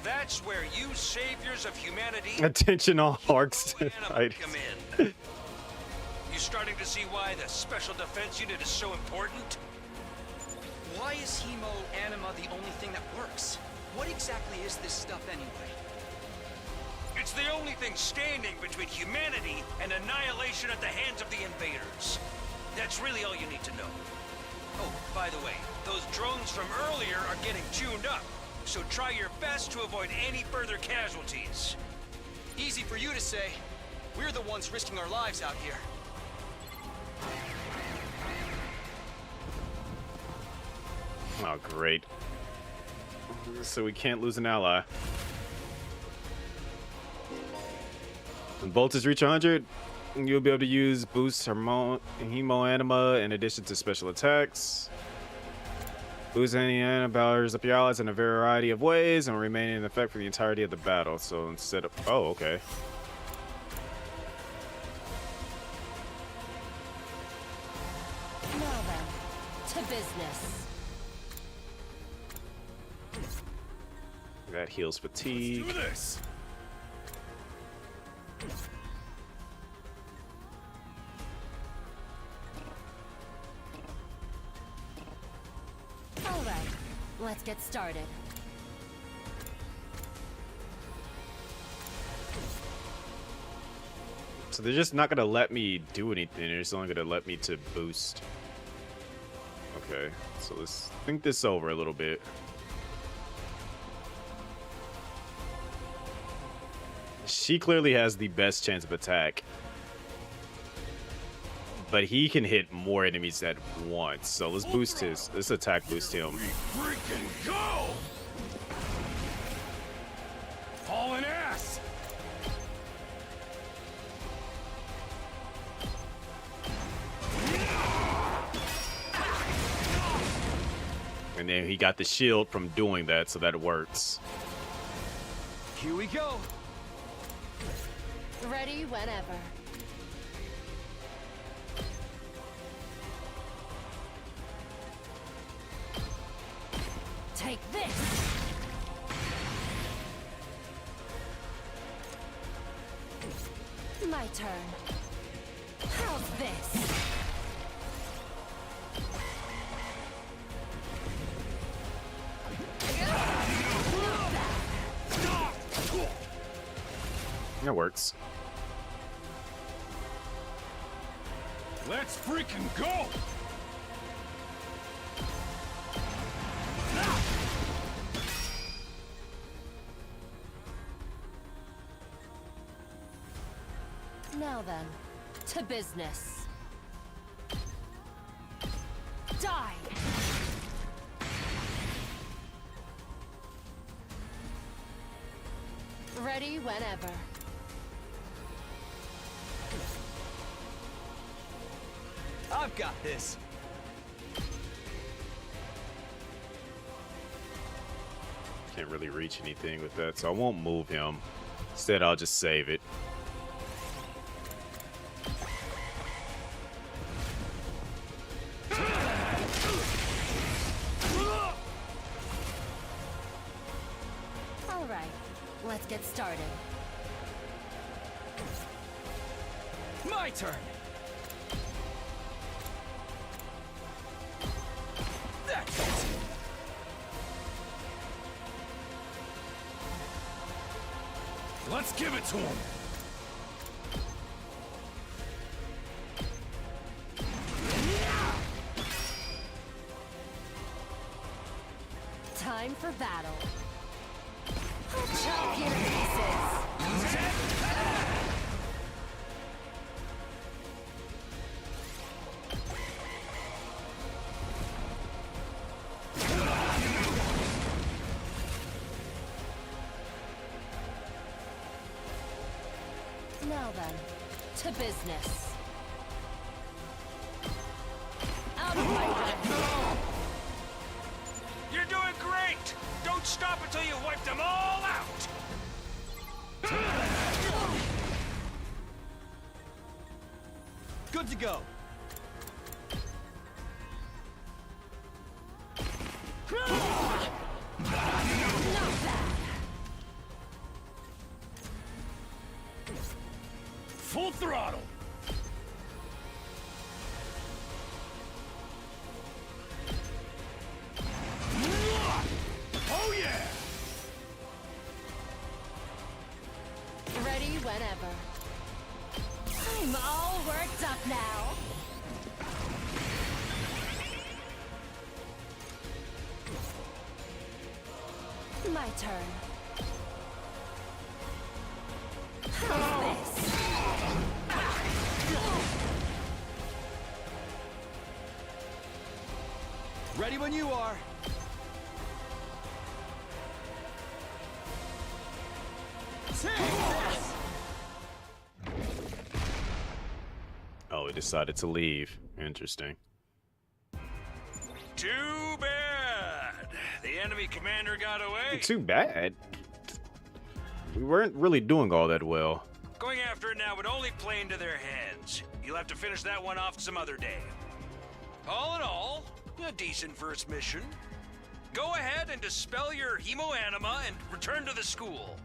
That's where you saviors of humanity... Attention all Arcs fighters. come in. You starting to see why the Special Defense Unit is so important? Why is Hemo Anima the only thing that works? What exactly is this stuff anyway? It's the only thing standing between humanity and annihilation at the hands of the invaders. That's really all you need to know. Oh, by the way, those drones from earlier are getting tuned up, so try your best to avoid any further casualties. Easy for you to say. We're the ones risking our lives out here. Oh, great. So we can't lose an ally. When voltage reach 100, you'll be able to use boost Hemo Anima in addition to special attacks. Boost any anima powers up your allies in a variety of ways and remain in effect for the entirety of the battle. So instead of... Oh, okay. Now then, to business. That heals fatigue. Let's do this. All right, let's get started. So they're just not gonna let me do anything. They're just only gonna let me to boost. Okay, so let's think this over a little bit. She clearly has the best chance of attack. But he can hit more enemies at once. So let's boost his. Let's attack boost him. Freaking go! Hauling ass! And then he got the shield from doing that, so that works. Here we go. Ready whenever. Take this! My turn. How's this? That works. Let's freaking go! Now then, to business. Die! Ready whenever. I've got this. Can't really reach anything with that, so I won't move him. Instead, I'll just save it. All right, let's get started. My turn. That's it. Let's give it to him. Time for battle. I'll chop you to pieces. Now then, to business. Out of my way. You're doing great! Don't stop until you've wiped them all out! Good to go. Full throttle. Oh yeah! Ready whenever. I'm all worked up now. My turn. How's this? Ready when you are. Oh, he decided to leave. Interesting. Too bad. The enemy commander got away. Too bad. We weren't really doing all that well. Going after it now would only play into their hands. You'll have to finish that one off some other day. All in all, a decent first mission. Go ahead and dispel your hemoanima and return to the school.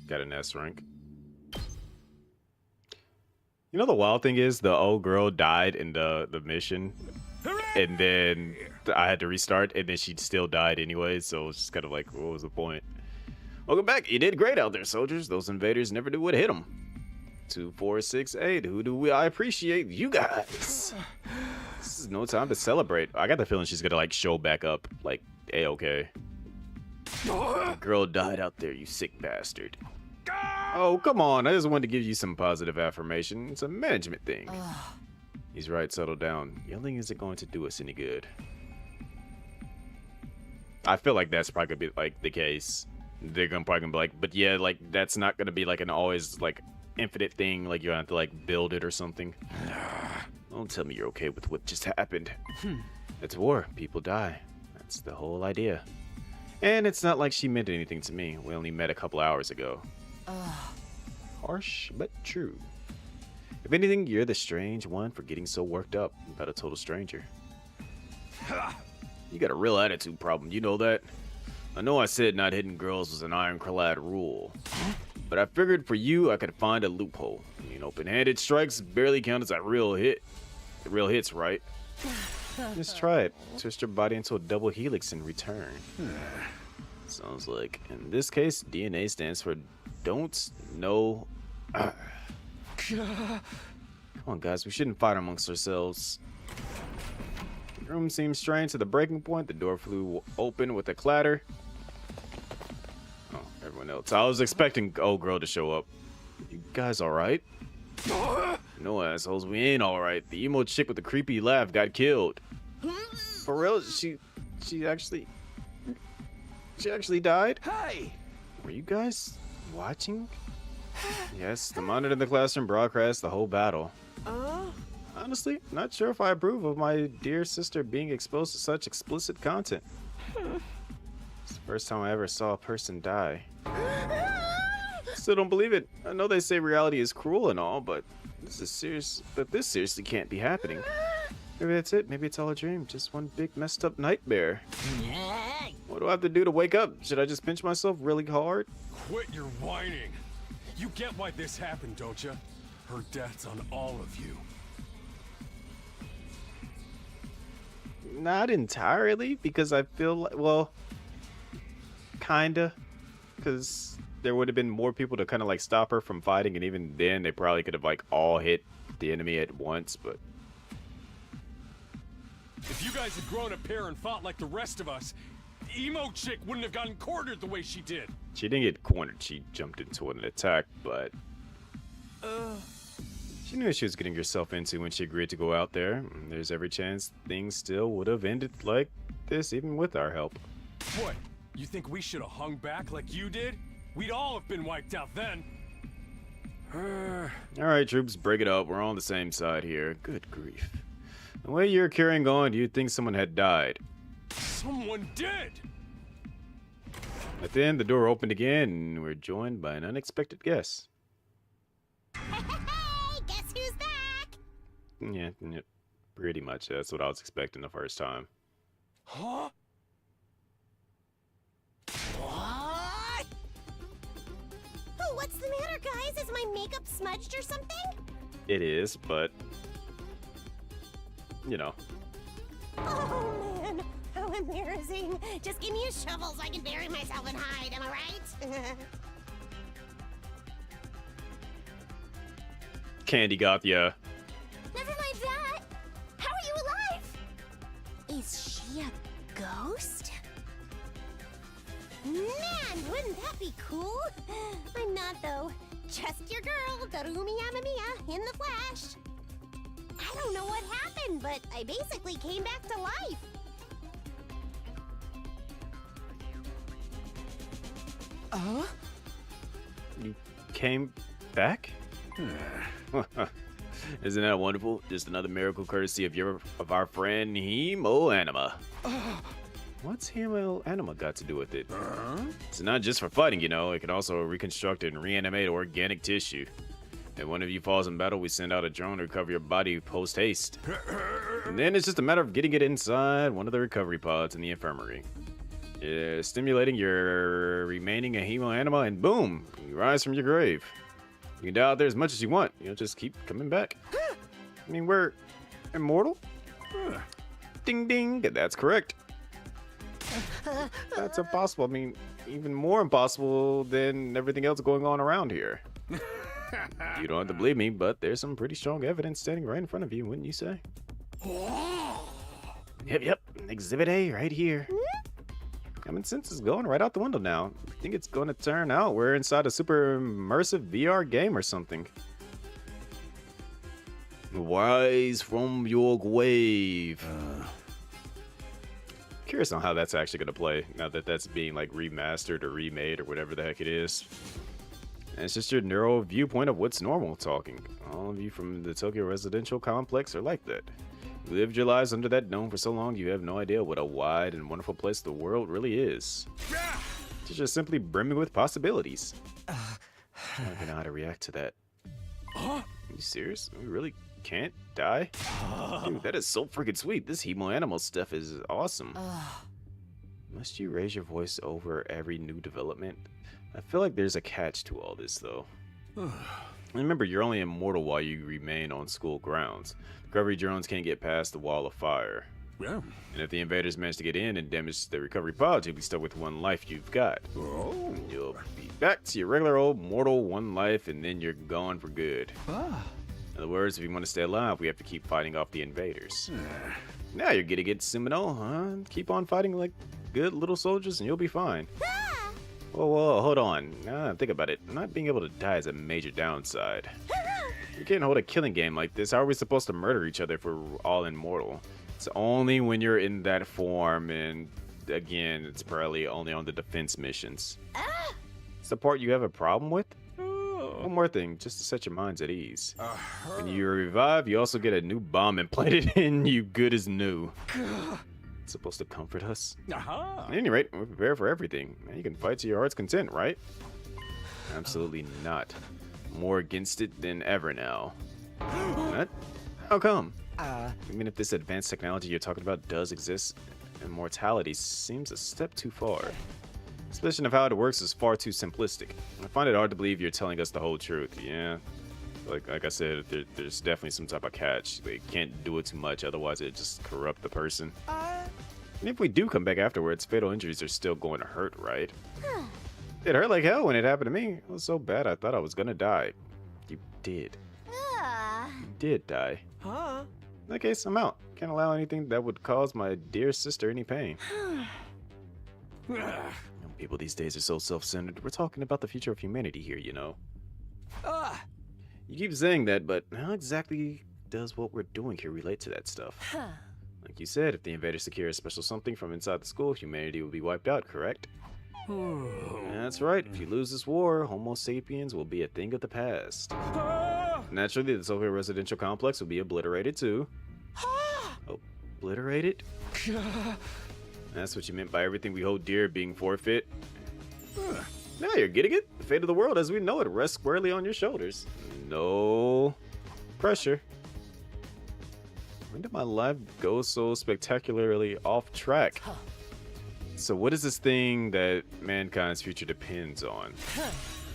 Got an S rank. You know the wild thing is the old girl died in the mission, and then I had to restart, and then she still died anyway. So it's just kind of like, what was the point? Welcome back. You did great out there, soldiers. Those invaders never knew what hit them. 2, 4, 6, 8. Who do we? I appreciate you guys. This is no time to celebrate. I got the feeling she's gonna like show back up, like A-okay. The girl died out there, you sick bastard. Oh, come on. I just wanted to give you some positive affirmation. It's a management thing. He's right, settle down. Yelling isn't going to do us any good. I feel like that's probably gonna be like the case. They're probably gonna be like, but yeah, like that's not gonna be like an always like infinite thing. Like you're gonna have to like build it or something. Don't tell me you're okay with what just happened. It's war. People die. That's the whole idea. And it's not like she meant anything to me. We only met a couple hours ago. Harsh, but true. If anything, you're the strange one for getting so worked up about a total stranger. You got a real attitude problem, you know that? I know I said not hitting girls was an ironclad rule, but I figured for you I could find a loophole. I mean, open-handed strikes barely count as a real hit. The real hits, right? Just try it. Twist your body into a double helix in return. Sounds like, in this case, DNA stands for don't know. Come on, guys, we shouldn't fight amongst ourselves. The room seemed strange to the breaking point. The door flew open with a clatter. Oh, everyone else. I was expecting old girl to show up. You guys all right? No, assholes, we ain't all right. The emo chick with the creepy laugh got killed. For real? She actually died? Hey! Were you guys watching? Yes, the monitor in the classroom broadcasts the whole battle. Uh? Honestly, not sure if I approve of my dear sister being exposed to such explicit content. It's the first time I ever saw a person die. Still don't believe it. I know they say reality is cruel and all, but this is serious. But this seriously can't be happening. Maybe that's it. Maybe it's all a dream. Just one big messed up nightmare. What do I have to do to wake up? Should I just pinch myself really hard? Quit your whining. You get why this happened, don't you? Her death's on all of you. Not entirely, because I feel like, well, kinda, because there would have been more people to kind of like stop her from fighting, and even then they probably could have like all hit the enemy at once. But if you guys had grown a pair and fought like the rest of us, emo chick wouldn't have gotten cornered the way she did. She didn't get cornered. She jumped into an attack, but she knew what she was getting herself into when she agreed to go out there. There's every chance things still would have ended like this, even with our help. What? You think we should have hung back like you did? We'd all have been wiped out then. Alright, troops, break it up. We're all on the same side here. Good grief. The way you're carrying on, you'd think someone had died. Someone did! But then the door opened again, and we're joined by an unexpected guest. Hey, guess who's back? Yeah, pretty much. That's what I was expecting the first time. Huh? What? Oh, what's the matter, guys? Is my makeup smudged or something? It is, but you know. Oh man, how embarrassing. Just give me a shovel so I can bury myself and hide, am I right? Candy got ya. Never mind that. How are you alive? Is she a ghost? Man, wouldn't that be cool? I'm not though. Just your girl, Darumi Yamamiya, in the flesh. I don't know what happened, but I basically came back to life. You came back? Isn't that wonderful? Just another miracle courtesy of our friend Hemo Anima. What's Hemo Anima got to do with it? It's not just for fighting, you know. It can also reconstruct and reanimate organic tissue. If one of you falls in battle, we send out a drone to recover your body post-haste. And then it's just a matter of getting it inside one of the recovery pods in the infirmary. Stimulating your remaining Hemo Anima, and boom, you rise from your grave. You can die out there as much as you want. You'll just keep coming back. I mean, we're immortal? Ding ding, that's correct. That's impossible. I mean, even more impossible than everything else going on around here. You don't have to believe me, but there's some pretty strong evidence standing right in front of you, wouldn't you say? Yep. Exhibit A right here. Common sense is going right out the window now. I think it's going to turn out we're inside a super immersive VR game or something. Rise from your grave. Curious on how that's actually going to play now that that's being like remastered or remade or whatever the heck it is. And it's just your neural viewpoint of what's normal talking. All of you from the Tokyo residential complex are like that. You lived your lives under that dome for so long you have no idea what a wide and wonderful place the world really is. It's just simply brimming with possibilities. I don't know how to react to that. Are you serious? We really can't die? Dude, that is so freaking sweet. This Hemo Animal stuff is awesome. Must you raise your voice over every new development? I feel like there's a catch to all this, though. Remember, you're only immortal while you remain on school grounds. Recovery drones can't get past the wall of fire. Yeah. And if the invaders manage to get in and damage the recovery pods, you'll be stuck with one life you've got. You'll be back to your regular old mortal one life, and then you're gone for good. In other words, if you want to stay alive, we have to keep fighting off the invaders. Now you're getting it, Sumino, huh? Keep on fighting like good little soldiers and you'll be fine. Whoa, hold on. Think about it. Not being able to die is a major downside. You can't hold a killing game like this. How are we supposed to murder each other if we're all immortal? It's only when you're in that form, and again, it's probably only on the defense missions. It's the part you have a problem with? One more thing, just to set your minds at ease. When you revive, you also get a new bomb implanted in you, good as new. It's supposed to comfort us. At any rate, we're prepared for everything. Man, you can fight to your heart's content, right? Absolutely not. More against it than ever now. What? How come? I mean, if this advanced technology you're talking about does exist, immortality seems a step too far. Suspicion of how it works is far too simplistic. I find it hard to believe you're telling us the whole truth. Yeah, like I said, there's definitely some type of catch. They can't do it too much, otherwise it just corrupt the person. And if we do come back afterwards, fatal injuries are still going to hurt, right? It hurt like hell when it happened to me. It was so bad I thought I was gonna die. You did. You did die. Huh? In that case, I'm out. Can't allow anything that would cause my dear sister any pain. People these days are so self-centered. We're talking about the future of humanity here, you know. You keep saying that, but how exactly does what we're doing here relate to that stuff? Like you said, if the invaders secure a special something from inside the school, humanity will be wiped out, correct? That's right. If you lose this war, Homo sapiens will be a thing of the past. Naturally, the Soviet residential complex will be obliterated too. Obliterated? That's what you meant by everything we hold dear being forfeit. Now you're getting it. The fate of the world as we know it rests squarely on your shoulders. No pressure. When did my life go so spectacularly off track? So what is this thing that mankind's future depends on?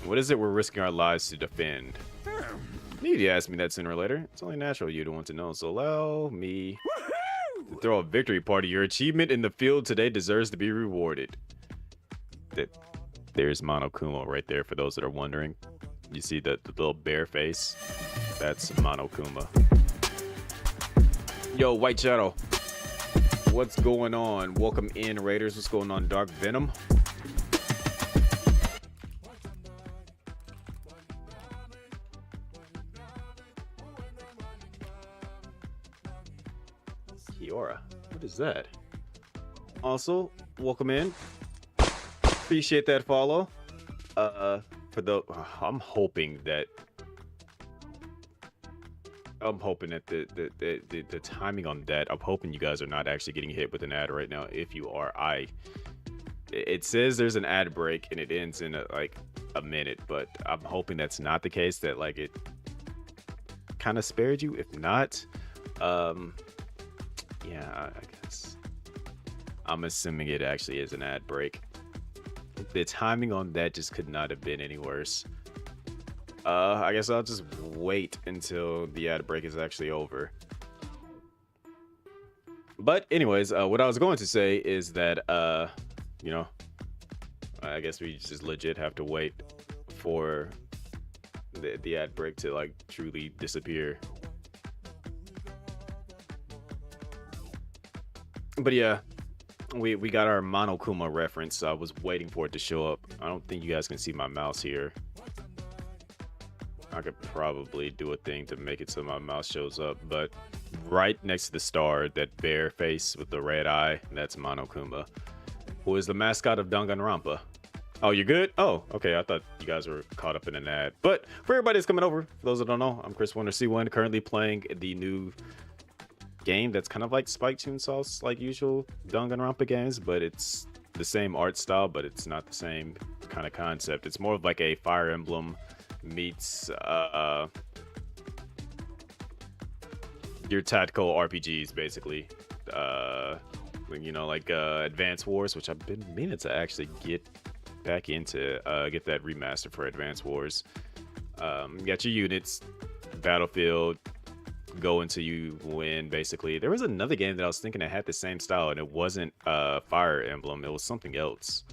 What is it we're risking our lives to defend? Need you ask me that sooner or later. It's only natural you'd want to know, so allow me to throw a victory party. Your achievement in the field today deserves to be rewarded. There's Monokuma right there for those that are wondering. You see the little bear face? That's Monokuma. Yo, White Shadow. What's going on? Welcome in, Raiders. What's going on, Dark Venom? Kiora. What is that? Also, welcome in. Appreciate that follow. For the I'm hoping that the timing on that, I'm hoping you guys are not actually getting hit with an ad right now. If you are, it says there's an ad break and it ends in like a minute, but I'm hoping that's not the case, that like it kind of spared you. If not, yeah, I guess I'm assuming it actually is an ad break. The timing on that just could not have been any worse. I guess I'll just wait until the ad break is actually over. But anyways, what I was going to say is that, you know, I guess we just legit have to wait for the ad break to like truly disappear. But yeah, we got our Monokuma reference. So I was waiting for it to show up. I don't think you guys can see my mouse here. I could probably do a thing to make it so my mouse shows up, but right next to the star, that bear face with the red eye, that's Monokuma, who is the mascot of Danganronpa. Oh, you're good? Oh, okay. I thought you guys were caught up in an ad. But for everybody that's coming over, for those that don't know, I'm Chris Wonder C1, currently playing the new game that's kind of like Spike Chunsoft's like usual Danganronpa games, but it's the same art style, but it's not the same kind of concept. It's more of like a Fire Emblem meets your tactical RPGs, basically. You know, like Advance Wars, which I've been meaning to actually get back into, get that remaster for Advance Wars. You got your units, battlefield, go until you win, basically. There was another game that I was thinking that had the same style, and it wasn't Fire Emblem, it was something else.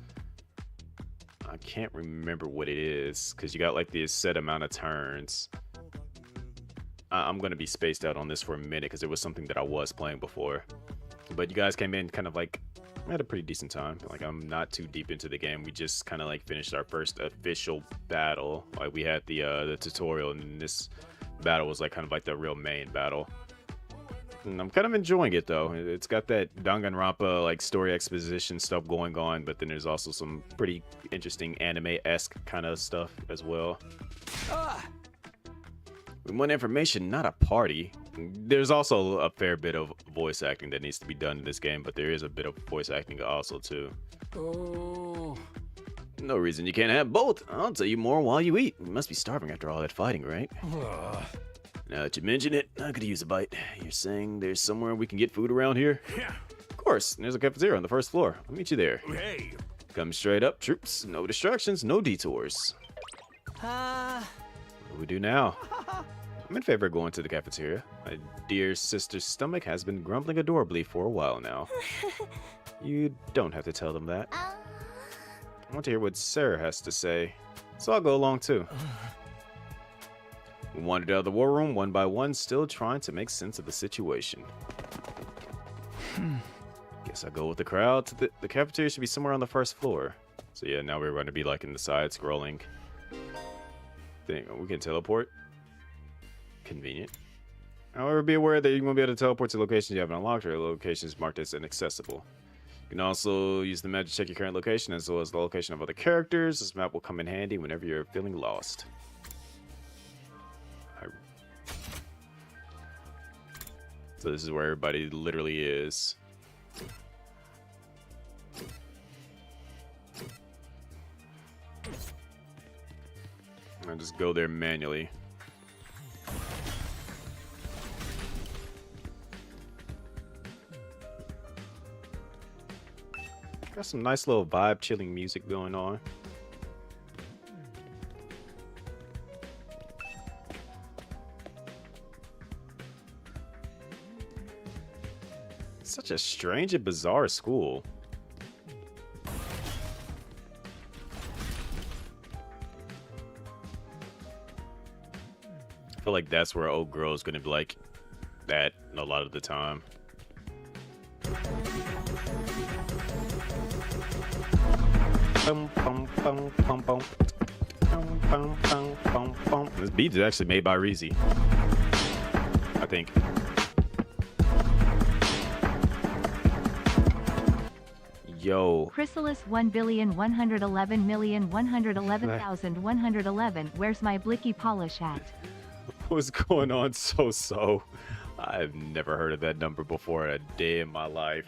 I can't remember what it is, because you got like this set amount of turns. I'm going to be spaced out on this for a minute, because it was something that I was playing before. But you guys came in kind of like, I had a pretty decent time. Like, I'm not too deep into the game. We just kind of like finished our first official battle. Like, we had the tutorial, and this battle was like kind of like the real main battle. And I'm kind of enjoying it though. It's got that Danganronpa like story exposition stuff going on, but then there's also some pretty interesting anime-esque kind of stuff as well. We want information, not a party. There's also a fair bit of voice acting that needs to be done in this game, but there is a bit of voice acting also too. Oh. No reason you can't have both. I'll tell you more while you eat. You must be starving after all that fighting, right? Now that you mention it, I could use a bite. You're saying there's somewhere we can get food around here? Yeah. Of course, there's a cafeteria on the first floor. I'll meet you there. Hey. Come straight up, troops. No distractions, no detours. What do we do now? I'm in favor of going to the cafeteria. My dear sister's stomach has been grumbling adorably for a while now. You don't have to tell them that. I want to hear what Sarah has to say, so I'll go along too. We wandered out of the war room one by one, still trying to make sense of the situation. Guess I'll go with the crowd. The cafeteria should be somewhere on the first floor. So yeah, now we're going to be like in the side scrolling thing. We can teleport. Convenient. However, be aware that you won't be able to teleport to locations you haven't unlocked or locations marked as inaccessible. You can also use the map to check your current location as well as the location of other characters. This map will come in handy whenever you're feeling lost. So this is where everybody literally is. I'll just go there manually. Got some nice little vibe chilling music going on. Such a strange and bizarre school. I feel like that's where old girl is gonna be like that a lot of the time. This beat is actually made by Reezy, I think. Yo. Chrysalis 1,111,111,111. Where's my blicky polish at? What's going on, So? I've never heard of that number before in a day in my life.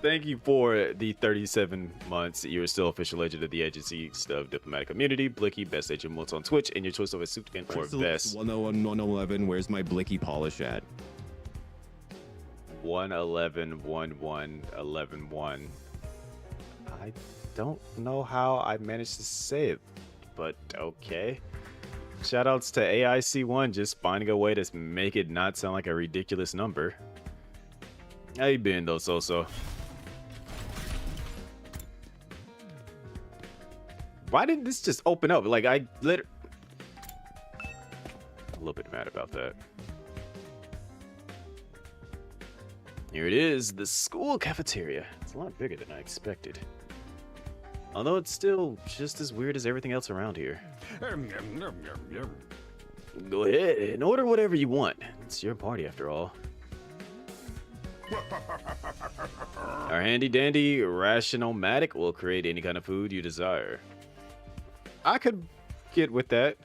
Thank you for the 37 months. You're still official agent of the agency of diplomatic immunity. Blicky, best agent Mults on Twitch, and your choice of a suit and or vest. 101-111, where's my blicky polish at? 111-1111. I don't know how I managed to say it, but okay. Shoutouts to AIC1 just finding a way to make it not sound like a ridiculous number. How you been though, So? Why didn't this just open up? Like a little bit mad about that. Here it is, the school cafeteria. It's a lot bigger than I expected. Although it's still just as weird as everything else around here. Go ahead and order whatever you want. It's your party after all. Our handy dandy Rationomatic will create any kind of food you desire. I could get with that.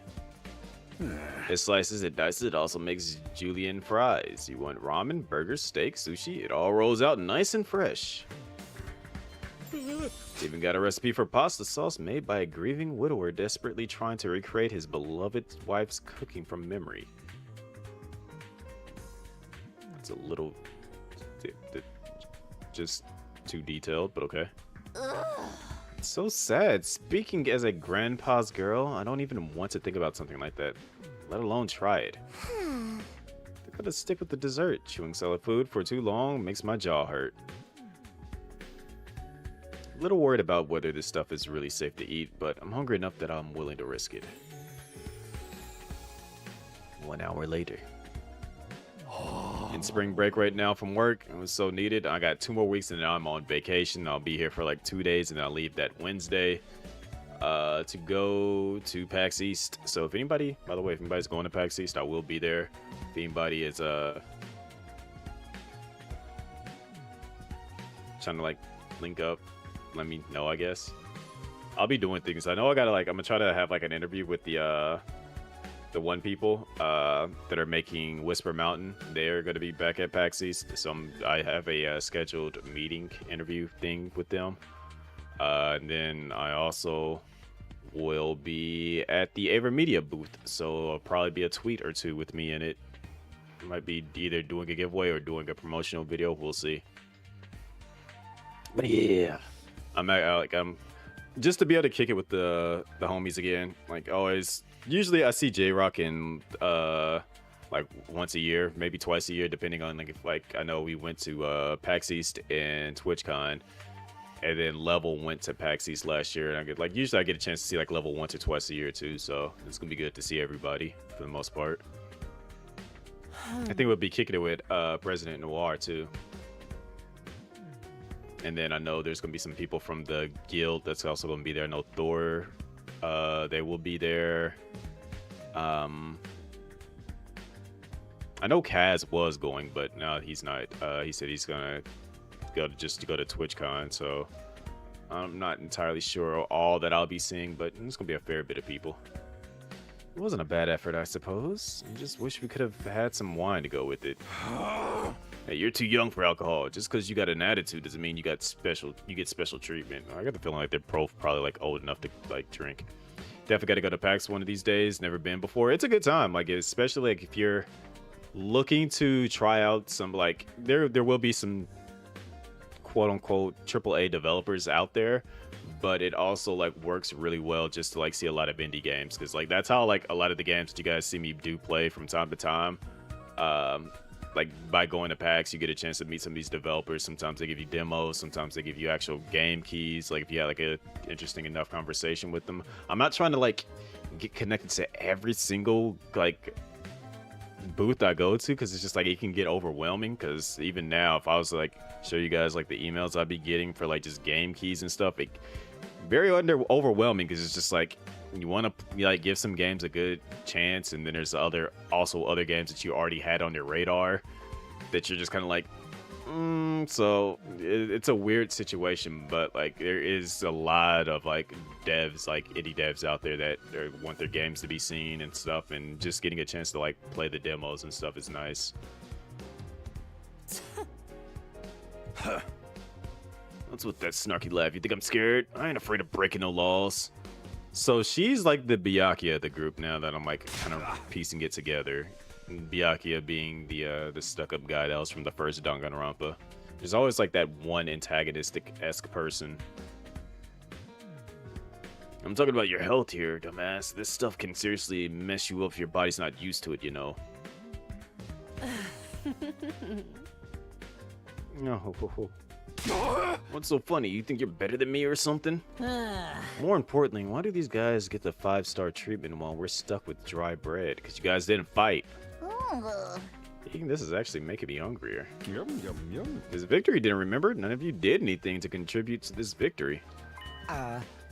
It slices, it dices, it also makes julienne fries. You want ramen, burgers, steak, sushi, it all rolls out nice and fresh. It's even got a recipe for pasta sauce made by a grieving widower desperately trying to recreate his beloved wife's cooking from memory. It's a little... just too detailed, but okay. It's so sad. Speaking as a grandpa's girl, I don't even want to think about something like that, let alone try it. I gotta stick with the dessert. Chewing solid food for too long makes my jaw hurt. A little worried about whether this stuff is really safe to eat, but I'm hungry enough that I'm willing to risk it. 1 hour later. In spring break right now from work. It was so needed. I got 2 more weeks and then I'm on vacation. I'll be here for like 2 days and I'll leave that Wednesday to go to PAX East. So if anybody, by the way, if anybody's going to PAX East, I will be there. If anybody is trying to like link up, let me know, I guess. I'll be doing things. I know I gotta like, I'm gonna try to have like an interview with the one people that are making Whisper Mountain. They're gonna be back at PAX East, so I have a scheduled meeting interview thing with them. And then I also will be at the AverMedia booth, so it'll probably be a tweet or two with me in it. Might be either doing a giveaway or doing a promotional video. We'll see. But yeah, I'm just to be able to kick it with the homies again. Like always, usually I see J-Rock in like once a year, maybe twice a year, depending on like if like I know we went to PAX East and TwitchCon, and then Level went to PAX East last year, and I get like usually I get a chance to see like Level once or twice a year too. So it's gonna be good to see everybody for the most part. I think we'll be kicking it with President Noir too. And then I know there's going to be some people from the guild that's also going to be there. I know Thor, they will be there. I know Kaz was going, but no, he's not. He said he's going to go to TwitchCon, so I'm not entirely sure all that I'll be seeing, but it's going to be a fair bit of people. It wasn't a bad effort, I suppose. I just wish we could have had some wine to go with it. Hey, you're too young for alcohol. Just because you got an attitude doesn't mean you get special treatment. I got the feeling like they're probably like old enough to like drink. Definitely got to go to PAX one of these days. Never been before. It's a good time. Like especially like if you're looking to try out some like there will be some quote unquote AAA developers out there. But it also like works really well just to like see a lot of indie games, because like that's how like a lot of the games that you guys see me do play from time to time. Like by going to PAX, you get a chance to meet some of these developers. Sometimes they give you demos, sometimes they give you actual game keys. Like if you had like a interesting enough conversation with them. I'm not trying to like get connected to every single like booth I go to, because it's just like it can get overwhelming. Because even now, if I was to like show you guys like the emails I'd be getting for like just game keys and stuff, it very overwhelming, because it's just like you want to like give some games a good chance, and then there's also other games that you already had on your radar that you're just kind of like so it's a weird situation. But like there is a lot of like devs, like indie devs out there that want their games to be seen and stuff, and just getting a chance to like play the demos and stuff is nice. What's with that snarky laugh? You think I'm scared? I ain't afraid of breaking no laws. So she's like the Byakuya of the group now that I'm like kind of piecing it together. Byakuya being the stuck-up guy that was from the first Danganronpa. There's always like that one antagonistic-esque person. I'm talking about your health here, dumbass. This stuff can seriously mess you up if your body's not used to it, you know. No. What's so funny? You think you're better than me or something? More importantly, why do these guys get the 5-star treatment while we're stuck with dry bread? Because you guys didn't fight. Eating this is actually making me hungrier. Yum, yum, yum. This victory didn't remember. None of you did anything to contribute to this victory.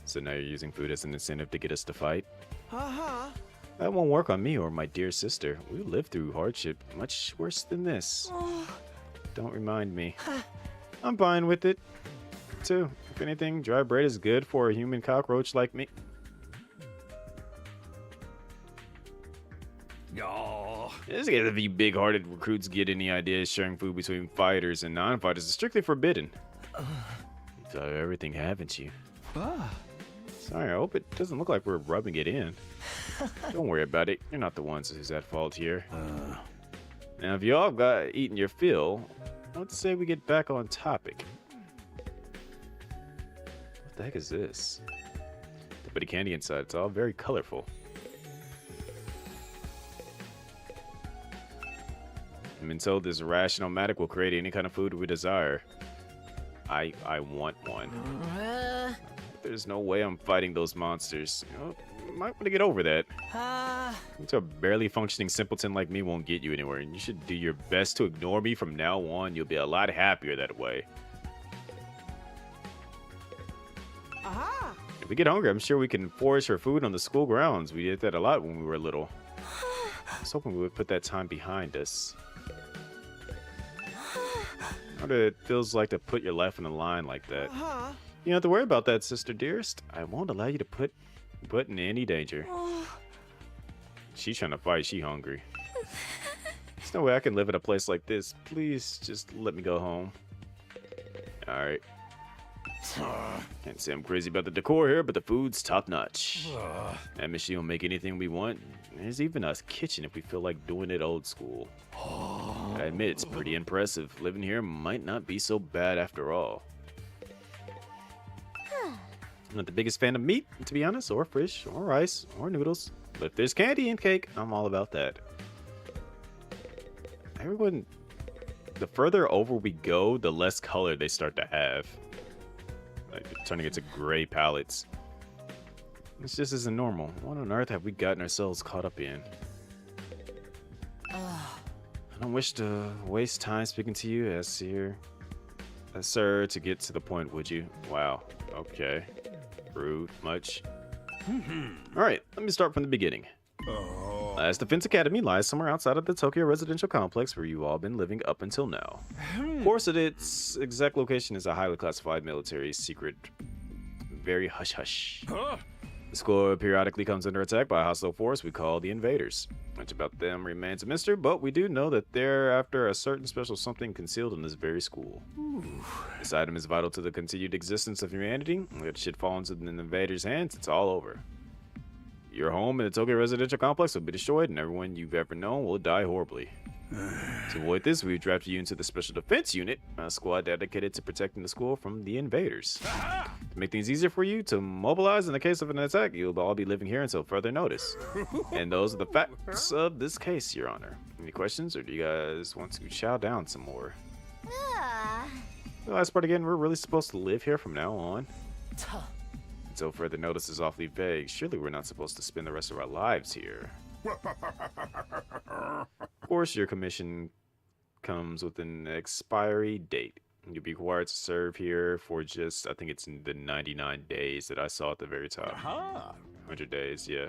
So now you're using food as an incentive to get us to fight? That won't work on me or my dear sister. We lived through hardship much worse than this. Don't remind me. I'm fine with it, too. If anything, dry bread is good for a human cockroach like me. Oh. Just if you big-hearted recruits get any ideas, sharing food between fighters and non-fighters is strictly forbidden. So everything, haven't you? Sorry, I hope it doesn't look like we're rubbing it in. Don't worry about it. You're not the ones who's at fault here. Now, if you all got eaten your fill, let's say we get back on topic. What the heck is this? The bit of candy inside. It's all very colorful. I've been told this rational-matic will create any kind of food we desire. I want one. There's no way I'm fighting those monsters. You know, might want to get over that. A barely functioning simpleton like me won't get you anywhere, and you should do your best to ignore me from now on. You'll be a lot happier that way. If we get hungry, I'm sure we can forage for food on the school grounds. We did that a lot when we were little. I was hoping we would put that time behind us. what it feels like to put your life on the line like that. Uh-huh. You don't have to worry about that, sister dearest. I won't allow you to put in any danger. She's trying to fight. She hungry. There's no way I can live in a place like this. Please just let me go home. Alright. Can't say I'm crazy about the decor here, but the food's top notch. That machine will make anything we want. There's even a kitchen if we feel like doing it old school. I admit it's pretty impressive. Living here might not be so bad after all. I'm not the biggest fan of meat, to be honest, or fish, or rice, or noodles. But if there's candy and cake, I'm all about that. Everyone, the further over we go, the less color they start to have. Like, turning into gray palettes. This just isn't normal. What on earth have we gotten ourselves caught up in? I don't wish to waste time speaking to you, sir, to get to the point, would you? Wow. Okay. Rude. Much. Alright, let me start from the beginning. Last Defense Academy lies somewhere outside of the Tokyo residential complex where you've all been living up until now. Of course, its exact location is a highly classified military secret. Very hush-hush. The school periodically comes under attack by a hostile force we call the Invaders. Much about them remains a mystery, but we do know that they're after a certain special something concealed in this very school. This item is vital to the continued existence of humanity. If it should fall into the Invaders' hands, it's all over. Your home in the Tokyo residential complex will be destroyed, and everyone you've ever known will die horribly. To avoid this, we've drafted you into the Special Defense Unit, a squad dedicated to protecting the school from the invaders. To make things easier for you to mobilize in the case of an attack, you'll all be living here until further notice. And those are the facts of this case, Your Honor. Any questions, or do you guys want to chow down some more? The last part again, we're really supposed to live here from now on. Until further notice is awfully vague. Surely we're not supposed to spend the rest of our lives here. Of course, your commission comes with an expiry date. You'll be required to serve here for just, I think it's the 99 days that I saw at the very top. 100 days, yeah.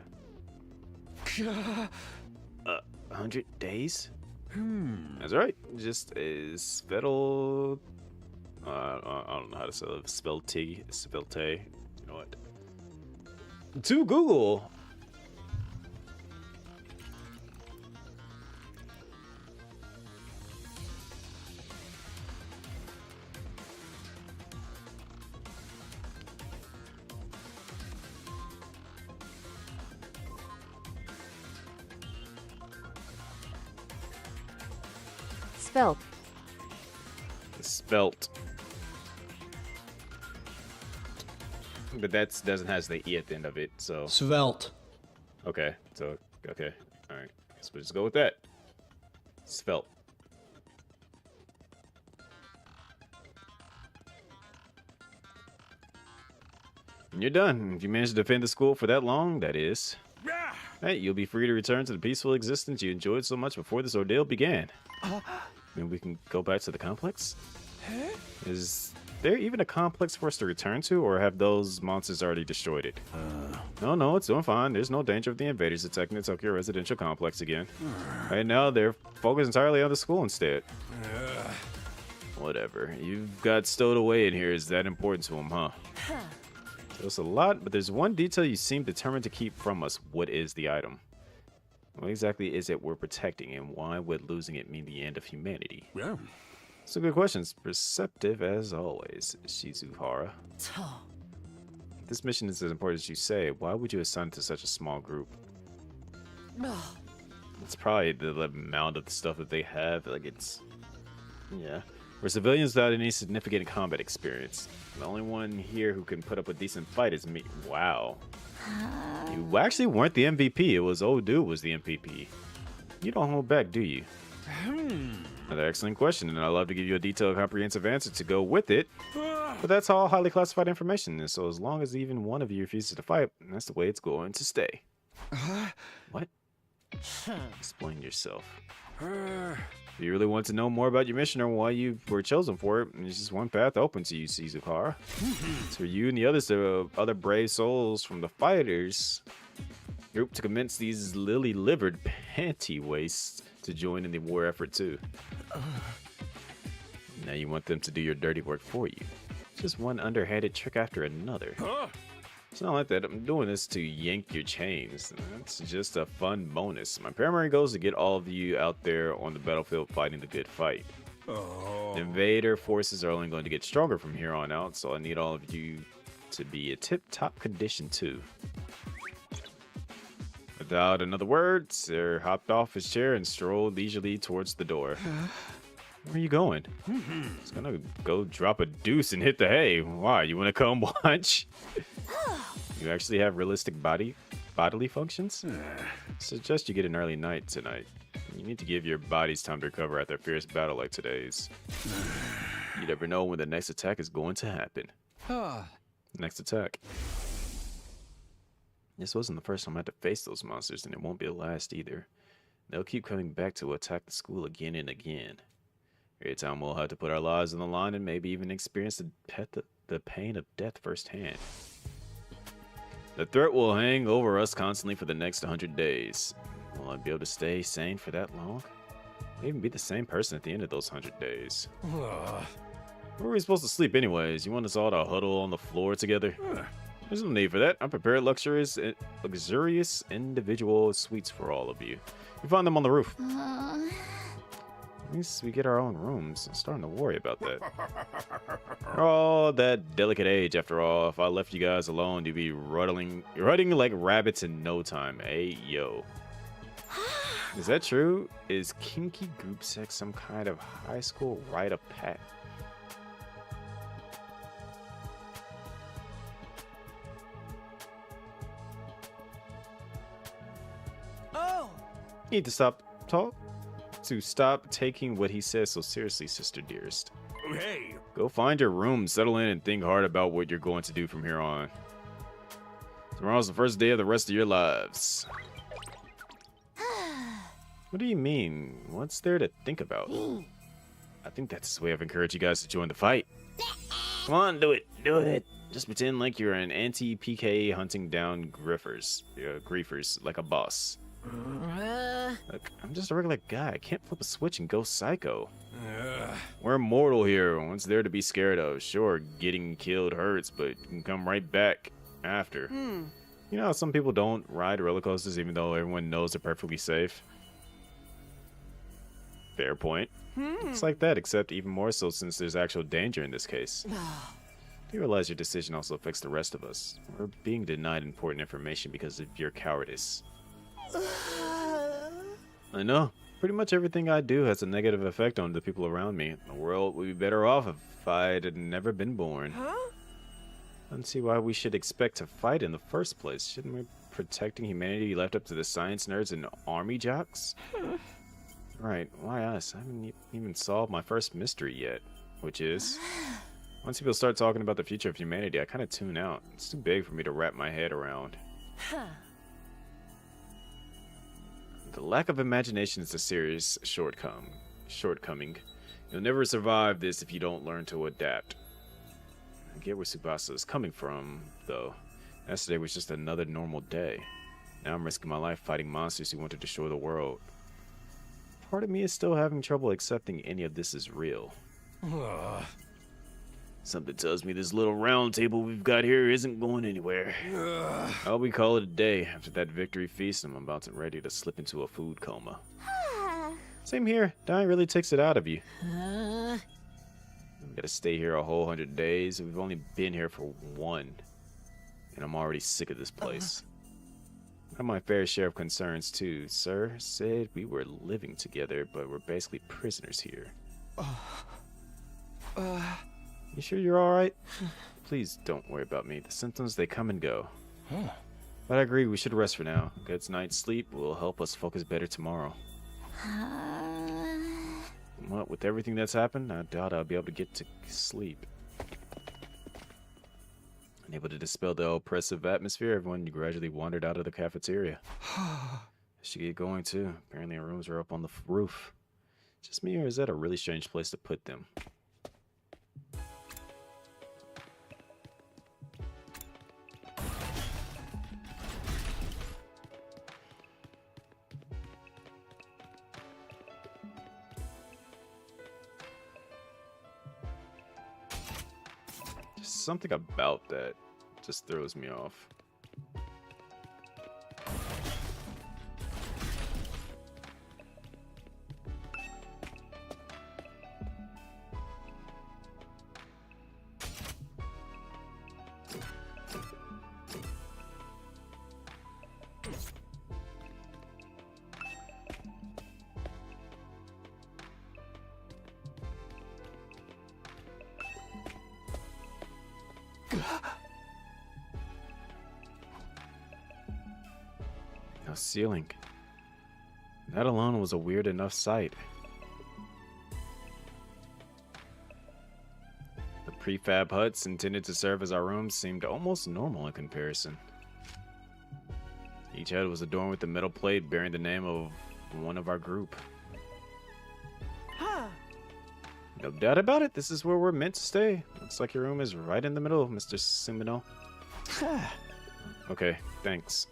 100 days? That's right. Just a Svetel... I don't know how to spell T. Svelte. You know what? To Google. Spelt. Spelt. But that doesn't has the E at the end of it, so. Svelte. Okay, so, okay. Alright, guess we'll just go with that. Svelte. And you're done. If you manage to defend the school for that long, that is. Hey, you'll be free to return to the peaceful existence you enjoyed so much before this ordeal began. Then we can go back to the complex? Is there even a complex for us to return to, or have those monsters already destroyed it? No, it's doing fine. There's no danger of the invaders attacking the Tokyo residential complex again. Right now, they're focused entirely on the school instead. Whatever. You've got stowed away in here. Is that important to them, huh? There's a lot, but there's one detail you seem determined to keep from us. What is the item? What exactly is it we're protecting, and why would losing it mean the end of humanity? Yeah. Some good questions. Perceptive as always, Shizuhara. If this mission is as important as you say, why would you assign it to such a small group? It's probably the amount of the stuff that they have. Like, it's... yeah. We're civilians without any significant combat experience. The only one here who can put up a decent fight is me. Wow. You actually weren't the MVP. It was old dude was the MVP. You don't hold back, do you? Another excellent question, and I'd love to give you a detailed, comprehensive answer to go with it. But that's all highly classified information, and so as long as even one of you refuses to fight, that's the way it's going to stay. What? Explain yourself. If you really want to know more about your mission or why you were chosen for it, there's just one path open to you, Shizuhara. It's for you and the others, the other brave souls from the fighters group, to commence these lily-livered panty wastes to join in the war effort too. Now you want them to do your dirty work for you. Just one underhanded trick after another. It's not like that. I'm doing this to yank your chains. That's just a fun bonus. My primary goal is to get all of you out there on the battlefield fighting the good fight. The invader forces are only going to get stronger from here on out, so I need all of you to be in tip-top condition too. Without another word, Sir hopped off his chair and strolled leisurely towards the door. Where are you going? It's gonna go drop a deuce and hit the hay. Why? You want to come watch? You actually have realistic bodily functions? Suggest you get an early night tonight. You need to give your bodies time to recover after a fierce battle like today's. You never know when the next attack is going to happen. Next attack. This wasn't the first time I had to face those monsters, and it won't be the last either. They'll keep coming back to attack the school again and again. Every time we'll have to put our lives on the line and maybe even experience the pain of death firsthand. The threat will hang over us constantly for the next 100 days. Will I be able to stay sane for that long? I'll even be the same person at the end of those 100 days. Where are we supposed to sleep anyways? You want us all to huddle on the floor together? There's no need for that. I prepared luxurious individual suites for all of you. You find them on the roof. At least we get our own rooms. I'm starting to worry about that. Oh, that delicate age, after all. If I left you guys alone, you'd be running like rabbits in no time. Hey, yo. Is that true? Is kinky group sex some kind of high school rite of passage? Oh! You need to stop taking what he says so seriously, sister dearest. Hey! Go find your room, settle in, and think hard about what you're going to do from here on. Tomorrow's the first day of the rest of your lives. What do you mean? What's there to think about? I think that's his way of encouraging you guys to join the fight. Come on, do it. Do it. Just pretend like you're an anti-PK hunting down griefers like a boss. Look, I'm just a regular guy. I can't flip a switch and go psycho. We're mortal here. What's there to be scared of? Sure, getting killed hurts, but you can come right back after. You know how some people don't ride roller coasters even though everyone knows they're perfectly safe? Fair point. It's like that, except even more so since there's actual danger in this case. You realize your decision also affects the rest of us. We're being denied important information because of your cowardice. I know. Pretty much everything I do has a negative effect on the people around me. The world would be better off if I had never been born. I don't see why we should expect to fight in the first place. Shouldn't we protecting humanity be left up to the science nerds and army jocks? Right, why us? I haven't even solved my first mystery yet, which is... Once people start talking about the future of humanity, I kind of tune out. It's too big for me to wrap my head around. The lack of imagination is a serious shortcoming. You'll never survive this if you don't learn to adapt. I get where Tsubasa is coming from, though. Yesterday was just another normal day. Now I'm risking my life fighting monsters who want to destroy the world. Part of me is still having trouble accepting any of this is real. Something tells me this little round table we've got here isn't going anywhere. I'll be call it a day. After that victory feast, I'm about to ready to slip into a food coma. Same here. Dying really takes it out of you. We gotta stay here a whole 100 days. We've only been here for one. And I'm already sick of this place. I have my fair share of concerns too. Sir said we were living together, but we're basically prisoners here. You sure you're alright? Please don't worry about me. The symptoms, they come and go. But I agree, we should rest for now. A good night's sleep will help us focus better tomorrow. Well, with everything that's happened, I doubt I'll be able to get to sleep. Unable to dispel the oppressive atmosphere, everyone gradually wandered out of the cafeteria. I should get going too. Apparently our rooms are up on the roof. Just me, or is that a really strange place to put them? something about that just throws me off. No ceiling. That alone was a weird enough sight. The prefab huts intended to serve as our rooms seemed almost normal in comparison. Each hut was adorned with a metal plate bearing the name of one of our group. No doubt about it, this is where we're meant to stay. Looks like your room is right in the middle, Mr. Simino. Okay, thanks.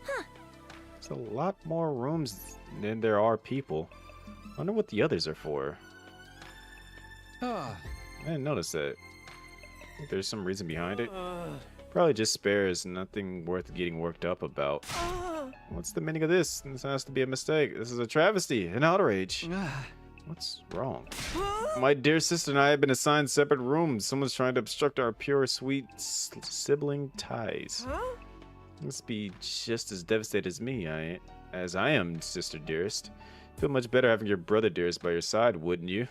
There's a lot more rooms than there are people. I wonder what the others are for. I didn't notice that. Think there's some reason behind it. Probably just spares, nothing worth getting worked up about. What's the meaning of this? This has to be a mistake. This is a travesty, an outrage. What's wrong? My dear sister and I have been assigned separate rooms. Someone's trying to obstruct our pure, sweet sibling ties. Must be just as devastated as I am, sister dearest. Feel much better having your brother dearest by your side, wouldn't you?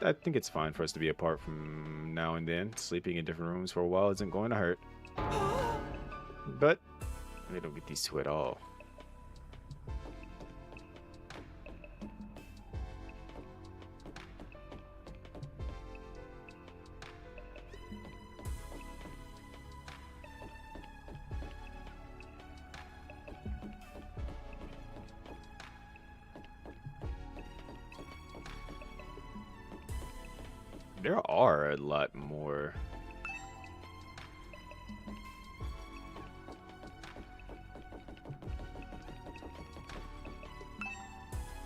I think it's fine for us to be apart from now and then. Sleeping in different rooms for a while isn't going to hurt. But they don't get these two at all. There are a lot more.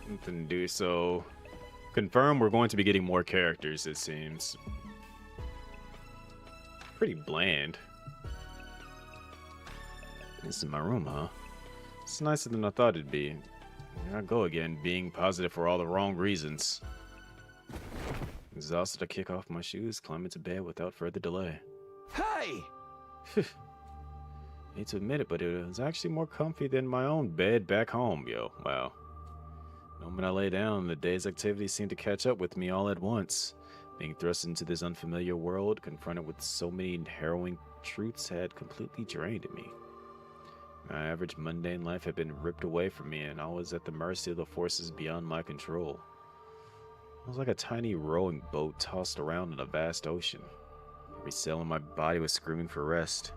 Nothing to do, so confirm we're going to be getting more characters, it seems. Pretty bland. This is my room, huh? It's nicer than I thought it'd be. Here I go again, being positive for all the wrong reasons. Exhausted, I kick off my shoes, climb into bed without further delay. Hey! Hate to admit it, but it was actually more comfy than my own bed back home, yo. Wow. The moment I lay down, the day's activities seemed to catch up with me all at once. Being thrust into this unfamiliar world, confronted with so many harrowing truths, had completely drained me. My average mundane life had been ripped away from me, and I was at the mercy of the forces beyond my control. I was like a tiny rowing boat tossed around in a vast ocean. Every cell in my body was screaming for rest.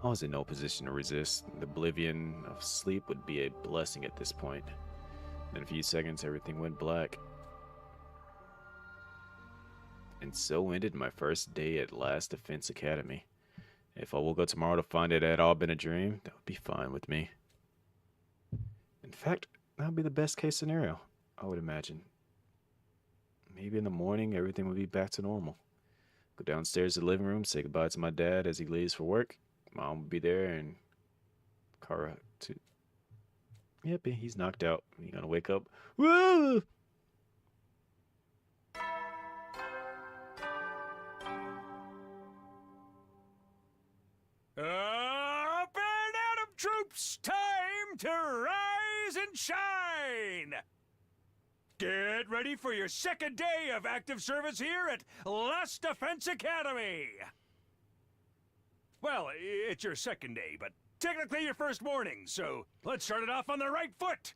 I was in no position to resist. The oblivion of sleep would be a blessing at this point. In a few seconds, everything went black. And so ended my first day at Last Defense Academy. If I woke up tomorrow to find it had all been a dream, that would be fine with me. In fact, that would be the best case scenario, I would imagine. Maybe in the morning, everything would be back to normal. Go downstairs to the living room, say goodbye to my dad as he leaves for work. Mom would be there, and Kara too. Yep, he's knocked out. He's gonna wake up. Woo! Up and Adam troops, time to rise and shine! Get ready for your second day of active service here at Last Defense Academy! Well, it's your second day, but technically your first morning, so let's start it off on the right foot!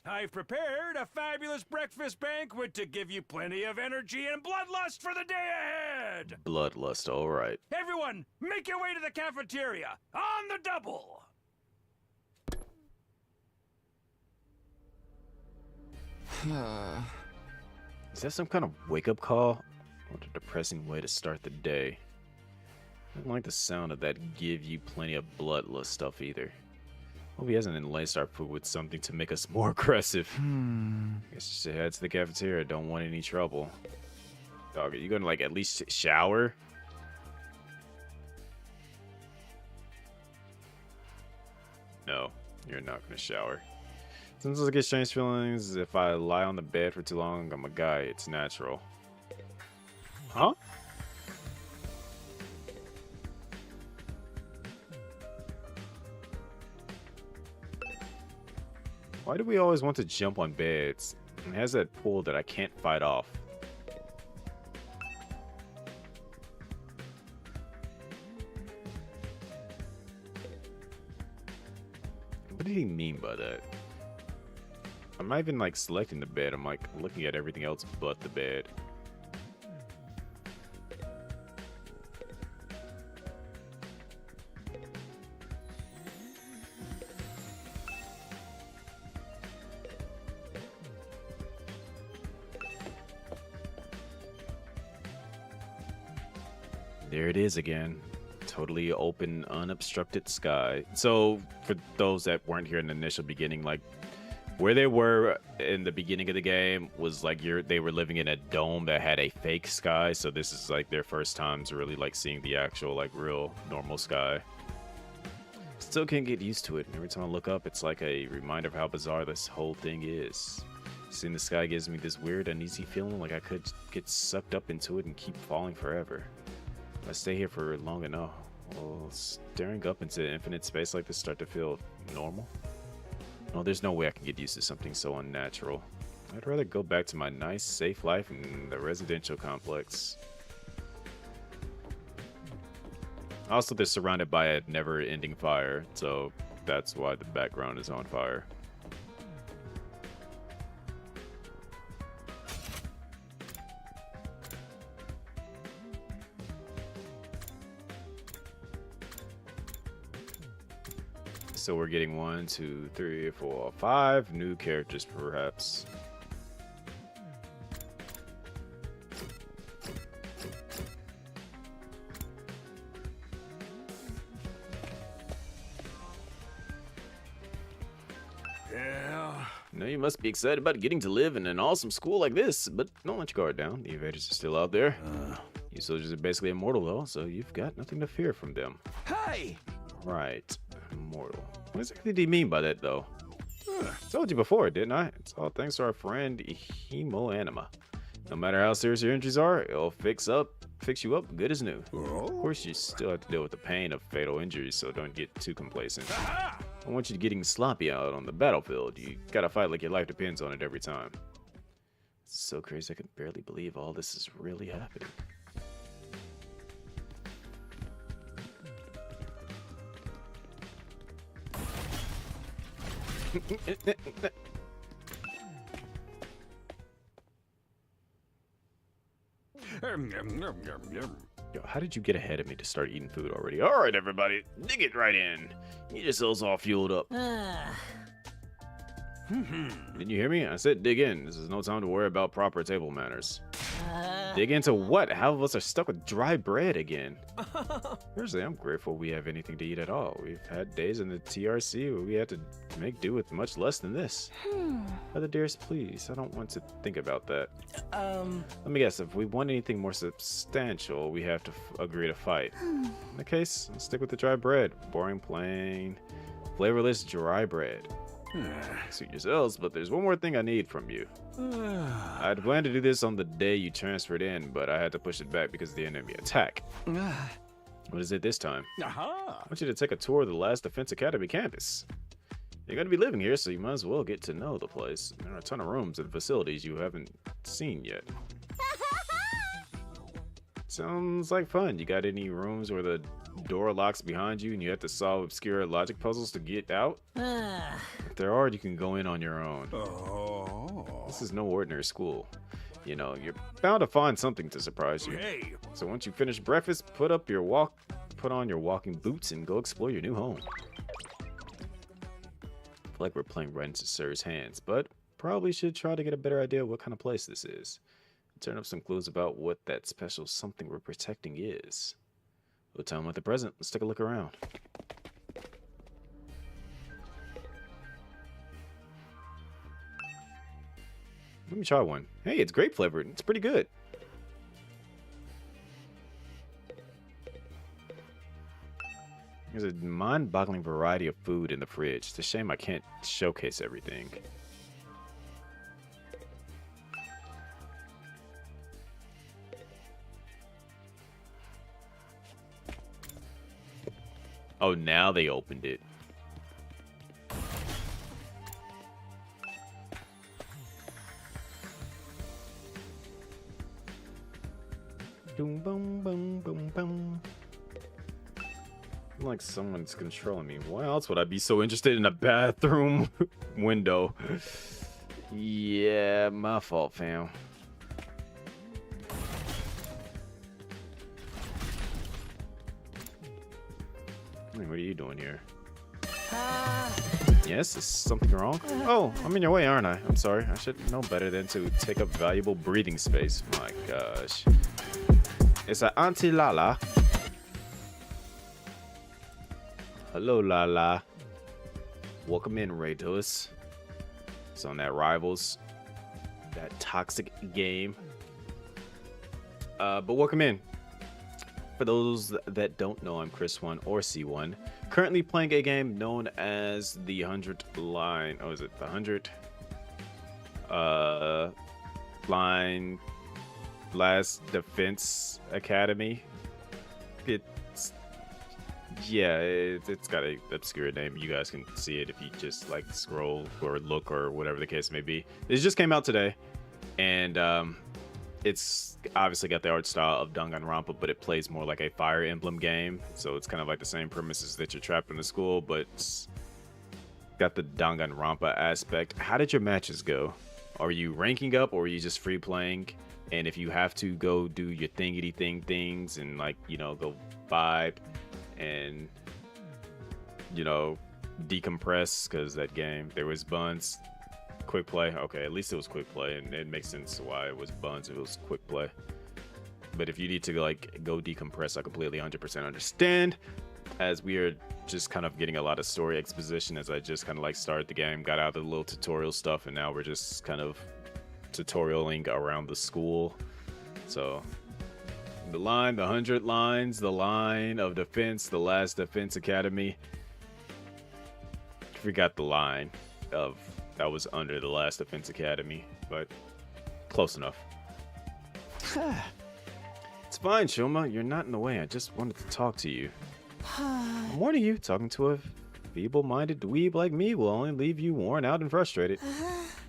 I've prepared a fabulous breakfast banquet to give you plenty of energy and bloodlust for the day ahead! Bloodlust, alright. Everyone, make your way to the cafeteria, on the double! Is that some kind of wake-up call? What a depressing way to start the day. I don't like the sound of that give you plenty of bloodlust stuff either. Hope he hasn't enlaced our food with something to make us more aggressive. Guess just head to the cafeteria, don't want any trouble. Dog, are you gonna like at least shower? No, you're not gonna shower. Sometimes I get strange feelings if I lie on the bed for too long. I'm a guy, it's natural. Huh? Why do we always want to jump on beds? It has that pull that I can't fight off. What did he mean by that? I'm not even like selecting the bed. I'm like looking at everything else but the bed. There it is again. Totally open, unobstructed sky. So, for those that weren't here in the initial beginning, like, where they were in the beginning of the game was like they were living in a dome that had a fake sky. So this is like their first time to really like seeing the actual like real normal sky. Still can't get used to it. Every time I look up, it's like a reminder of how bizarre this whole thing is. Seeing the sky gives me this weird, uneasy feeling like I could get sucked up into it and keep falling forever. If I stay here for long enough, will staring up into infinite space like this start to feel normal? No, there's no way I can get used to something so unnatural. I'd rather go back to my nice, safe life in the residential complex. Also, they're surrounded by a never-ending fire, so that's why the background is on fire. So we're getting 1, 2, 3, 4, 5 new characters, perhaps. Yeah. Now you must be excited about getting to live in an awesome school like this, but don't let your guard down. The invaders are still out there. You soldiers are basically immortal, though, so you've got nothing to fear from them. Hey! Right. Immortal. What exactly do you mean by that, though? I told you before, didn't I? It's all thanks to our friend Hemoanima. No matter how serious your injuries are, it'll fix you up good as new. Of course, you still have to deal with the pain of fatal injuries, so don't get too complacent. I don't want you getting sloppy out on the battlefield. You gotta fight like your life depends on it every time. It's so crazy, I can barely believe all this is really happening. Yo, how did you get ahead of me to start eating food already? All right, everybody, dig it right in. Get yourselves all fueled up. Didn't you hear me? I said dig in. This is no time to worry about proper table manners. Dig into what? Half of us are stuck with dry bread again. Seriously, I'm grateful we have anything to eat at all. We've had days in the TRC where we had to make do with much less than this. Other dearest, please, I don't want to think about that. Let me guess, if we want anything more substantial, we have to agree to fight. In the case, I'll stick with the dry bread. Boring, plain, flavorless dry bread. Suit yourselves, but there's one more thing I need from you. I'd planned to do this on the day you transferred in, but I had to push it back because of the enemy attack. What is it this time? I want you to take a tour of the last Defense Academy campus. You're going to be living here, so you might as well get to know the place. There are a ton of rooms and facilities you haven't seen yet. Sounds like fun. You got any rooms where the door locks behind you and you have to solve obscure logic puzzles to get out? If there are, you can go in on your own. This is no ordinary school. You know, you're bound to find something to surprise you. So once you finish breakfast, put on your walking boots and go explore your new home. I feel like we're playing right into Sir's hands, but probably should try to get a better idea of what kind of place this is. Turn up some clues about what that special something we're protecting is. We'll tell them at the present. Let's take a look around. Let me try one. Hey, it's grape flavored. It's pretty good. There's a mind-boggling variety of food in the fridge. It's a shame I can't showcase everything. Oh, now they opened it. Boom, boom, boom, boom, boom. Like someone's controlling me. Why else would I be so interested in a bathroom window? Yeah, my fault, fam. Hey, what are you doing here? Yes, is something wrong? Oh, I'm in your way, aren't I? I'm sorry. I should know better than to take up valuable breathing space. My gosh. It's an Auntie Lala. Hello, Lala. Welcome in, Raytos. It's on that Rivals. That toxic game. But welcome in. For those that don't know, I'm Chris 1 or C1. Currently playing a game known as the 100 Line. Oh, is it the 100? Line Last Defense Academy. It's got a obscure name. You guys can see it if you just like scroll or look or whatever the case may be. It just came out today, and it's obviously got the art style of Danganronpa, but it plays more like a Fire Emblem game. So it's kind of like the same premises that you're trapped in the school, but it's got the Danganronpa aspect. How did your matches go? Are you ranking up, or are you just free playing? And if you have to go do your thingity thing things and like, you know, go vibe and, you know, decompress, because that game, there was buns. Quick play. Okay, at least it was quick play, and it makes sense why it was buns if it was quick play. But if you need to like go decompress, I completely 100% understand, as we are just kind of getting a lot of story exposition as I just kind of like started the game, got out of the little tutorial stuff, and now we're just kind of tutorialing around the school. So the line, the 100 lines, the line of defense, the Last Defense Academy. Forgot the line of that was under the Last Defense Academy, but close enough. It's fine, Shoma. You're not in the way. I just wanted to talk to you. I'm warning you, talking to a feeble-minded dweeb like me will only leave you worn out and frustrated.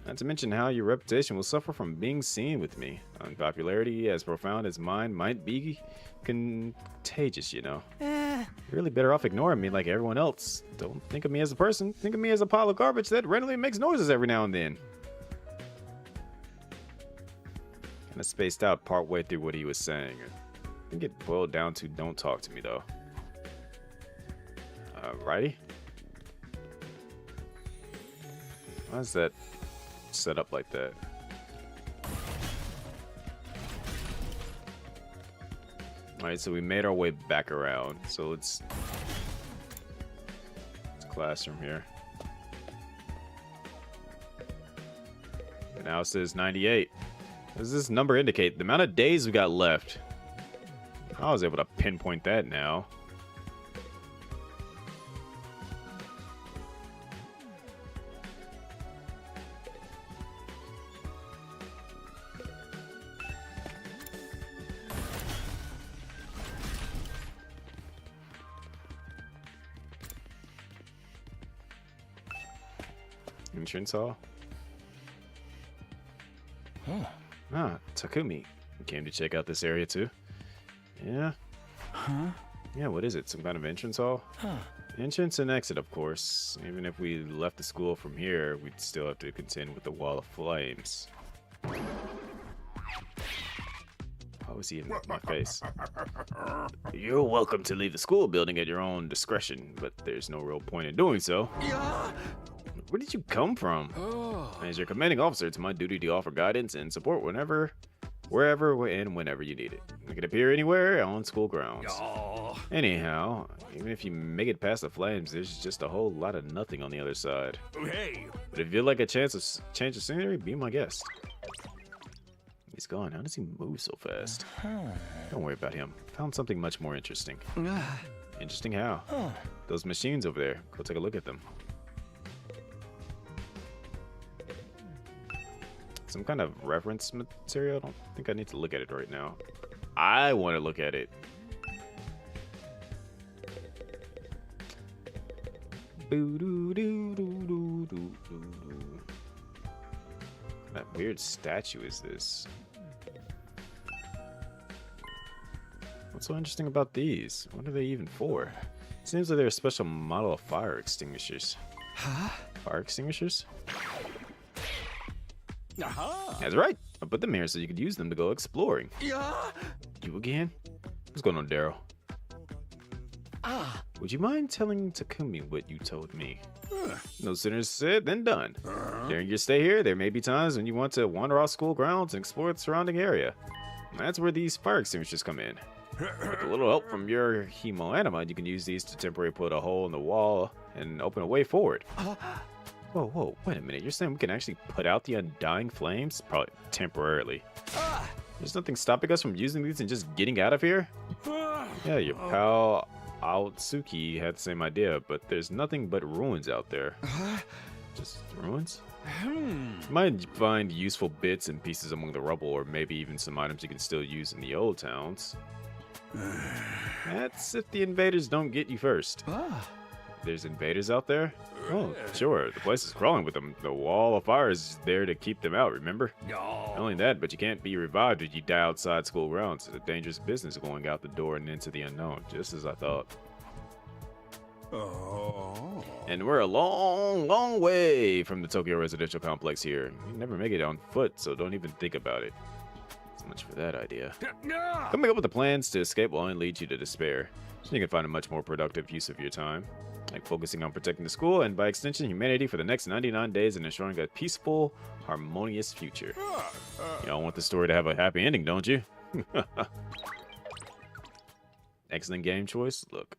Not to mention how your reputation will suffer from being seen with me. Unpopularity as profound as mine might be contagious, you know. You're really better off ignoring me like everyone else. Don't think of me as a person. Think of me as a pile of garbage that randomly makes noises every now and then. Kind of spaced out partway through what he was saying. I think it boiled down to don't talk to me, though. Righty? Why is that set up like that? Alright, so we made our way back around. So it's classroom here. And now it says 98. What does this number indicate? The amount of days we got left. I was able to pinpoint that now. Entrance hall. Ah, Takumi. You came to check out this area too? Yeah. Huh? Yeah, what is it? Some kind of entrance hall? Huh. Entrance and exit, of course. Even if we left the school from here, we'd still have to contend with the wall of flames. Why was he in my face? You're welcome to leave the school building at your own discretion, but there's no real point in doing so. Where did you come from? As your commanding officer, it's my duty to offer guidance and support whenever, wherever, and whenever you need it. I can appear anywhere on school grounds. Anyhow, even if you make it past the flames, there's just a whole lot of nothing on the other side. Hey! But if you'd like a chance to change the scenery, be my guest. He's gone. How does he move so fast? Don't worry about him. Found something much more interesting. Interesting how. Those machines over there. Go take a look at them. Some kind of reference material? I don't think I need to look at it right now. I want to look at it. That weird statue is this? What's so interesting about these? What are they even for? It seems like they're a special model of fire extinguishers. Huh? Fire extinguishers? Aha! That's right. I put them here so you could use them to go exploring. Yeah. You again? What's going on, Daryl? Ah. Would you mind telling Takumi what you told me? No sooner said than done. During your stay here, there may be times when you want to wander off school grounds and explore the surrounding area. That's where these fire extinguishers come in. With a little help from your hemoanima, you can use these to temporarily put a hole in the wall and open a way forward. Whoa, whoa, wait a minute. You're saying we can actually put out the undying flames? Probably temporarily. There's nothing stopping us from using these and just getting out of here? Yeah, your pal Aotsuki had the same idea, but there's nothing but ruins out there. Just ruins? You might find useful bits and pieces among the rubble, or maybe even some items you can still use in the old towns. That's if the invaders don't get you first. There's invaders out there? Oh, sure. The place is crawling with them. The wall of fire is there to keep them out, remember? Not only that, but you can't be revived if you die outside school grounds. It's a dangerous business going out the door and into the unknown, just as I thought. And we're a long, long way from the Tokyo residential complex here. You never make it on foot, so don't even think about it. So much for that idea. Coming up with the plans to escape will only lead you to despair. So you can find a much more productive use of your time, like focusing on protecting the school and, by extension, humanity for the next 99 days and ensuring a peaceful, harmonious future. You all want the story to have a happy ending, don't you? Excellent game choice. Look,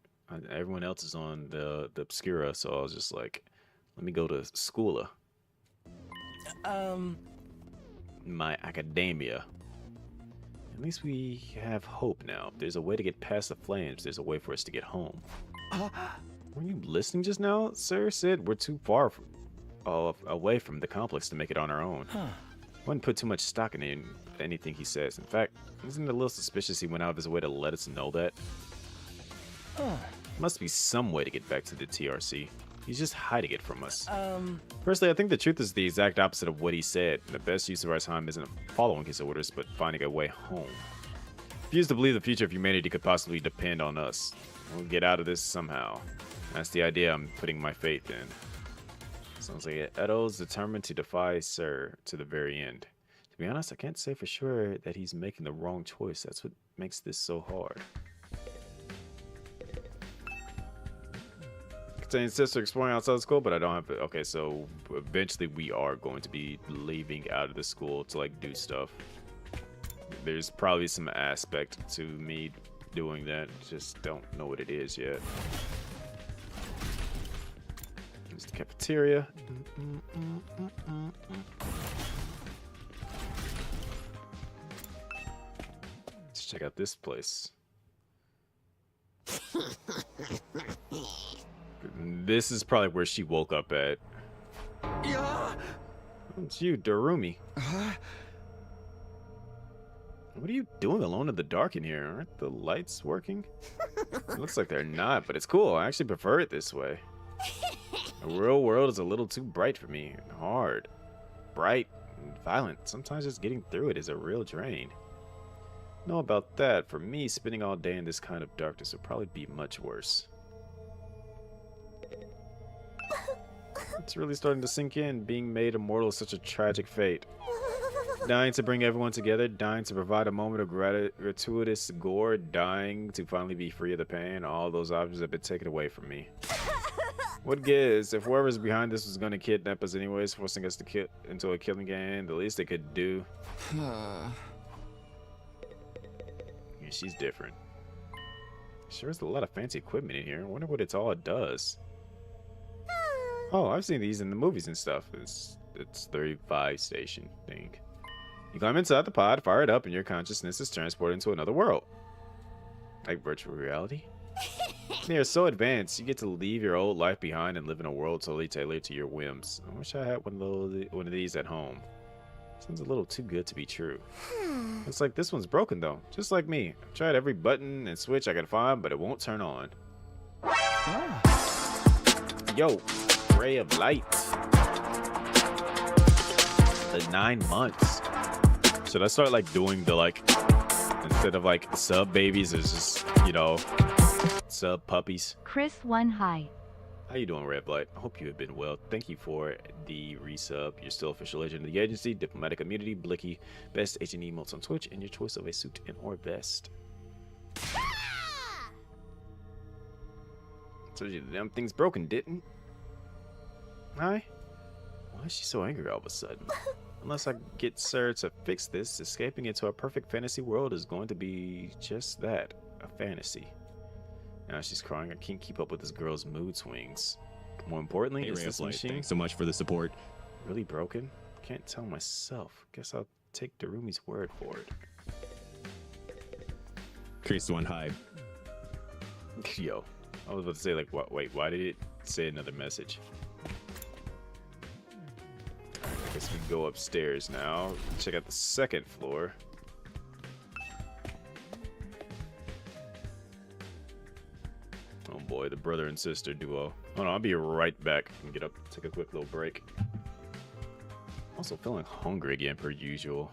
everyone else is on the Obscura, so I was just like, let me go to Schoola. My academia. At least we have hope now. If there's a way to get past the flames, there's a way for us to get home. Were you listening just now, sir? Sid, we're too far away from the complex to make it on our own. Wouldn't put too much stock in anything he says. In fact, isn't it a little suspicious he went out of his way to let us know that? Must be some way to get back to the TRC. He's just hiding it from us. Personally, I think the truth is the exact opposite of what he said. The best use of our time isn't following his orders, but finding a way home. Refuse to believe the future of humanity could possibly depend on us. We'll get out of this somehow. That's the idea I'm putting my faith in. Sounds like Edo's determined to defy Sir to the very end. To be honest, I can't say for sure that he's making the wrong choice. That's what makes this so hard. Contains sister exploring outside school, but I don't have it. Okay, so eventually we are going to be leaving out of the school to like do stuff. There's probably some aspect to me doing that. Just don't know what it is yet. Here's the cafeteria. Let's check out this place. This is probably where she woke up at. Yeah. It's you, Darumi. What are you doing alone in the dark in here? Aren't the lights working? It looks like they're not, but it's cool. I actually prefer it this way. The real world is a little too bright for me. And hard. Bright and violent. Sometimes just getting through it is a real drain. Know about that. For me, spending all day in this kind of darkness would probably be much worse. It's really starting to sink in. Being made immortal is such a tragic fate. Dying to bring everyone together, dying to provide a moment of gratuitous gore, dying to finally be free of the pain. All those options have been taken away from me. What gives? If whoever's behind this was going to kidnap us anyways, forcing us to kill into a killing game, the least they could do. Yeah, she's different. Sure is a lot of fancy equipment in here. I wonder what it's all does. Oh, I've seen these in the movies and stuff. It's 35 station thing. You climb inside the pod, fire it up, and your consciousness is transported into another world. Like virtual reality? They're so advanced. You get to leave your old life behind and live in a world totally tailored to your whims. I wish I had one of these at home. Sounds a little too good to be true. Looks like this one's broken though, just like me. I tried every button and switch I could find, but it won't turn on. Yo, ray of light. The 9 months. Should I start like doing the like, instead of like sub babies, it's just, you know, sub puppies? Chris 1 hi. How you doing, Red Blight? I hope you have been well. Thank you for the resub. You're still official agent of the agency, diplomatic immunity, Blicky, best agent emotes on Twitch, and your choice of a suit and or vest. Told you the damn thing's broken, didn't? Hi? Why is she so angry all of a sudden? Unless I get Sir to fix this, escaping into a perfect fantasy world is going to be just that, a fantasy. Now she's crying. I can't keep up with this girl's mood swings. More importantly, Hey, is Ray this of Light, machine thanks so much for the support. really broken? Can't tell myself. Guess I'll take Darumi's word for it. Chris 1 hi. Yo, I was about to say like, what? Wait, why did it say another message? I guess we go upstairs now. Check out the second floor. Oh boy, the brother and sister duo. Hold on, I'll be right back and get up, take a quick little break. Also feeling hungry again per usual.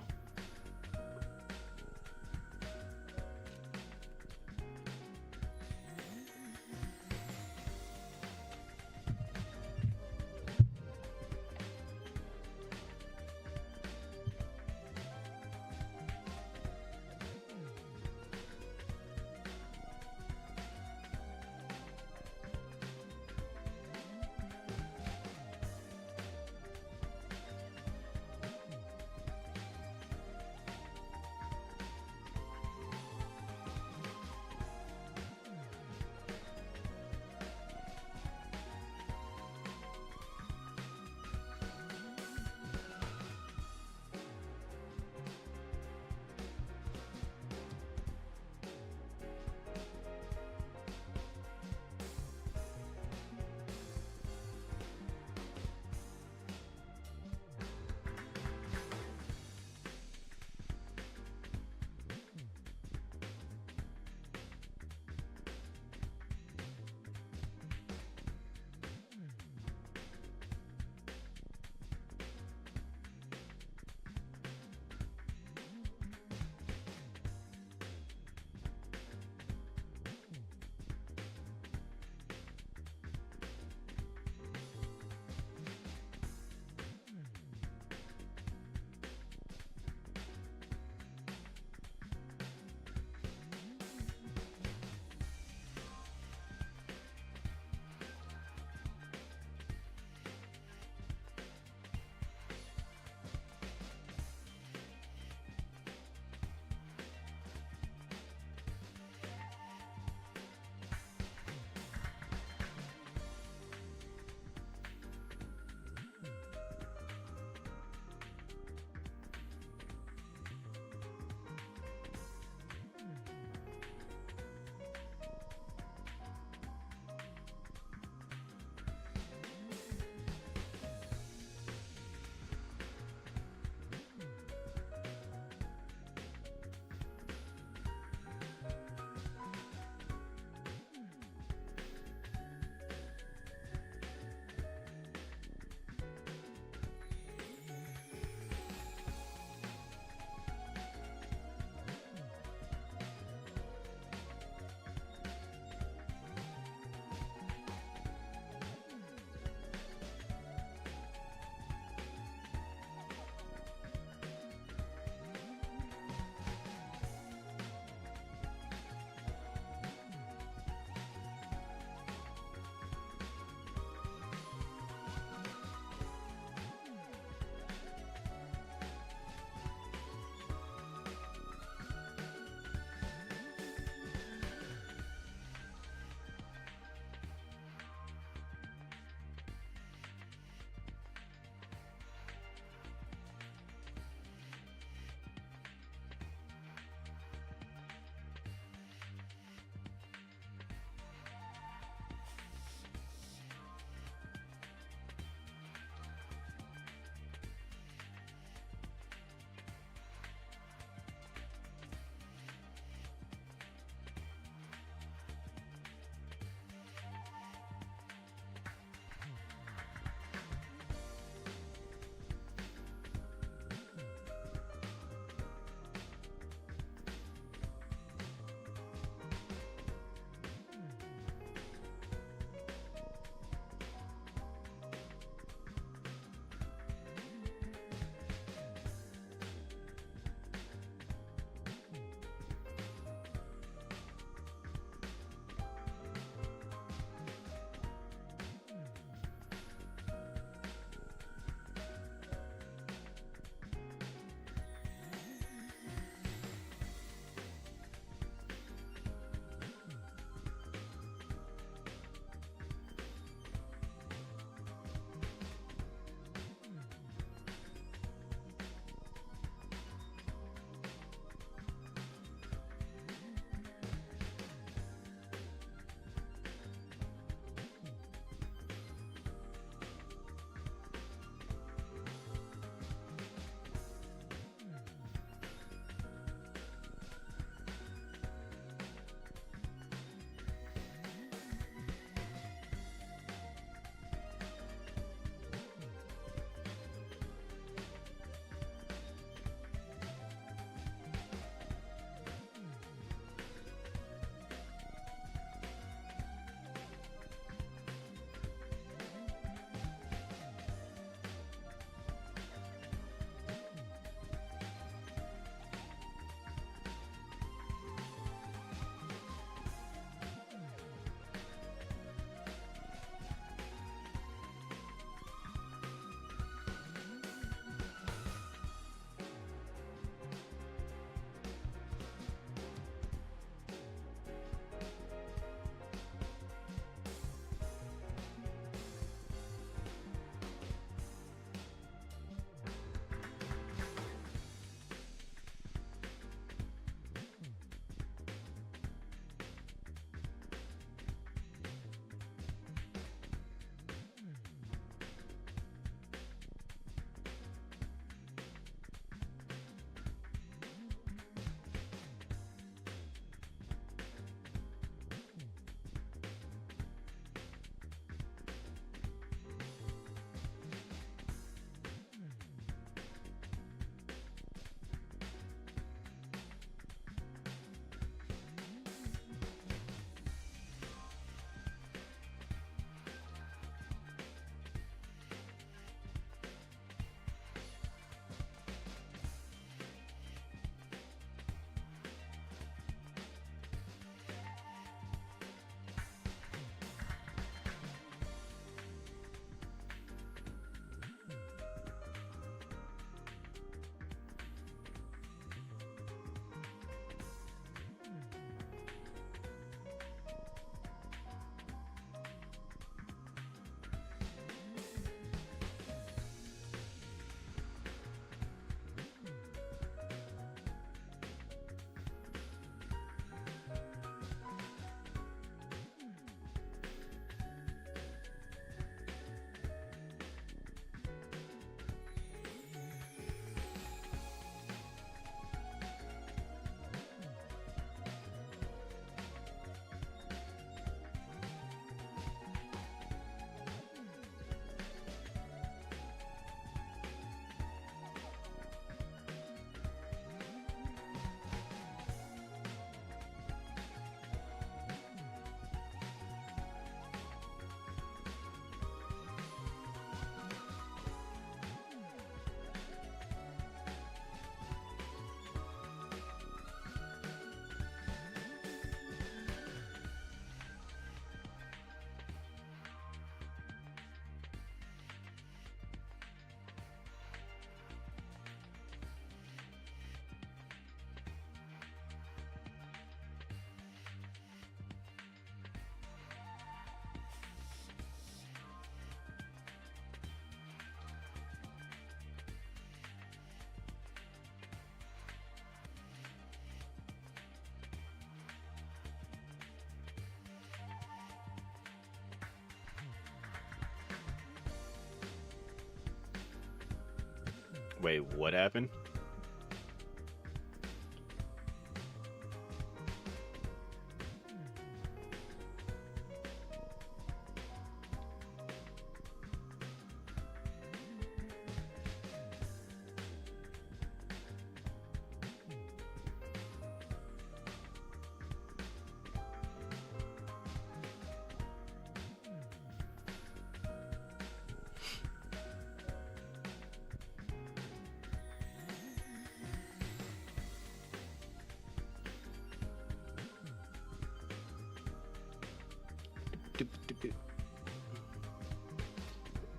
Wait, what happened?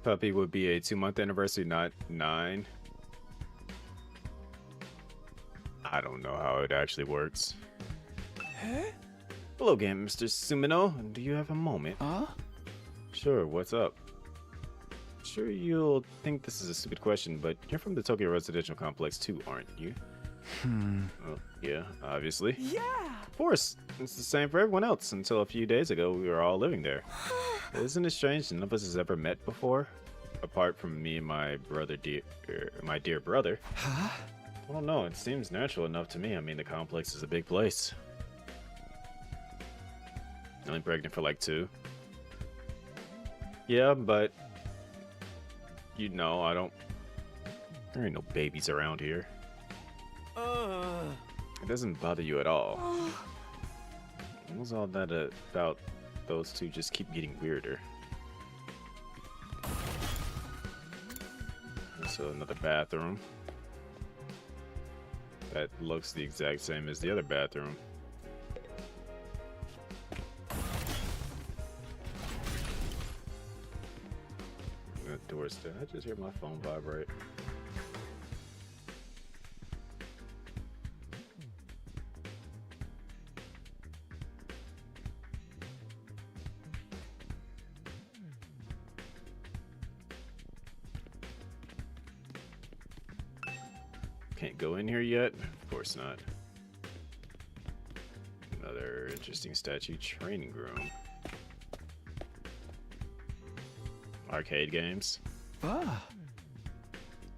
Puppy would be a 2-month anniversary, not 9. I don't know how it actually works. Huh? Hello again, Mr. Sumino. Do you have a moment? Huh? Sure, what's up? Sure, you'll think this is a stupid question, but you're from the Tokyo Residential Complex too, aren't you? Well, yeah, obviously. Yeah! Of course, it's the same for everyone else. Until a few days ago, we were all living there. Isn't it strange none of us has ever met before? Apart from me and my dear brother. Huh? I don't know, it seems natural enough to me. I mean, the complex is a big place. Only pregnant for like 2. Yeah, but... You know, I don't... There ain't no babies around here. It doesn't bother you at all. What was all that about those two just keep getting weirder? So another bathroom. That looks the exact same as the other bathroom. That door's still. I just hear my phone vibrate. Can't go in here yet? Of course not. Another interesting statue. Training room. Arcade games.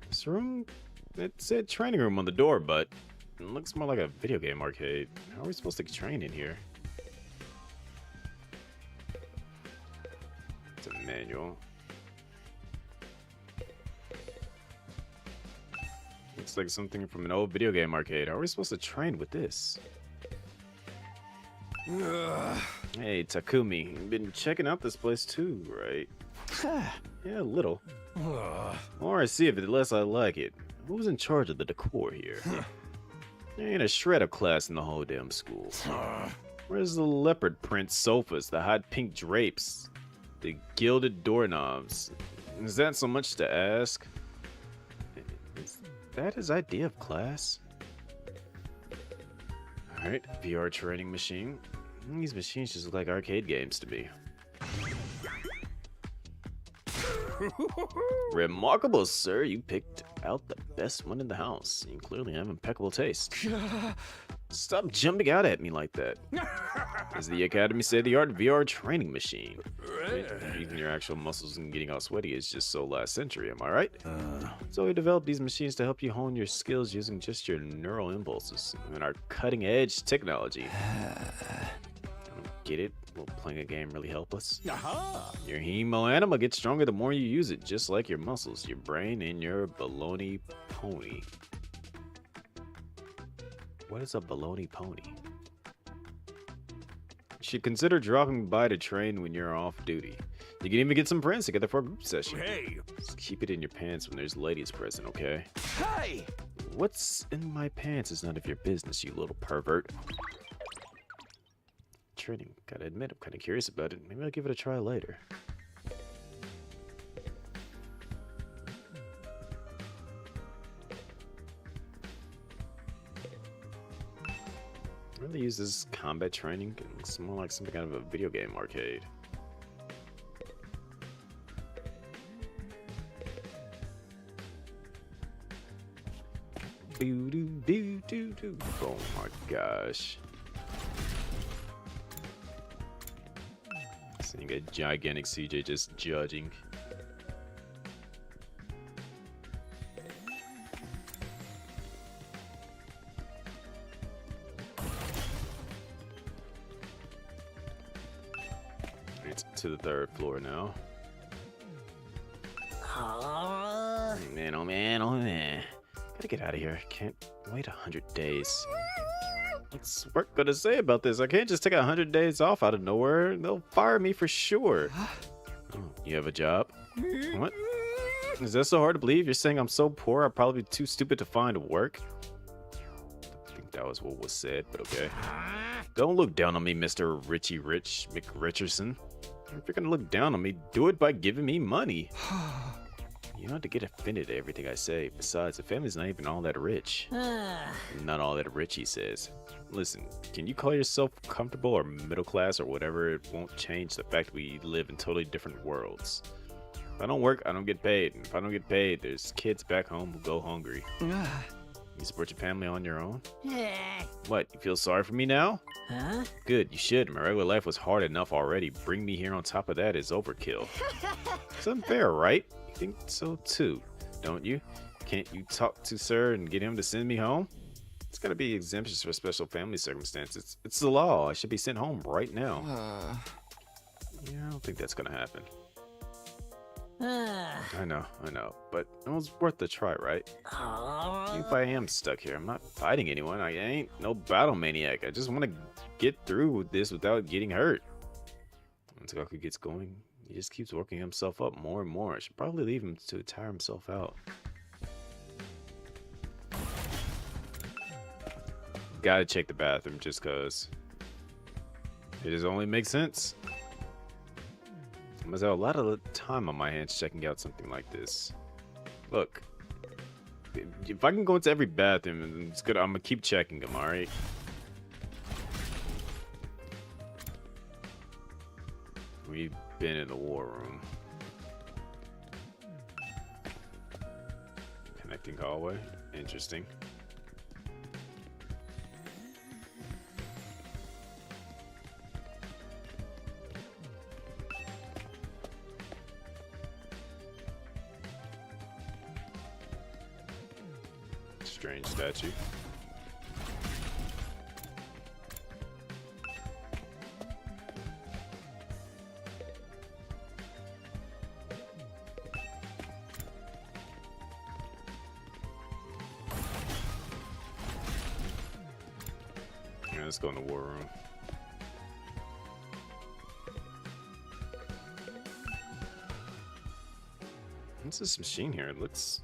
This room, it said training room on the door, but it looks more like a video game arcade. How are we supposed to train in here? It's a manual. Looks like something from an old video game arcade. How are we supposed to train with this? Hey, Takumi, you've been checking out this place too, right? Yeah, a little. More I see of it, the less I like it. Who's in charge of the decor here? There ain't a shred of class in the whole damn school. Where's the leopard print sofas, the hot pink drapes, the gilded doorknobs? Is that so much to ask? Is that his idea of class? Alright, VR training machine. These machines just look like arcade games to me. Remarkable, sir. You picked out the best one in the house. You clearly have impeccable taste. Stop jumping out at me like that. Is the Academy state-of-the-art VR training machine? Even your actual muscles and getting all sweaty is just so last century, am I right? So we developed these machines to help you hone your skills using just your neural impulses and our cutting-edge technology. I don't get it. Will playing a game really help us? Your hemo anima gets stronger the more you use it, just like your muscles, your brain, and your baloney pony. What is a baloney pony? You should consider dropping by to train when you're off duty. You can even get some friends together for a group session. Hey! Just keep it in your pants when there's ladies present, okay? Hey! What's in my pants is none of your business, you little pervert. Training. Gotta admit, I'm kind of curious about it. Maybe I'll give it a try later. Really use this combat training? It looks more like some kind of a video game arcade. Oh my gosh. Seeing a gigantic CJ just judging. to the 3rd floor now. Man, oh man, oh man. Gotta get out of here. Can't wait 100 days. What's work gonna say about this? I can't just take 100 days off out of nowhere. They'll fire me for sure. Oh, you have a job? What? Is that so hard to believe? You're saying I'm so poor I'd probably be too stupid to find work? I think that was what was said, but okay. Don't look down on me, Mr. Richie Rich McRicherson. If you're gonna look down on me, do it by giving me money. You don't have to get offended at everything I say. Besides, the family's not even all that rich. Not all that rich, he says. Listen, can you call yourself comfortable or middle class or whatever? It won't change the fact we live in totally different worlds. If I don't work, I don't get paid. And if I don't get paid, there's kids back home who go hungry. You support your family on your own? What, you feel sorry for me now? Huh? Good, you should. My regular life was hard enough already. Bring me here on top of that is overkill. It's unfair, right? You think so too, don't you? Can't you talk to sir and get him to send me home? It's gotta be exemptions for special family circumstances. It's the law. I should be sent home right now. Yeah, I don't think that's gonna happen. I know, but it was worth the try, right? Even if I am stuck here, I'm not fighting anyone. I ain't no battle maniac. I just want to get through with this without getting hurt. Once Goku gets going, he just keeps working himself up more and more. I should probably leave him to tire himself out. Gotta check the bathroom just cause. It just only makes sense. I must have a lot of time on my hands checking out something like this. Look, if I can go into every bathroom, it's good. I'm gonna keep checking them. All right. We've been in the war room. Connecting hallway. Interesting. Strange statue. Yeah, let's go in the war room. What's this machine here? It looks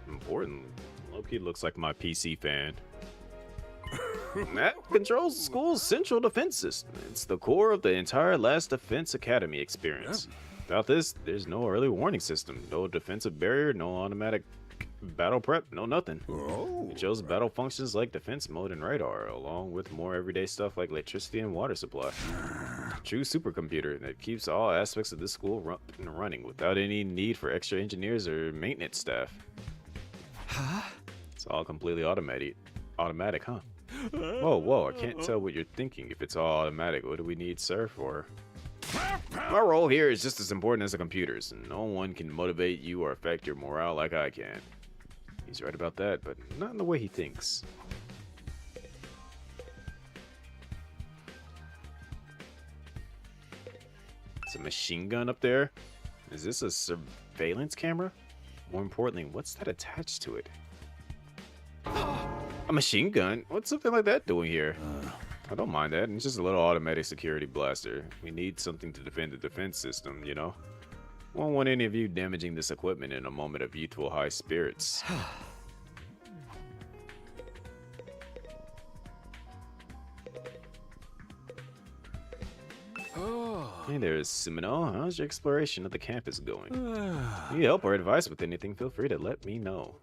important. Loki looks like my PC fan. That controls the school's central defense system. It's the core of the entire Last Defense Academy experience. Without this, there's no early warning system, no defensive barrier, no automatic battle prep, no nothing. It shows battle functions like defense mode and radar, along with more everyday stuff like electricity and water supply. True supercomputer that keeps all aspects of this school running without any need for extra engineers or maintenance staff. It's all completely automatic, huh? Whoa, I can't tell what you're thinking. If it's all automatic, what do we need sir for? My role here is just as important as the computers, and no one can motivate you or affect your morale like I can. He's right about that, but not in the way he thinks. It's a machine gun up there? Is this a surveillance camera? More importantly, what's that attached to it? A machine gun? What's something like that doing here? I don't mind that. It's just a little automatic security blaster. We need something to defend the defense system, you know? Won't want any of you damaging this equipment in a moment of youthful high spirits. Hey there, Sumino. How's your exploration of the campus going? Need help or advice with anything, feel free to let me know.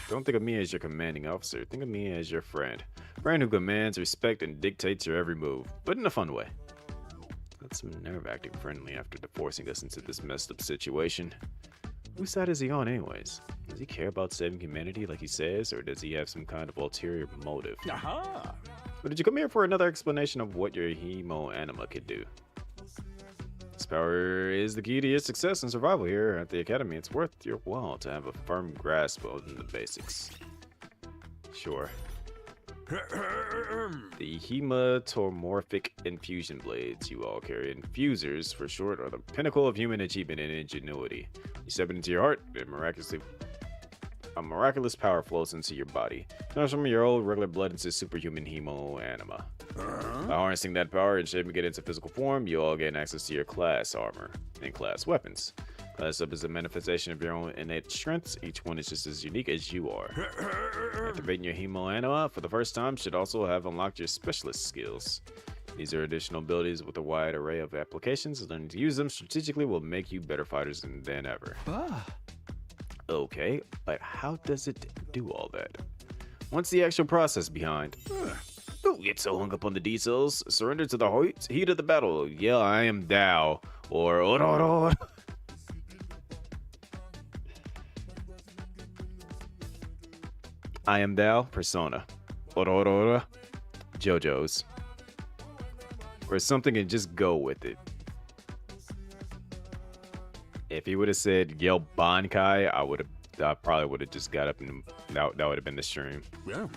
Don't think of me as your commanding officer. Think of me as your friend. Friend who commands, respect, and dictates your every move, but in a fun way. That's some nerve-acting friendly after forcing us into this messed up situation. Whose side is he on anyways? Does he care about saving humanity like he says, or does he have some kind of ulterior motive? Or did you come here for another explanation of what your hemo anima could do? This power is the key to your success and survival here at the Academy. It's worth your while to have a firm grasp on the basics. Sure. The hematomorphic infusion blades you all carry, infusers for short, are the pinnacle of human achievement and ingenuity. You step into your heart, and a miraculous power flows into your body, transforming your old regular blood into superhuman hemo anima. By harnessing that power and shaping it into physical form, you all gain access to your class armor and class weapons. Class up is a manifestation of your own innate strengths. Each one is just as unique as you are. Activating your hemo anima for the first time should also have unlocked your specialist skills. These are additional abilities with a wide array of applications. Learning to use them strategically will make you better fighters than ever. Okay, but how does it do all that? What's the actual process behind? Don't get so hung up on the details. Surrender to the heat of the battle. Yeah, I am Dao. Or Ororo. I am Dao, Persona. Ororo. JoJo's. Or something and just go with it. If he would have said Yell Bankai, I probably would have just got up and that would have been the stream. Yeah.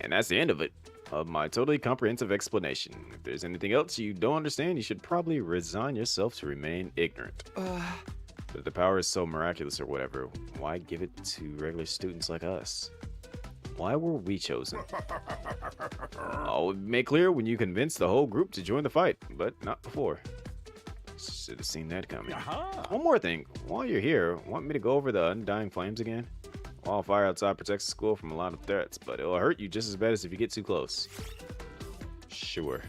And that's the end of it. Of my totally comprehensive explanation. If there's anything else you don't understand, you should probably resign yourself to remain ignorant. But if the power is so miraculous or whatever, why give it to regular students like us? Why were we chosen? I'll make clear when you convince the whole group to join the fight, but not before. Should have seen that coming. One more thing. While you're here, want me to go over the Undying Flames again? Wildfire outside protects the school from a lot of threats, but it'll hurt you just as bad as if you get too close. Sure.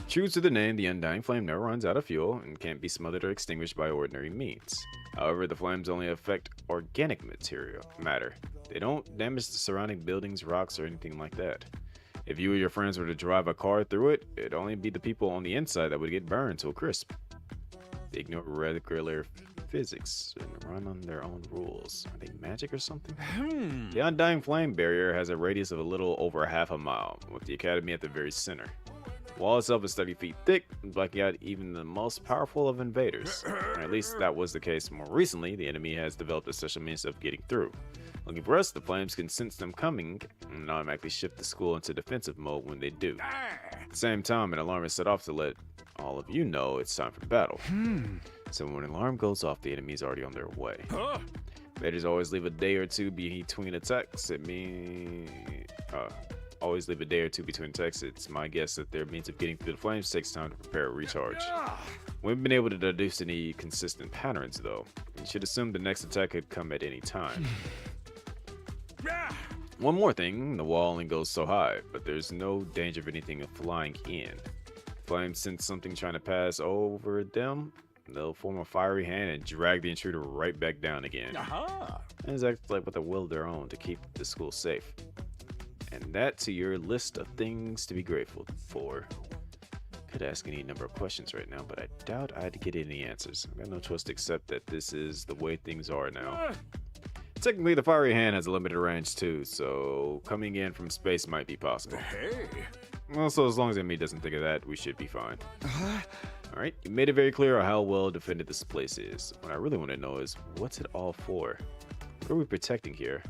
True to the name, the Undying Flame never runs out of fuel and can't be smothered or extinguished by ordinary means. However, the flames only affect organic matter. They don't damage the surrounding buildings, rocks, or anything like that. If you or your friends were to drive a car through it, it'd only be the people on the inside that would get burned to a crisp. They ignore regular physics and run on their own rules. Are they magic or something? The Undying Flame barrier has a radius of a little over half a mile, with the academy at the very center. The wall itself is 30 feet thick, blocking out even the most powerful of invaders. Or at least that was the case more recently. The enemy has developed a special means of getting through. Looking for us, the flames can sense them coming and automatically shift the school into defensive mode when they do. At the same time, an alarm is set off to let all of you know it's time for the battle. So when an alarm goes off, the enemy's already on their way. Invaders always leave a day or two between attacks. Always leave a day or two between attacks. It's my guess that their means of getting through the flames takes time to prepare a recharge. We haven't been able to deduce any consistent patterns, though. You should assume the next attack could come at any time. One more thing, the wall only goes so high, but there's no danger of anything flying in. Flames sense something trying to pass over them, they'll form a fiery hand and drag the intruder right back down again. And it's actually like with a will of their own to keep the school safe. And that to your list of things to be grateful for. Could ask any number of questions right now, but I doubt I'd get any answers. I've got no choice to accept that this is the way things are now. Technically, the fiery hand has a limited range too, so coming in from space might be possible. Hey. Also, as long as enemy doesn't think of that, we should be fine. Alright, you made it very clear how well defended this place is. What I really want to know is, what's it all for? What are we protecting here?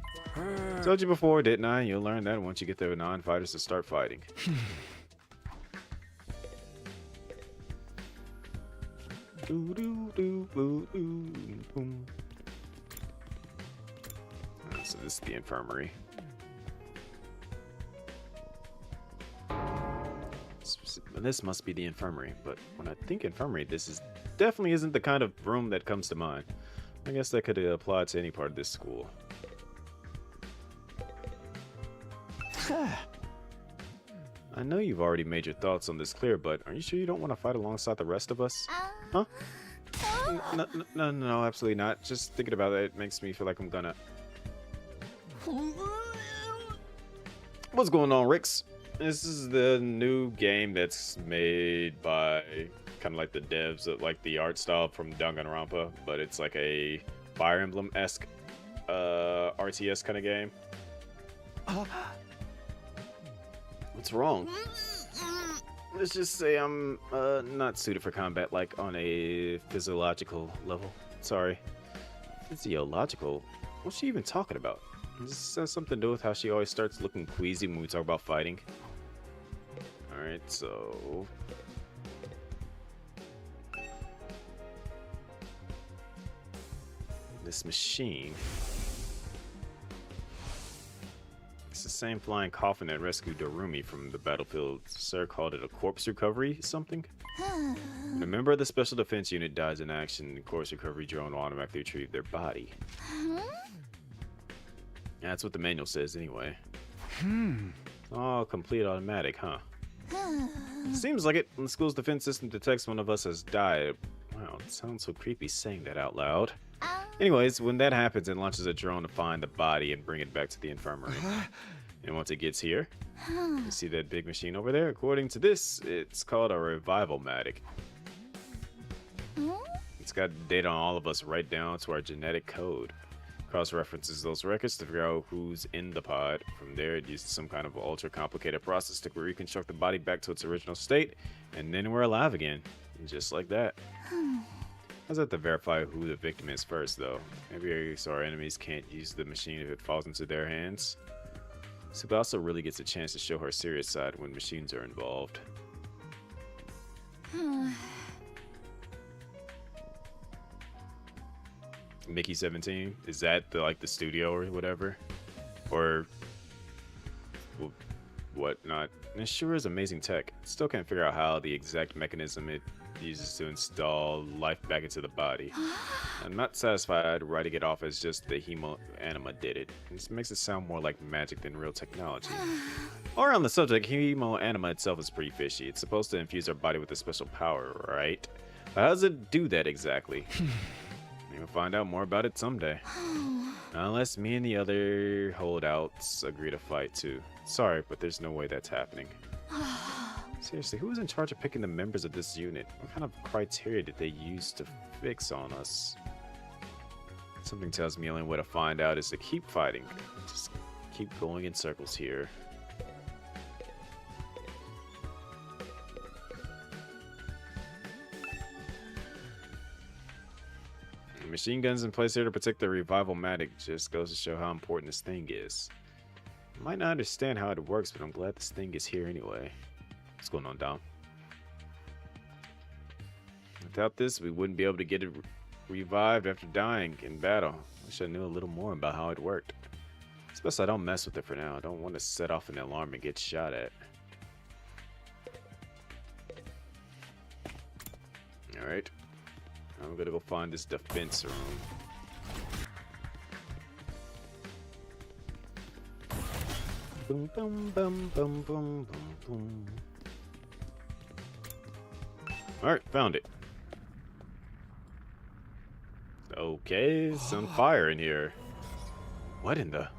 Told you before, didn't I? You'll learn that once you get the non-fighters to start fighting. So this is the infirmary. This must be the infirmary, but when I think infirmary, this definitely isn't the kind of room that comes to mind. I guess that could apply to any part of this school. I know you've already made your thoughts on this clear, but are you sure you don't want to fight alongside the rest of us? Huh? No, absolutely not. Just thinking about it makes me feel like I'm gonna... What's going on, Ricks? This is the new game that's made by kind of like the devs of like the art style from Danganronpa, but it's like a Fire Emblem-esque RTS kind of game. What's wrong? Let's just say I'm not suited for combat, like on a physiological level. Sorry. Physiological? What's she even talking about? This has something to do with how she always starts looking queasy when we talk about fighting. Alright, so... this machine... it's the same flying coffin that rescued Dorumi from the battlefield. Sir called it a corpse recovery something? When a member of the Special Defense Unit dies in action, the corpse recovery drone will automatically retrieve their body. That's what the manual says anyway. Oh, complete automatic, huh? Seems like it. When the school's defense system detects one of us has died. Wow, it sounds so creepy saying that out loud. Anyways, when that happens, it launches a drone to find the body and bring it back to the infirmary. And once it gets here, you see that big machine over there? According to this, it's called a revival-matic. It's got data on all of us right down to our genetic code. Cross-references those records to figure out who's in the pod. From there, it uses some kind of ultra-complicated process to reconstruct the body back to its original state, and then we're alive again. Just like that. I have to verify who the victim is first, though. Maybe so our enemies can't use the machine if it falls into their hands. Suba also really gets a chance to show her serious side when machines are involved. Mickey 17? Is that the studio or whatever? Or whatnot? It sure is amazing tech. Still can't figure out how the exact mechanism it uses to install life back into the body. I'm not satisfied writing it off as just the hemo anima did it. This makes it sound more like magic than real technology. Or on the subject, hemo anima itself is pretty fishy. It's supposed to infuse our body with a special power, right? But how does it do that exactly? We'll find out more about it someday. Unless me and the other holdouts agree to fight too. Sorry, but there's no way that's happening. Seriously, who was in charge of picking the members of this unit? What kind of criteria did they use to fix on us? Something tells me the only way to find out is to keep fighting. Just keep going in circles here. Machine guns in place here to protect the revival-matic just goes to show how important this thing is. I might not understand how it works, but I'm glad this thing is here anyway. What's going on, Dom? Without this, we wouldn't be able to get it revived after dying in battle. Wish I knew a little more about how it worked. It's best I don't mess with it for now. I don't want to set off an alarm and get shot at. Alright. I'm gonna go find this defense room. Boom, boom, boom, boom, boom, boom, boom. Alright, found it. Okay, it's on fire in here. What in the...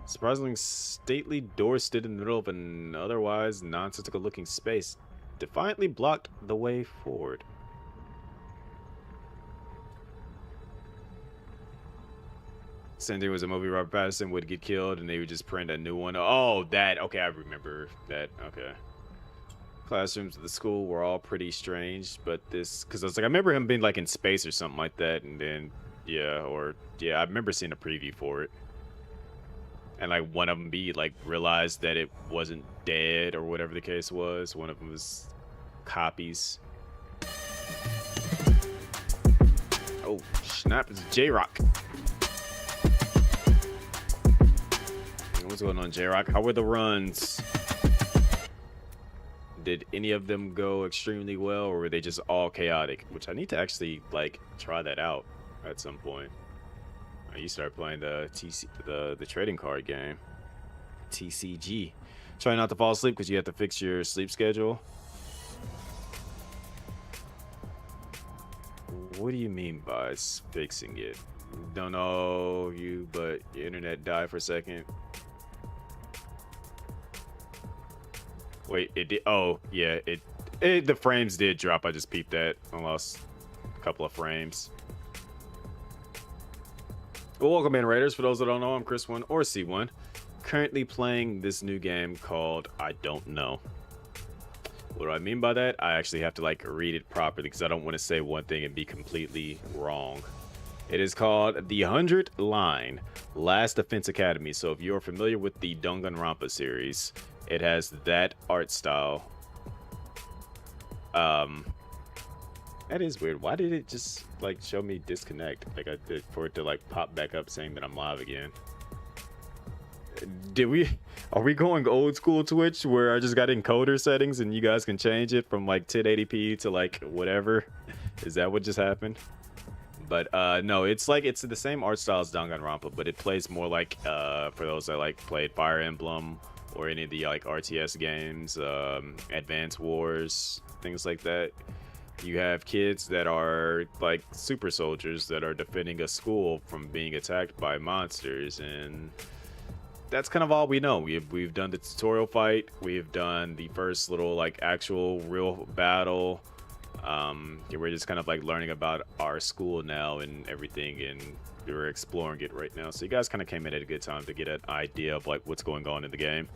Surprisingly stately door stood in the middle of an otherwise nonsensical looking space. Defiantly blocked the way forward. Same thing was a movie Robert Pattinson would get killed and they would just print a new one. Oh, that. Okay, I remember that. Okay. Classrooms at the school were all pretty strange, but this... Because I was like, I remember him being like in space or something like that. And then, yeah, I remember seeing a preview for it. And like one of them realized that it wasn't dead or whatever the case was. One of them was copies. Oh, snap, it's J-Rock. What's going on, J-Rock? How were the runs? Did any of them go extremely well, or were they just all chaotic? Which I need to actually try that out at some point. You start playing the the trading card game, TCG. Try not to fall asleep because you have to fix your sleep schedule. What do you mean by fixing it? Don't know you, but your internet died for a second. Wait, it did. Oh, yeah, the frames did drop. I just peeped that. I lost a couple of frames. Well, welcome in, Raiders. For those that don't know, I'm Chris1 or C1. Currently playing this new game called I Don't Know. What do I mean by that? I actually have to read it properly because I don't want to say one thing and be completely wrong. It is called The 100 Line Last Defense Academy. So if you're familiar with the Danganronpa series, it has that art style. That is weird. Why did it just like show me disconnect? Like I did for it to like pop back up saying that I'm live again. Are we going old school Twitch where I just got encoder settings and you guys can change it from like 1080p to like whatever? Is that what just happened? But no, it's the same art style as Danganronpa, but it plays more like for those that like played Fire Emblem or any of the like RTS games, Advance Wars, things like that. You have kids that are like super soldiers that are defending a school from being attacked by monsters, and that's kind of all we know. We've done the tutorial fight, we've done the first little like actual real battle. We're just kind of like learning about our school now and everything, and we're exploring it right now. So you guys kind of came in at a good time to get an idea of like what's going on in the game.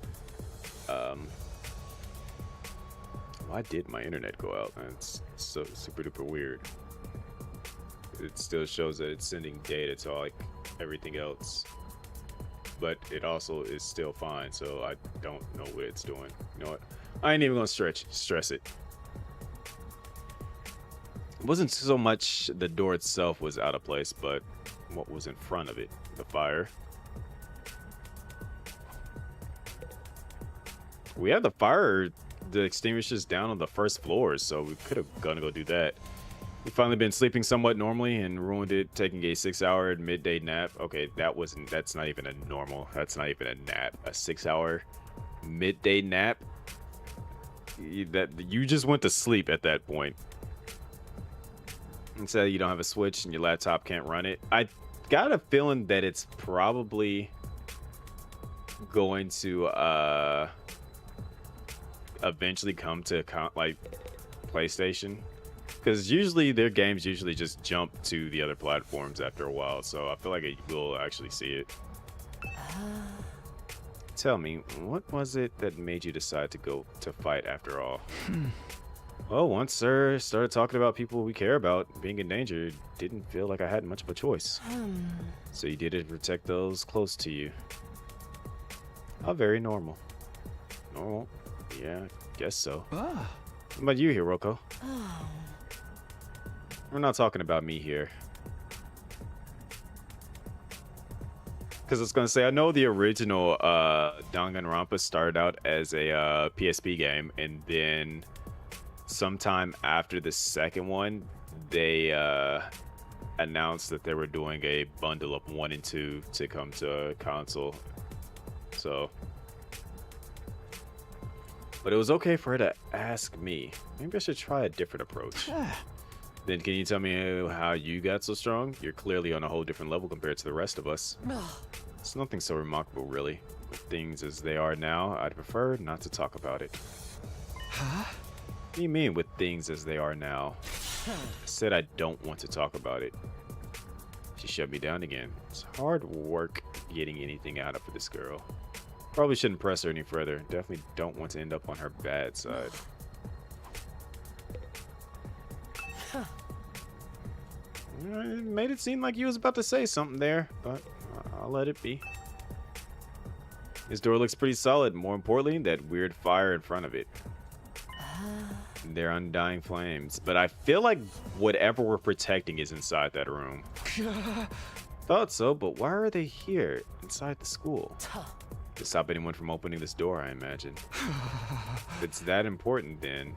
Why did my internet go out? That's so super duper weird. It still shows that it's sending data to like everything else, but it also is still fine. So I don't know what it's doing. You know what? I ain't even gonna stress it. It wasn't so much the door itself was out of place, but what was in front of it, the fire. We have the extinguishers down on the first floor, so we could have gone to go do that. We've finally been sleeping somewhat normally and ruined it, taking a 6-hour midday nap. Okay, that's not even a nap. A 6-hour midday nap? You just went to sleep at that point. And say you don't have a Switch and your laptop can't run it. I got a feeling that it's probably going to eventually come to like PlayStation, because usually their games just jump to the other platforms after a while, so I feel like we'll actually see it. Tell me, what was it that made you decide to go to fight after all? Well, once Sir started talking about people we care about being in danger, it didn't feel like I had much of a choice. So you did it to protect those close to you. How very normal. Normal? Yeah, I guess so. What about you, Hiroko? We're not talking about me here. Because I was going to say, I know the original Danganronpa started out as a PSP game, and then sometime after the second one, they announced that they were doing a bundle of 1 and 2 to come to a console. So... but it was okay for her to ask me. Maybe I should try a different approach. Then can you tell me how you got so strong? You're clearly on a whole different level compared to the rest of us. It's nothing so remarkable, really. With things as they are now, I'd prefer not to talk about it. Huh? What do you mean with things as they are now? I said I don't want to talk about it. She shut me down again. It's hard work getting anything out of this girl. Probably shouldn't press her any further. Definitely don't want to end up on her bad side. It made it seem like you was about to say something there, but I'll let it be. This door looks pretty solid. More importantly, that weird fire in front of it. They're undying flames, but I feel like whatever we're protecting is inside that room. Thought so, but why are they here inside the school? To stop anyone from opening this door, I imagine. If it's that important, then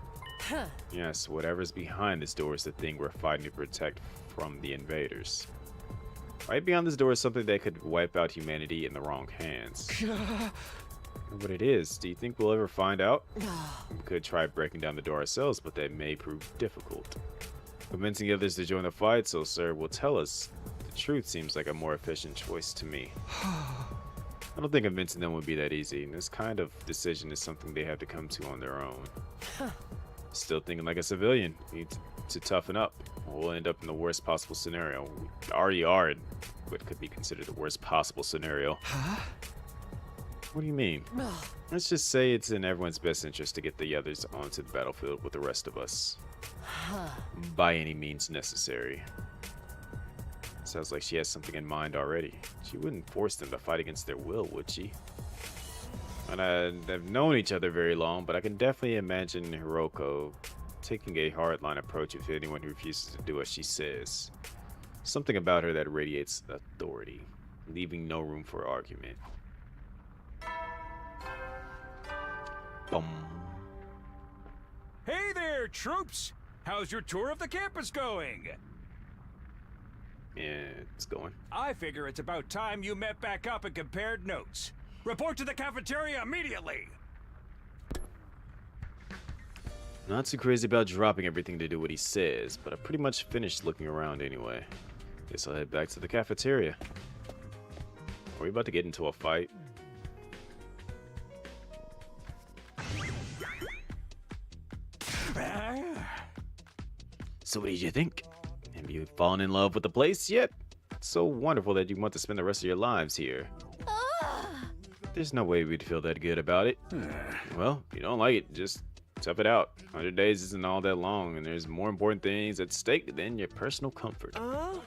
yes, whatever's behind this door is the thing we're fighting to protect from the invaders. Right beyond this door is something that could wipe out humanity in the wrong hands. What it is, do you think we'll ever find out? We could try breaking down the door ourselves, but that may prove difficult. Convincing others to join the fight, so Sir will tell us. The truth seems like a more efficient choice to me. I don't think convincing them would be that easy, and this kind of decision is something they have to come to on their own. Still thinking like a civilian. Need to toughen up. We'll end up in the worst possible scenario. We already are in what could be considered the worst possible scenario. What do you mean? Let's just say it's in everyone's best interest to get the others onto the battlefield with the rest of us. By any means necessary. Sounds like she has something in mind already. She wouldn't force them to fight against their will, would she? And I've known each other very long, but I can definitely imagine Hiroko taking a hardline approach with anyone who refuses to do what she says. Something about her that radiates authority, leaving no room for argument. Boom. Hey there, troops! How's your tour of the campus going? Yeah, it's going. I figure it's about time you met back up and compared notes. Report to the cafeteria immediately! Not too crazy about dropping everything to do what he says, but I pretty much finished looking around anyway. Guess I'll head back to the cafeteria. Are we about to get into a fight? So what did you think? Have you fallen in love with the place yet? It's so wonderful that you want to spend the rest of your lives here. There's no way we'd feel that good about it. Well, if you don't like it, just tough it out. 100 days isn't all that long, and there's more important things at stake than your personal comfort. I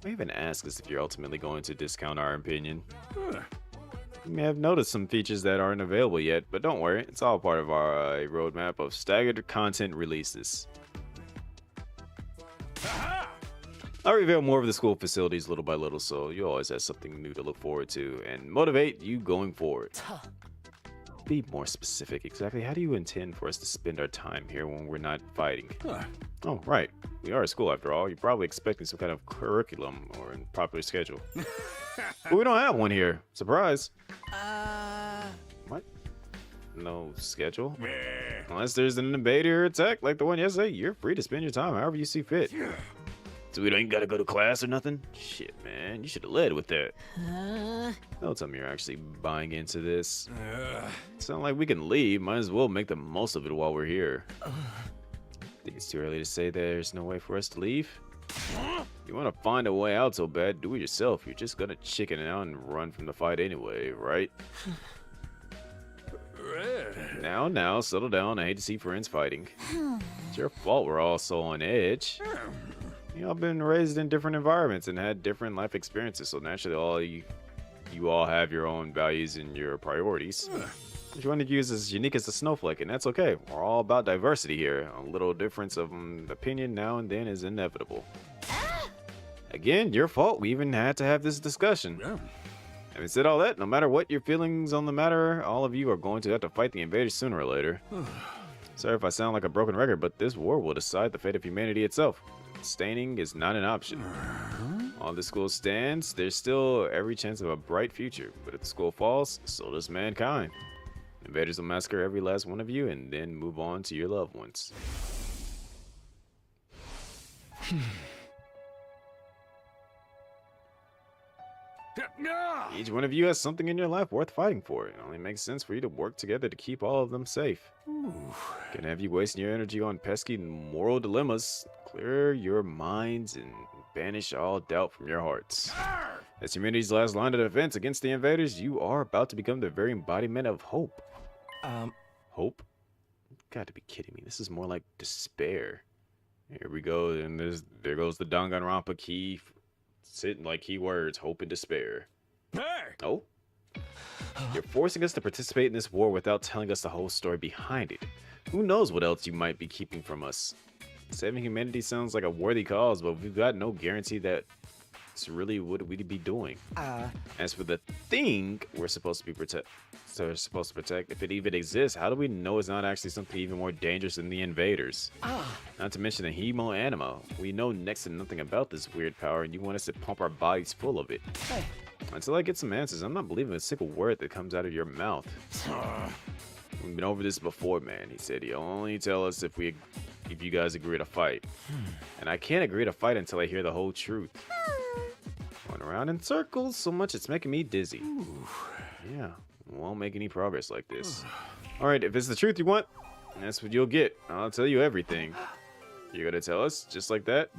even ask us if you're ultimately going to discount our opinion. You may have noticed some features that aren't available yet, but don't worry, it's all part of our roadmap of staggered content releases. I'll reveal more of the school facilities little by little, so you always have something new to look forward to and motivate you going forward. Be more specific. Exactly how do you intend for us to spend our time here when we're not fighting? Oh, right. We are at school after all. You're probably expecting some kind of curriculum or a proper schedule. But we don't have one here. Surprise. What? No schedule? Unless there's an invader attack like the one yesterday, you're free to spend your time however you see fit. So we don't gotta go to class or nothing? Shit, man. You should have led with that. Don't tell me you're actually buying into this. Sound like we can leave. Might as well make the most of it while we're here. Think it's too early to say there's no way for us to leave? You want to find a way out so bad, do it yourself. You're just gonna chicken out and run from the fight anyway, right? Now, settle down. I hate to see friends fighting. It's your fault we're all so on edge. You all been raised in different environments and had different life experiences, so naturally you all have your own values and your priorities. Each one of you is as unique as a snowflake, and that's okay. We're all about diversity here. A little difference of opinion now and then is inevitable. Again, your fault. We even had to have this discussion. Having said all that, no matter what your feelings on the matter, all of you are going to have to fight the invaders sooner or later. Sorry if I sound like a broken record, but this war will decide the fate of humanity itself. Staining is not an option. While the school stands, there's still every chance of a bright future. But if the school falls, so does mankind. Invaders will massacre every last one of you and then move on to your loved ones. Each one of you has something in your life worth fighting for. It only makes sense for you to work together to keep all of them safe. Can have you wasting your energy on pesky moral dilemmas. Clear your minds and banish all doubt from your hearts. As humanity's last line of defense against the invaders, you are about to become the very embodiment of hope. Hope? You gotta be kidding me. This is more like despair. Here we go, and there goes the Danganronpa key. Sitting like keywords, hope and despair. Oh? You're forcing us to participate in this war without telling us the whole story behind it. Who knows what else you might be keeping from us? Saving humanity sounds like a worthy cause, but we've got no guarantee that it's really what we'd be doing. As for the thing we're supposed to protect, if it even exists, how do we know it's not actually something even more dangerous than the invaders? Not to mention the hemo anima. We know next to nothing about this weird power, and you want us to pump our bodies full of it. Until I get some answers, I'm not believing a single word that comes out of your mouth. We've been over this before, man. He said he'll only tell us if you guys agree to fight. And I can't agree to fight until I hear the whole truth. Going around in circles so much it's making me dizzy. Yeah, won't make any progress like this. Alright, if it's the truth you want, that's what you'll get. I'll tell you everything. You're gonna tell us just like that?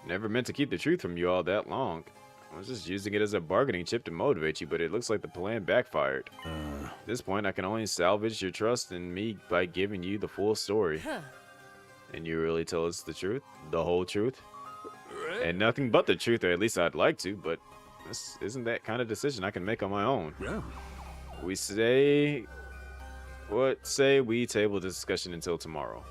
Never meant to keep the truth from you all that long. I was just using it as a bargaining chip to motivate you, but it looks like the plan backfired. At this point, I can only salvage your trust in me by giving you the full story. And you really tell us the truth? The whole truth? And nothing but the truth, or at least I'd like to, but this isn't that kind of decision I can make on my own. Yeah. What say we table the discussion until tomorrow?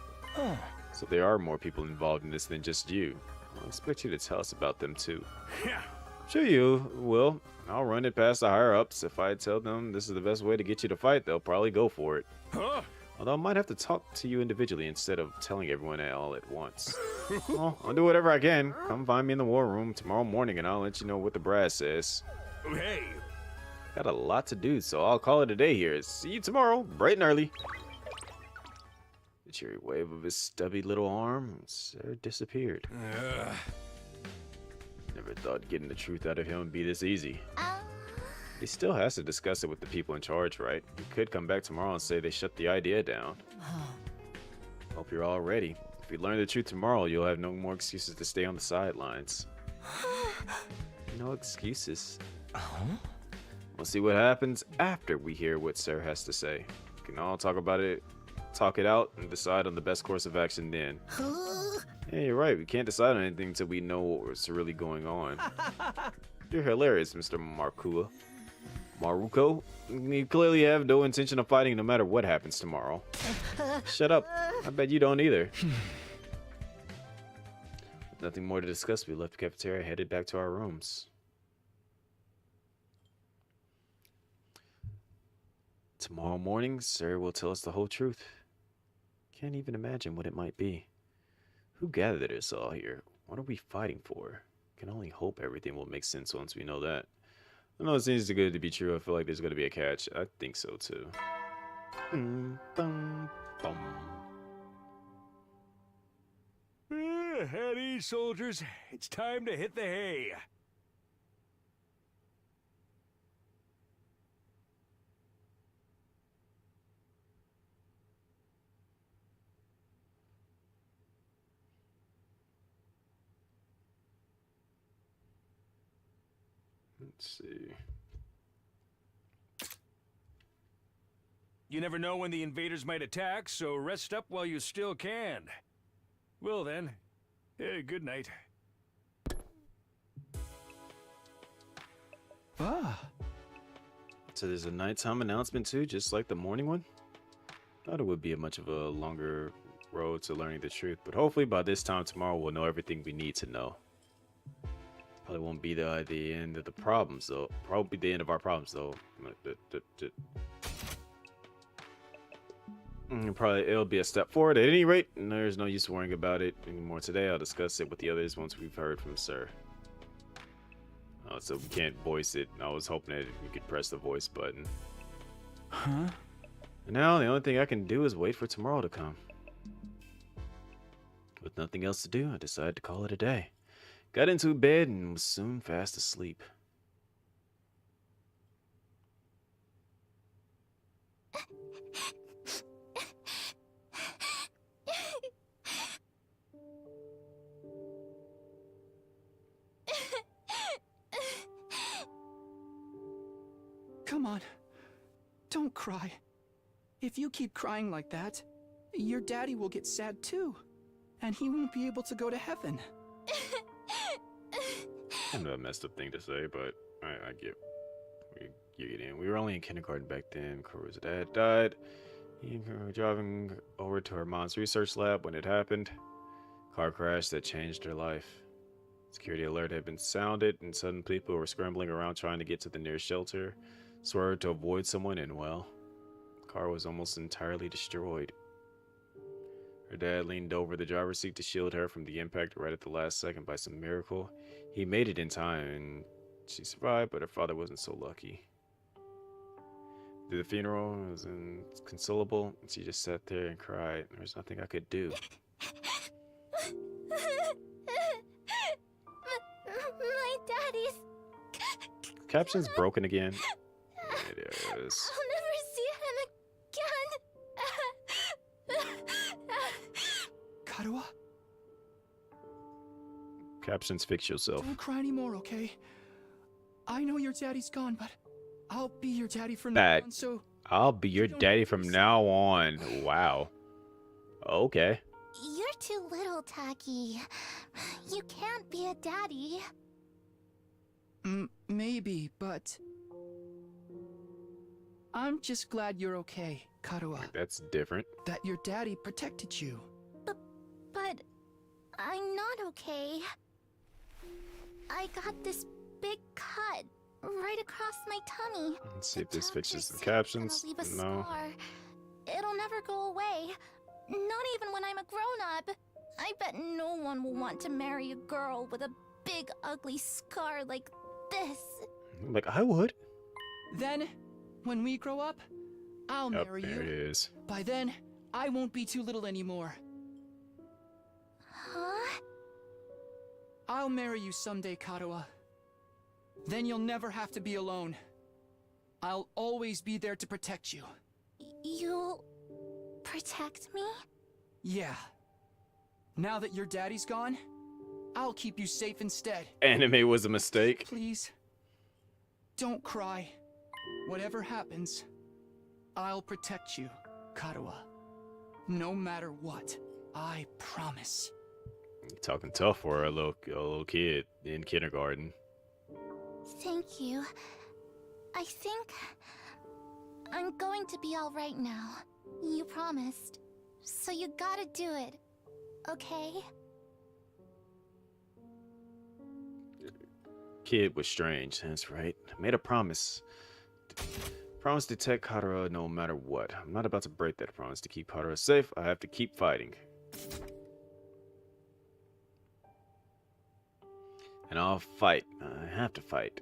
So there are more people involved in this than just you. I expect you to tell us about them too. Yeah. Sure you will. I'll run it past the higher-ups. If I tell them this is the best way to get you to fight, they'll probably go for it. Huh? Although I might have to talk to you individually instead of telling everyone all at once. Well, I'll do whatever I can. Come find me in the war room tomorrow morning and I'll let you know what the brass says. Hey. Got a lot to do, so I'll call it a day here. See you tomorrow, bright and early. The cheery wave of his stubby little arm, and Sir disappeared. Never thought getting the truth out of him would be this easy. He still has to discuss it with the people in charge, right? He could come back tomorrow and say they shut the idea down. Hope you're all ready. If you learn the truth tomorrow, you'll have no more excuses to stay on the sidelines. No excuses. We'll see what happens after we hear what Sir has to say. We can all talk it out, and decide on the best course of action then. Yeah, you're right. We can't decide on anything until we know what's really going on. You're hilarious, Mr. Maruko. You clearly have no intention of fighting no matter what happens tomorrow. Shut up. I bet you don't either. With nothing more to discuss, we left the cafeteria and headed back to our rooms. Tomorrow morning, Sir will tell us the whole truth. Can't even imagine what it might be. Who gathered us all here? What are we fighting for? Can only hope everything will make sense once we know that. I know it seems too good to be true. I feel like there's going to be a catch. I think so too. At ease, soldiers. It's time to hit the hay. Let's see. You never know when the invaders might attack, so rest up while you still can. Well then, good night. So there's a nighttime announcement too, just like the morning one? Thought it would be much of a longer road to learning the truth, but hopefully by this time tomorrow we'll know everything we need to know. Probably won't be the end of the problems though. Probably the end of our problems though. Probably it'll be a step forward at any rate, and there's no use worrying about it anymore today. I'll discuss it with the others once we've heard from Sir. So we can't voice it. I was hoping that we could press the voice button. And now the only thing I can do is wait for tomorrow to come. With nothing else to do, I decided to call it a day. Got into bed and was soon fast asleep. Come on. Don't cry. If you keep crying like that, your daddy will get sad too. And he won't be able to go to heaven. Kind of a messed up thing to say, but I get it in. We were only in kindergarten back then. Cora's dad died. We were driving over to her mom's research lab when it happened. Car crash that changed her life. Security alert had been sounded, and sudden people were scrambling around trying to get to the nearest shelter. Swerved to avoid someone, and well, the car was almost entirely destroyed. Her dad leaned over the driver's seat to shield her from the impact right at the last second. By some miracle, he made it in time, and she survived, but her father wasn't so lucky. The funeral was inconsolable, and she just sat there and cried. There was nothing I could do. My daddy's... Caption's broken again. It is. I'll never see him again. Karuha? Captions, fix yourself. Don't cry anymore, okay? I know your daddy's gone, but I'll be your daddy from now on, so... I'll be your daddy from now on. Wow. Okay. Your too little, Taki. You can't be a daddy. Maybe, but... I'm just glad you're okay, Karua. That's different. That your daddy protected you. But I'm not okay. I got this big cut right across my tummy. Let's see if this fixes the captions. Leave a No. scar. It'll never go away. Not even when I'm a grown-up. I bet no one will want to marry a girl with a big ugly scar like this. Like, I would. Then, when we grow up, I'll Yep, marry there you. it is. By then, I won't be too little anymore. Huh? I'll marry you someday, Karua. Then you'll never have to be alone. I'll always be there to protect you. You'll protect me? Yeah. Now that your daddy's gone, I'll keep you safe instead. Anime was a mistake. Please, don't cry. Whatever happens, I'll protect you, Karua. No matter what, I promise. You're talking tough for a little kid in kindergarten. Thank you. I think I'm going to be all right now. You promised. So you gotta do it. Okay? Kid was strange, that's right. I made a promise. Promise to protect Karua no matter what. I'm not about to break that promise. To keep Karua safe, I have to keep fighting. And I'll fight. I have to fight.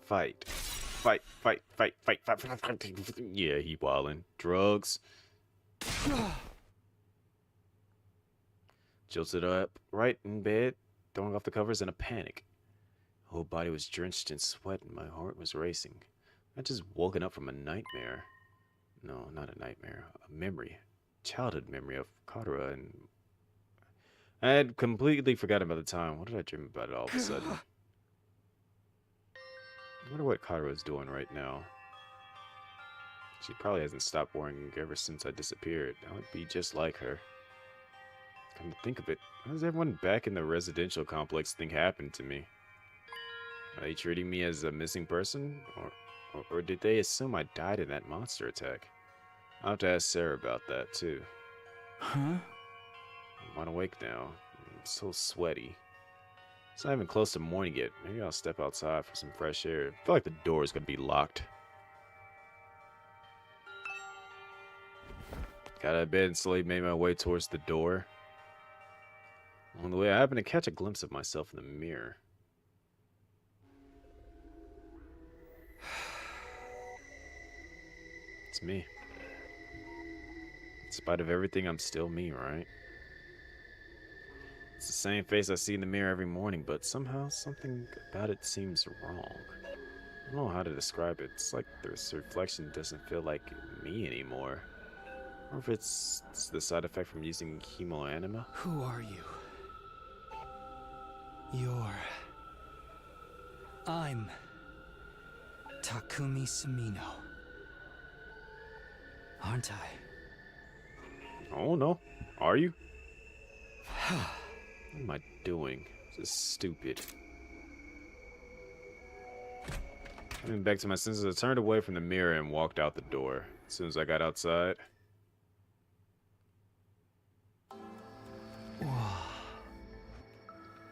Fight. Fight, fight, fight, fight, fight, fight, fight, fight. Yeah, he wildin'. Drugs. Jolted up right in bed, throwing off the covers in a panic. Whole body was drenched in sweat and my heart was racing. I just woken up from a nightmare. No, not a nightmare. A memory. Childhood memory of Karua, and I had completely forgotten about the time. What did I dream about it all of a sudden? I wonder what Karua is doing right now. She probably hasn't stopped worrying ever since I disappeared. I would be just like her. Come to think of it, how does everyone back in the residential complex think happened to me? Are they treating me as a missing person? Or did they assume I died in that monster attack? I'll have to ask Sarah about that, too. Huh? I'm wide awake now. I'm so sweaty. It's not even close to morning yet. Maybe I'll step outside for some fresh air. I feel like the door is going to be locked. Got out of bed and slowly made my way towards the door. On the way, I happened to catch a glimpse of myself in the mirror. It's me. In spite of everything, I'm still me, right? It's the same face I see in the mirror every morning, but somehow something about it seems wrong. I don't know how to describe it. It's like this reflection doesn't feel like me anymore. Or if it's the side effect from using chemoanima. Who are you? I'm Takumi Sumino. Aren't I? Oh no. Are you? What am I doing? This is stupid. Coming back to my senses, I turned away from the mirror and walked out the door. As soon as I got outside.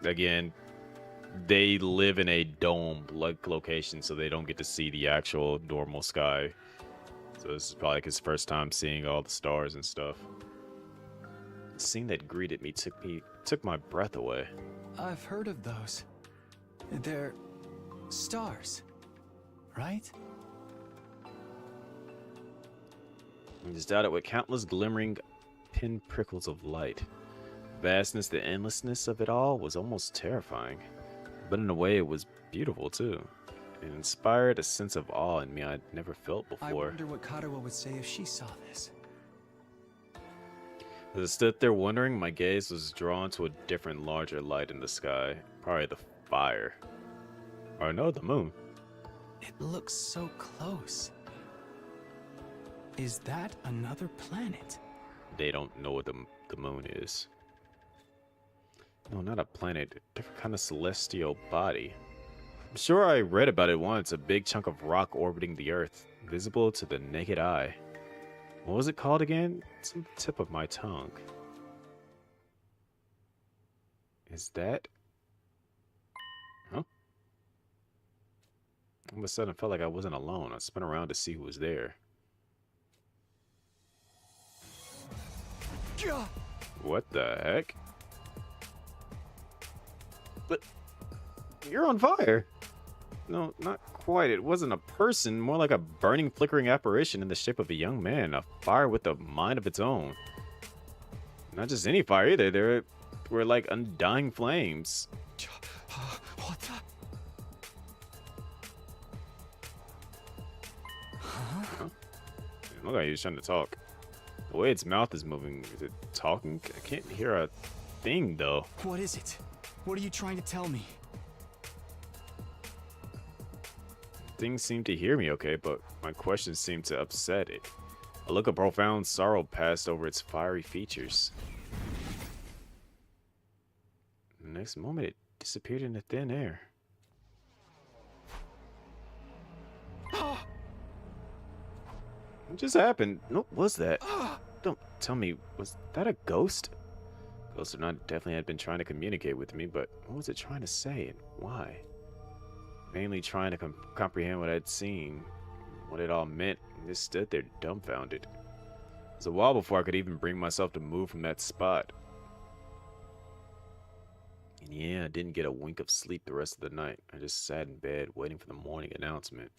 Again, they live in a dome-like location, so they don't get to see the actual normal sky. So this is probably like his first time seeing all the stars and stuff. The scene that greeted me took my breath away. I've heard of those. They're stars, right? I was dotted with countless glimmering pinprickles of light. The vastness, the endlessness of it all was almost terrifying. But in a way, it was beautiful too. It inspired a sense of awe in me I'd never felt before. I wonder what Karua would say if she saw this. As I stood there wondering, my gaze was drawn to a different, larger light in the sky. Probably the fire. Or no, the moon. It looks so close. Is that another planet? They don't know what the moon is. No, not a planet. A different kind of celestial body. I'm sure I read about it once. A big chunk of rock orbiting the Earth, visible to the naked eye. What was it called again? It's on the tip of my tongue. Is that... Huh? All of a sudden, I felt like I wasn't alone. I spun around to see who was there. What the heck? But... You're on fire! No, not quite. It wasn't a person, more like a burning, flickering apparition in the shape of a young man. A fire with a mind of its own. Not just any fire either. There were like undying flames. What the? Huh? It looked like he was trying to talk. The way its mouth is moving, is it talking? I can't hear a thing though. What is it? What are you trying to tell me? Things seemed to hear me okay, but my questions seemed to upset it. A look of profound sorrow passed over its fiery features. The next moment, it disappeared into thin air. What just happened? What was that? Don't tell me, was that a ghost? Ghost or not, definitely had been trying to communicate with me, but what was it trying to say and why? Mainly trying to comprehend what I'd seen, what it all meant, and just stood there dumbfounded. It was a while before I could even bring myself to move from that spot. And yeah, I didn't get a wink of sleep the rest of the night. I just sat in bed waiting for the morning announcement.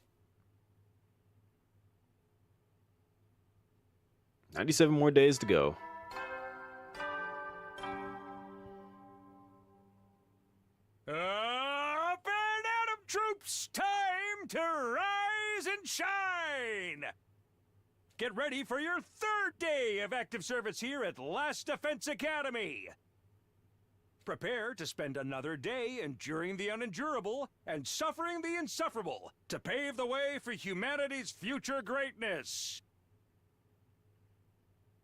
97 more days to go. Troops, time to rise and shine! Get ready for your third day of active service here at Last Defense Academy. Prepare to spend another day enduring the unendurable and suffering the insufferable to pave the way for humanity's future greatness.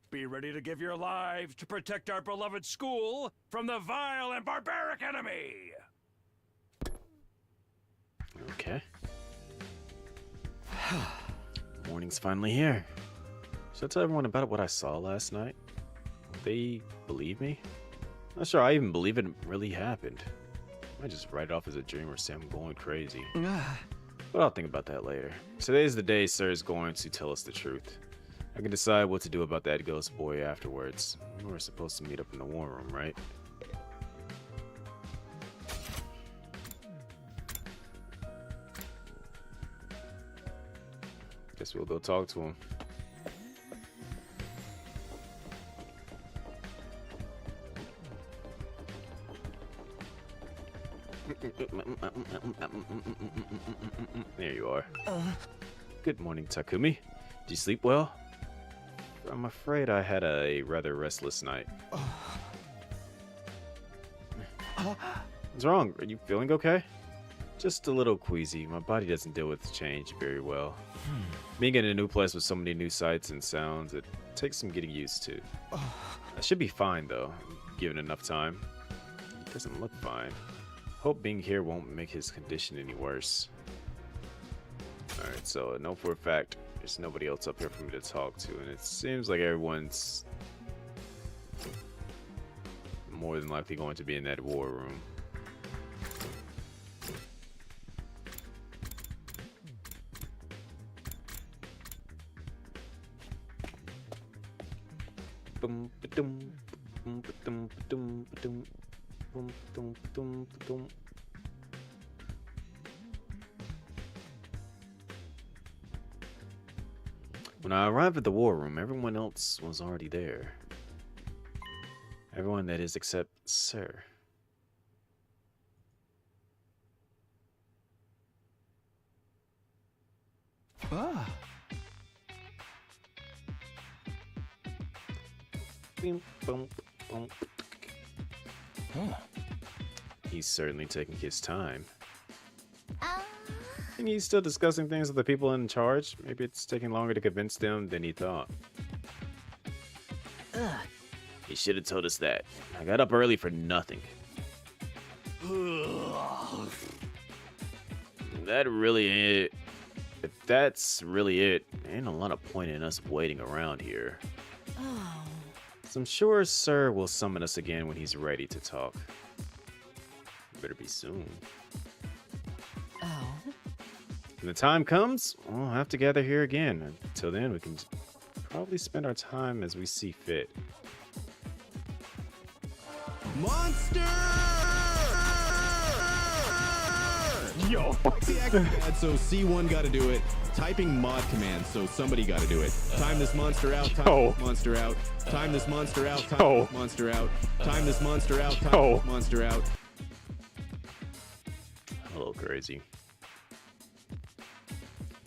Be ready to give your lives to protect our beloved school from the vile and barbaric enemy. Okay. Morning's finally here. Should I tell everyone about what I saw last night? Will they believe me? Not sure I even believe it really happened. I might just write it off as a dream or say I'm going crazy. But I'll think about that later. Today's the day Sir is going to tell us the truth. I can decide what to do about that ghost boy afterwards. We're supposed to meet up in the war room, right? Guess we'll go talk to him. There you are. Good morning, Takumi. Did you sleep well? I'm afraid I had a rather restless night. What's wrong? Are you feeling okay? Just a little queasy. My body doesn't deal with change very well. Being in a new place with so many new sights and sounds, it takes some getting used to. I should be fine though, given enough time. He doesn't look fine. Hope being here won't make his condition any worse. Alright, so I know for a fact there's nobody else up here for me to talk to, and it seems like everyone's more than likely going to be in that war room. When I arrived at the war room, everyone else was already there. Everyone, that is, except Sir. He's certainly taking his time. And he's still discussing things with the people in charge. Maybe it's taking longer to convince them than he thought. He should have told us that. I got up early for nothing. That really it. If that's really it, ain't a lot of point in us waiting around here. Oh. So I'm sure Sir will summon us again when he's ready to talk. Better be soon. Oh. When the time comes, we'll have to gather here again. Until then, we can probably spend our time as we see fit. Monster! Yo! Command, so C1 got to do it. Typing mod command, so somebody got to do it. Time this monster out. Time this monster out. Time this monster out. Time this monster out. Time this monster out. Time this monster out. A little crazy.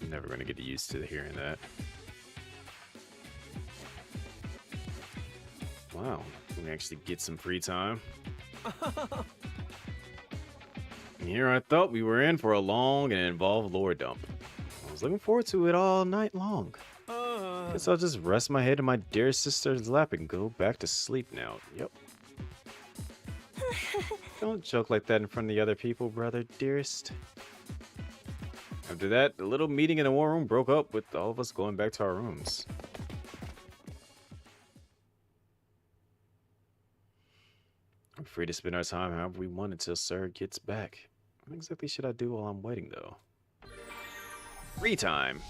I'm never gonna get used to hearing that. Wow, we actually get some free time. Here I thought we were in for a long and involved lore dump. I was looking forward to it all night long. Guess I'll just rest my head in my dear sister's lap and go back to sleep now. Yep. Don't joke like that in front of the other people, brother, dearest. After that, the little meeting in the war room broke up with all of us going back to our rooms. We're free to spend our time however we want until Sir gets back. What exactly should I do while I'm waiting, though? Free time!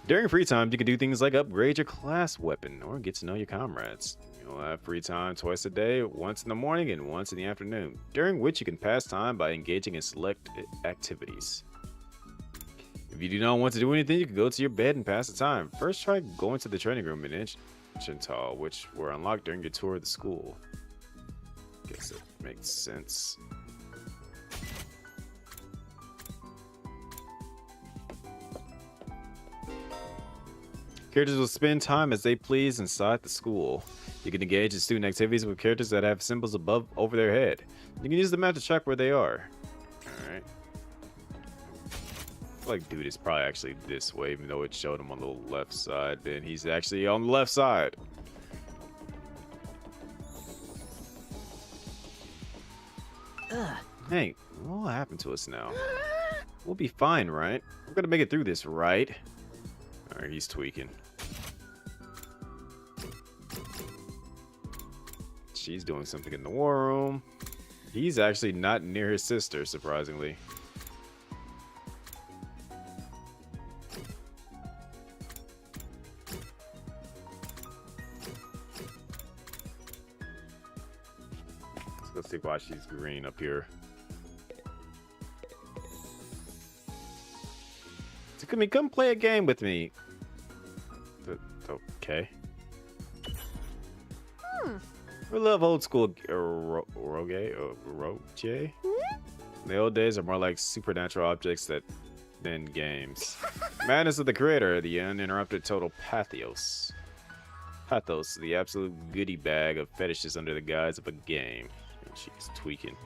During free time, you can do things like upgrade your class weapon or get to know your comrades. You'll have free time twice a day, once in the morning and once in the afternoon, during which you can pass time by engaging in select activities. If you do not want to do anything, you can go to your bed and pass the time. First, try going to the training room in Ancient Hall, which were unlocked during your tour of the school. Guess it makes sense. Characters will spend time as they please inside the school. You can engage in student activities with characters that have symbols over their head. You can use the map to track where they are. Alright. I feel like dude is probably actually this way, even though it showed him on the left side. Then he's actually on the left side. Hey, what will happen to us now? We'll be fine, right? We're gonna make it through this, right? Alright, he's tweaking. She's doing something in the war room. He's actually not near his sister, surprisingly. Let's see why she's green up here. Takumi, come play a game with me. Okay. We love old school Roge. In the old days are more like supernatural objects than games. Madness of the creator, the uninterrupted total pathos. Pathos, the absolute goodie bag of fetishes under the guise of a game. And she's tweaking.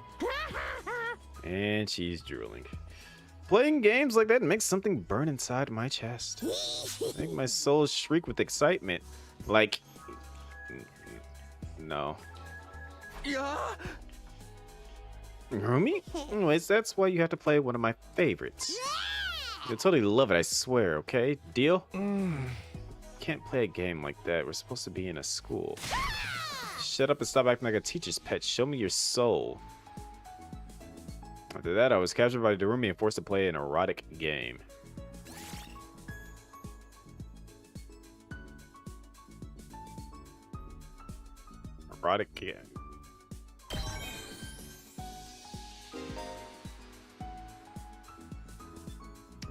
And she's drooling. Playing games like that makes something burn inside my chest. Make my soul shriek with excitement. Like... No. Yeah. Rumi? Anyways, that's why you have to play one of my favorites. You'll totally love it, I swear, okay? Deal? Can't play a game like that. We're supposed to be in a school. Shut up and stop acting like a teacher's pet. Show me your soul. After that, I was captured by Darumi and forced to play an erotic game. Erotic game.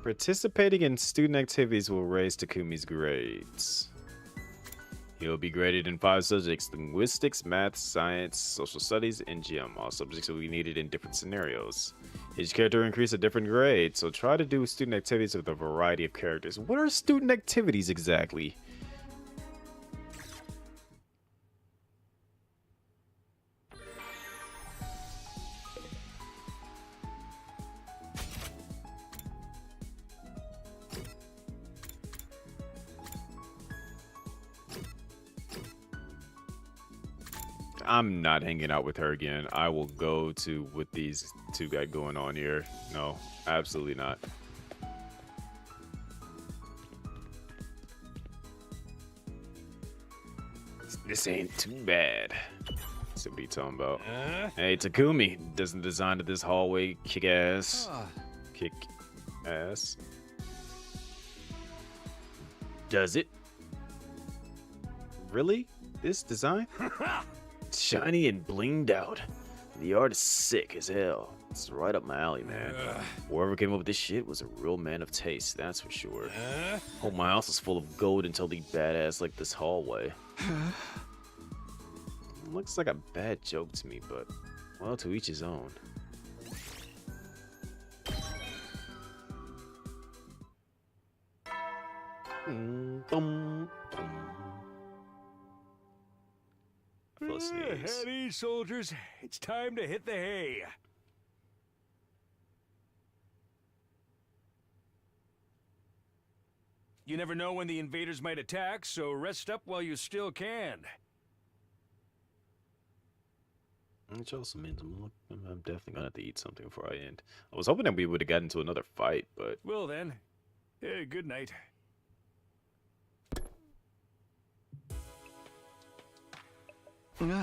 Participating in student activities will raise Takumi's grades. He'll be graded in 5 subjects: linguistics, math, science, social studies, and gym. All subjects will be needed in different scenarios. Each character will increase a different grade, so try to do student activities with a variety of characters. What are student activities exactly? I'm not hanging out with her again. I will go to what these two got going on here. No, absolutely not. This ain't too bad. See what he talking about. Hey, Takumi, doesn't the design of this hallway kick ass? Kick ass. Does it? Really? This design? It's shiny and blinged out. The art is sick as hell. It's right up my alley, man. Whoever came up with this shit was a real man of taste, that's for sure. Hope my house is full of gold and totally badass like this hallway. Looks like a bad joke to me, but, well, to each his own. Heady, soldiers. It's time to hit the hay. You never know when the invaders might attack, so rest up while you still can. Which also means I'm definitely gonna have to eat something before I end. I was hoping that we would have gotten into another fight, but... Well then, good night. The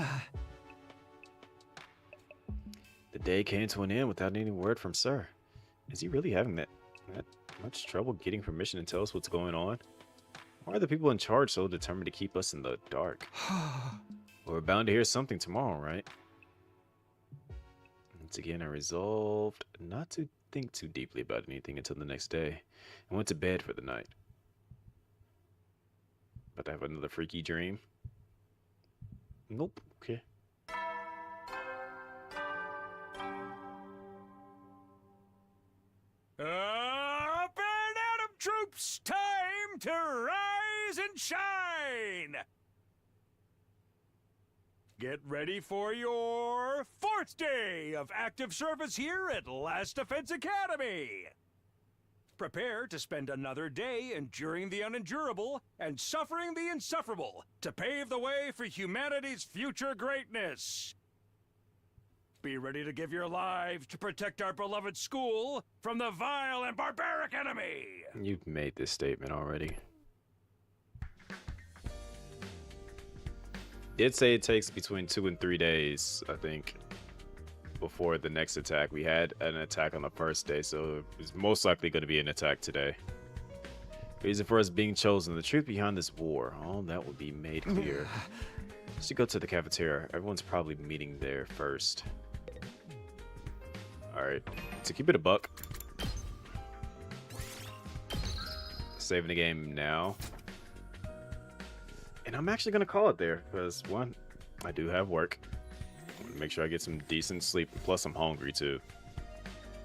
day came to an end without any word from Sir. Is he really having that much trouble getting permission to tell us what's going on? Why are the people in charge so determined to keep us in the dark? We're bound to hear something tomorrow, right? Once again, I resolved not to think too deeply about anything until the next day, and went to bed for the night. But I have another freaky dream. Nope. Okay. Up and Adam troops, time to rise and shine! Get ready for your 4th day of active service here at Last Defense Academy! Prepare to spend another day enduring the unendurable and suffering the insufferable to pave the way for humanity's future greatness. Be ready to give your lives to protect our beloved school from the vile and barbaric enemy! You've made this statement already. Did say it takes between 2 and 3 days, I think, before the next attack. We had an attack on the first day, so it's most likely going to be an attack today. Reason for us being chosen, the truth behind this war, all that will be made clear. Should go to the cafeteria. Everyone's probably meeting there first. Alright, to keep it a buck, saving the game now. And I'm actually gonna call it there, because one, I do have work. Make sure I get some decent sleep, plus I'm hungry too.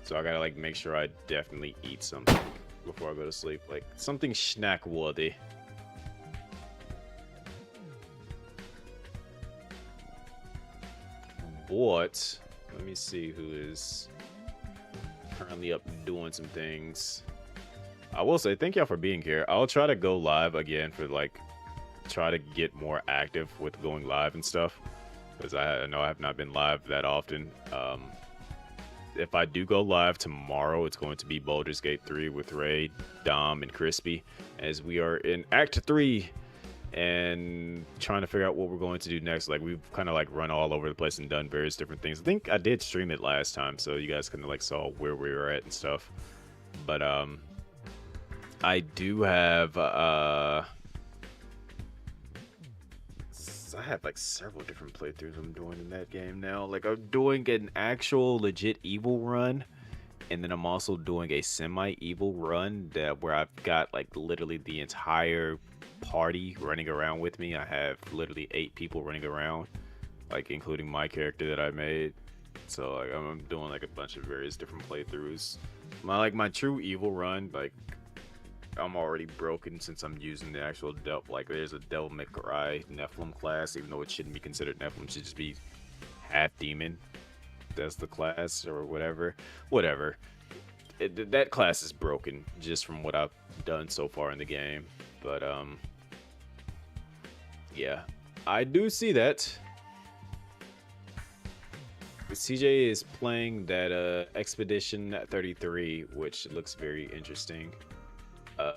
So I gotta like make sure I definitely eat something before I go to sleep, like something snack worthy. But let me see who is currently up doing some things. I will say thank y'all for being here. I'll try to go live again for like try to get more active with going live and stuff, because I know I have not been live that often. If I do go live tomorrow, it's going to be Baldur's Gate 3 with Ray, Dom, and Crispy, as we are in Act 3 and trying to figure out what we're going to do next. Like, we've kind of like run all over the place and done various different things. I think I did stream it last time, so you guys kind of like saw where we were at and stuff. But I do have I have like several different playthroughs I'm doing in that game now. Like, I'm doing an actual legit evil run, and then I'm also doing a semi-evil run where I've got like literally the entire party running around with me. I have literally 8 people running around, like including my character that I made. So like I'm doing like a bunch of various different playthroughs. My true evil run, like, I'm already broken since I'm using the actual like there's a Devil May Cry Nephilim class, even though it shouldn't be considered Nephilim, it should just be half demon. That's the class or whatever. That class is broken just from what I've done so far in the game. But yeah, I do see that. CJ is playing that Expedition 33, which looks very interesting.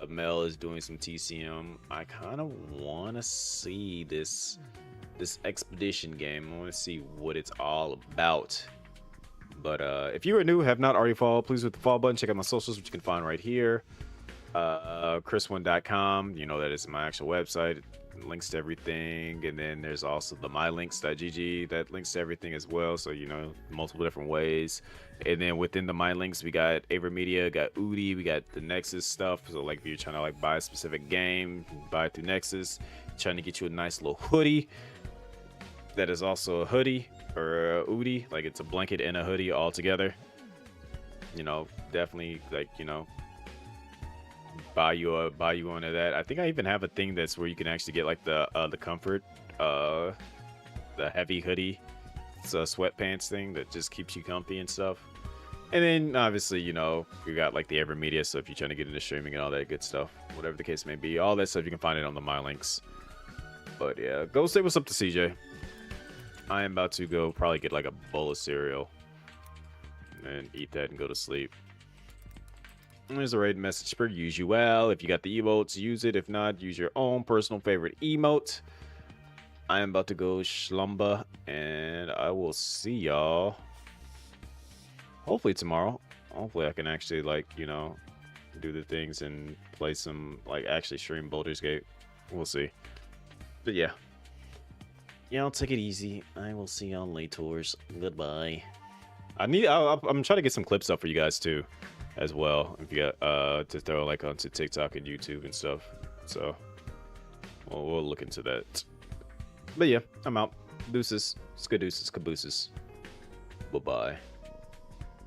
Mel is doing some TCM. I kind of want to see this Expedition game. I want to see what it's all about. But if you are new, have not already followed, please hit the follow button. Check out my socials, which you can find right here. Chris1.com, you know that is my actual website. Links to everything, and then there's also the mylinks.gg that links to everything as well, so you know, multiple different ways. And then within the mylinks, we got AverMedia, got Udi, we got the Nexus stuff. So like if you're trying to like buy a specific game, buy it through Nexus, trying to get you a nice little hoodie that is also a hoodie or a Udi, like it's a blanket and a hoodie all together, you know, definitely like, you know, buy you one of that. I think I even have a thing that's where you can actually get like the comfort, the heavy hoodie. It's a sweatpants thing that just keeps you comfy and stuff. And then obviously, you know, you got like the AverMedia, so if you're trying to get into streaming and all that good stuff, whatever the case may be, all that stuff you can find it on the MyLinks. But yeah, go say what's up to CJ. I am about to go probably get like a bowl of cereal and eat that and go to sleep. There's a raid message per usual. If you got the emotes, use it. If not, use your own personal favorite emote. I am about to go slumber, and I will see y'all hopefully tomorrow. Hopefully I can actually, like, you know, do the things and play some, like, actually stream Baldur's Gate. We'll see. But yeah. Y'all take it easy. I will see y'all later. Goodbye. I'm trying to get some clips up for you guys too, as well, if you got to throw like onto TikTok and YouTube and stuff. So we'll look into that. But yeah, I'm out. Deuces, skadooses, cabooses. Bye bye.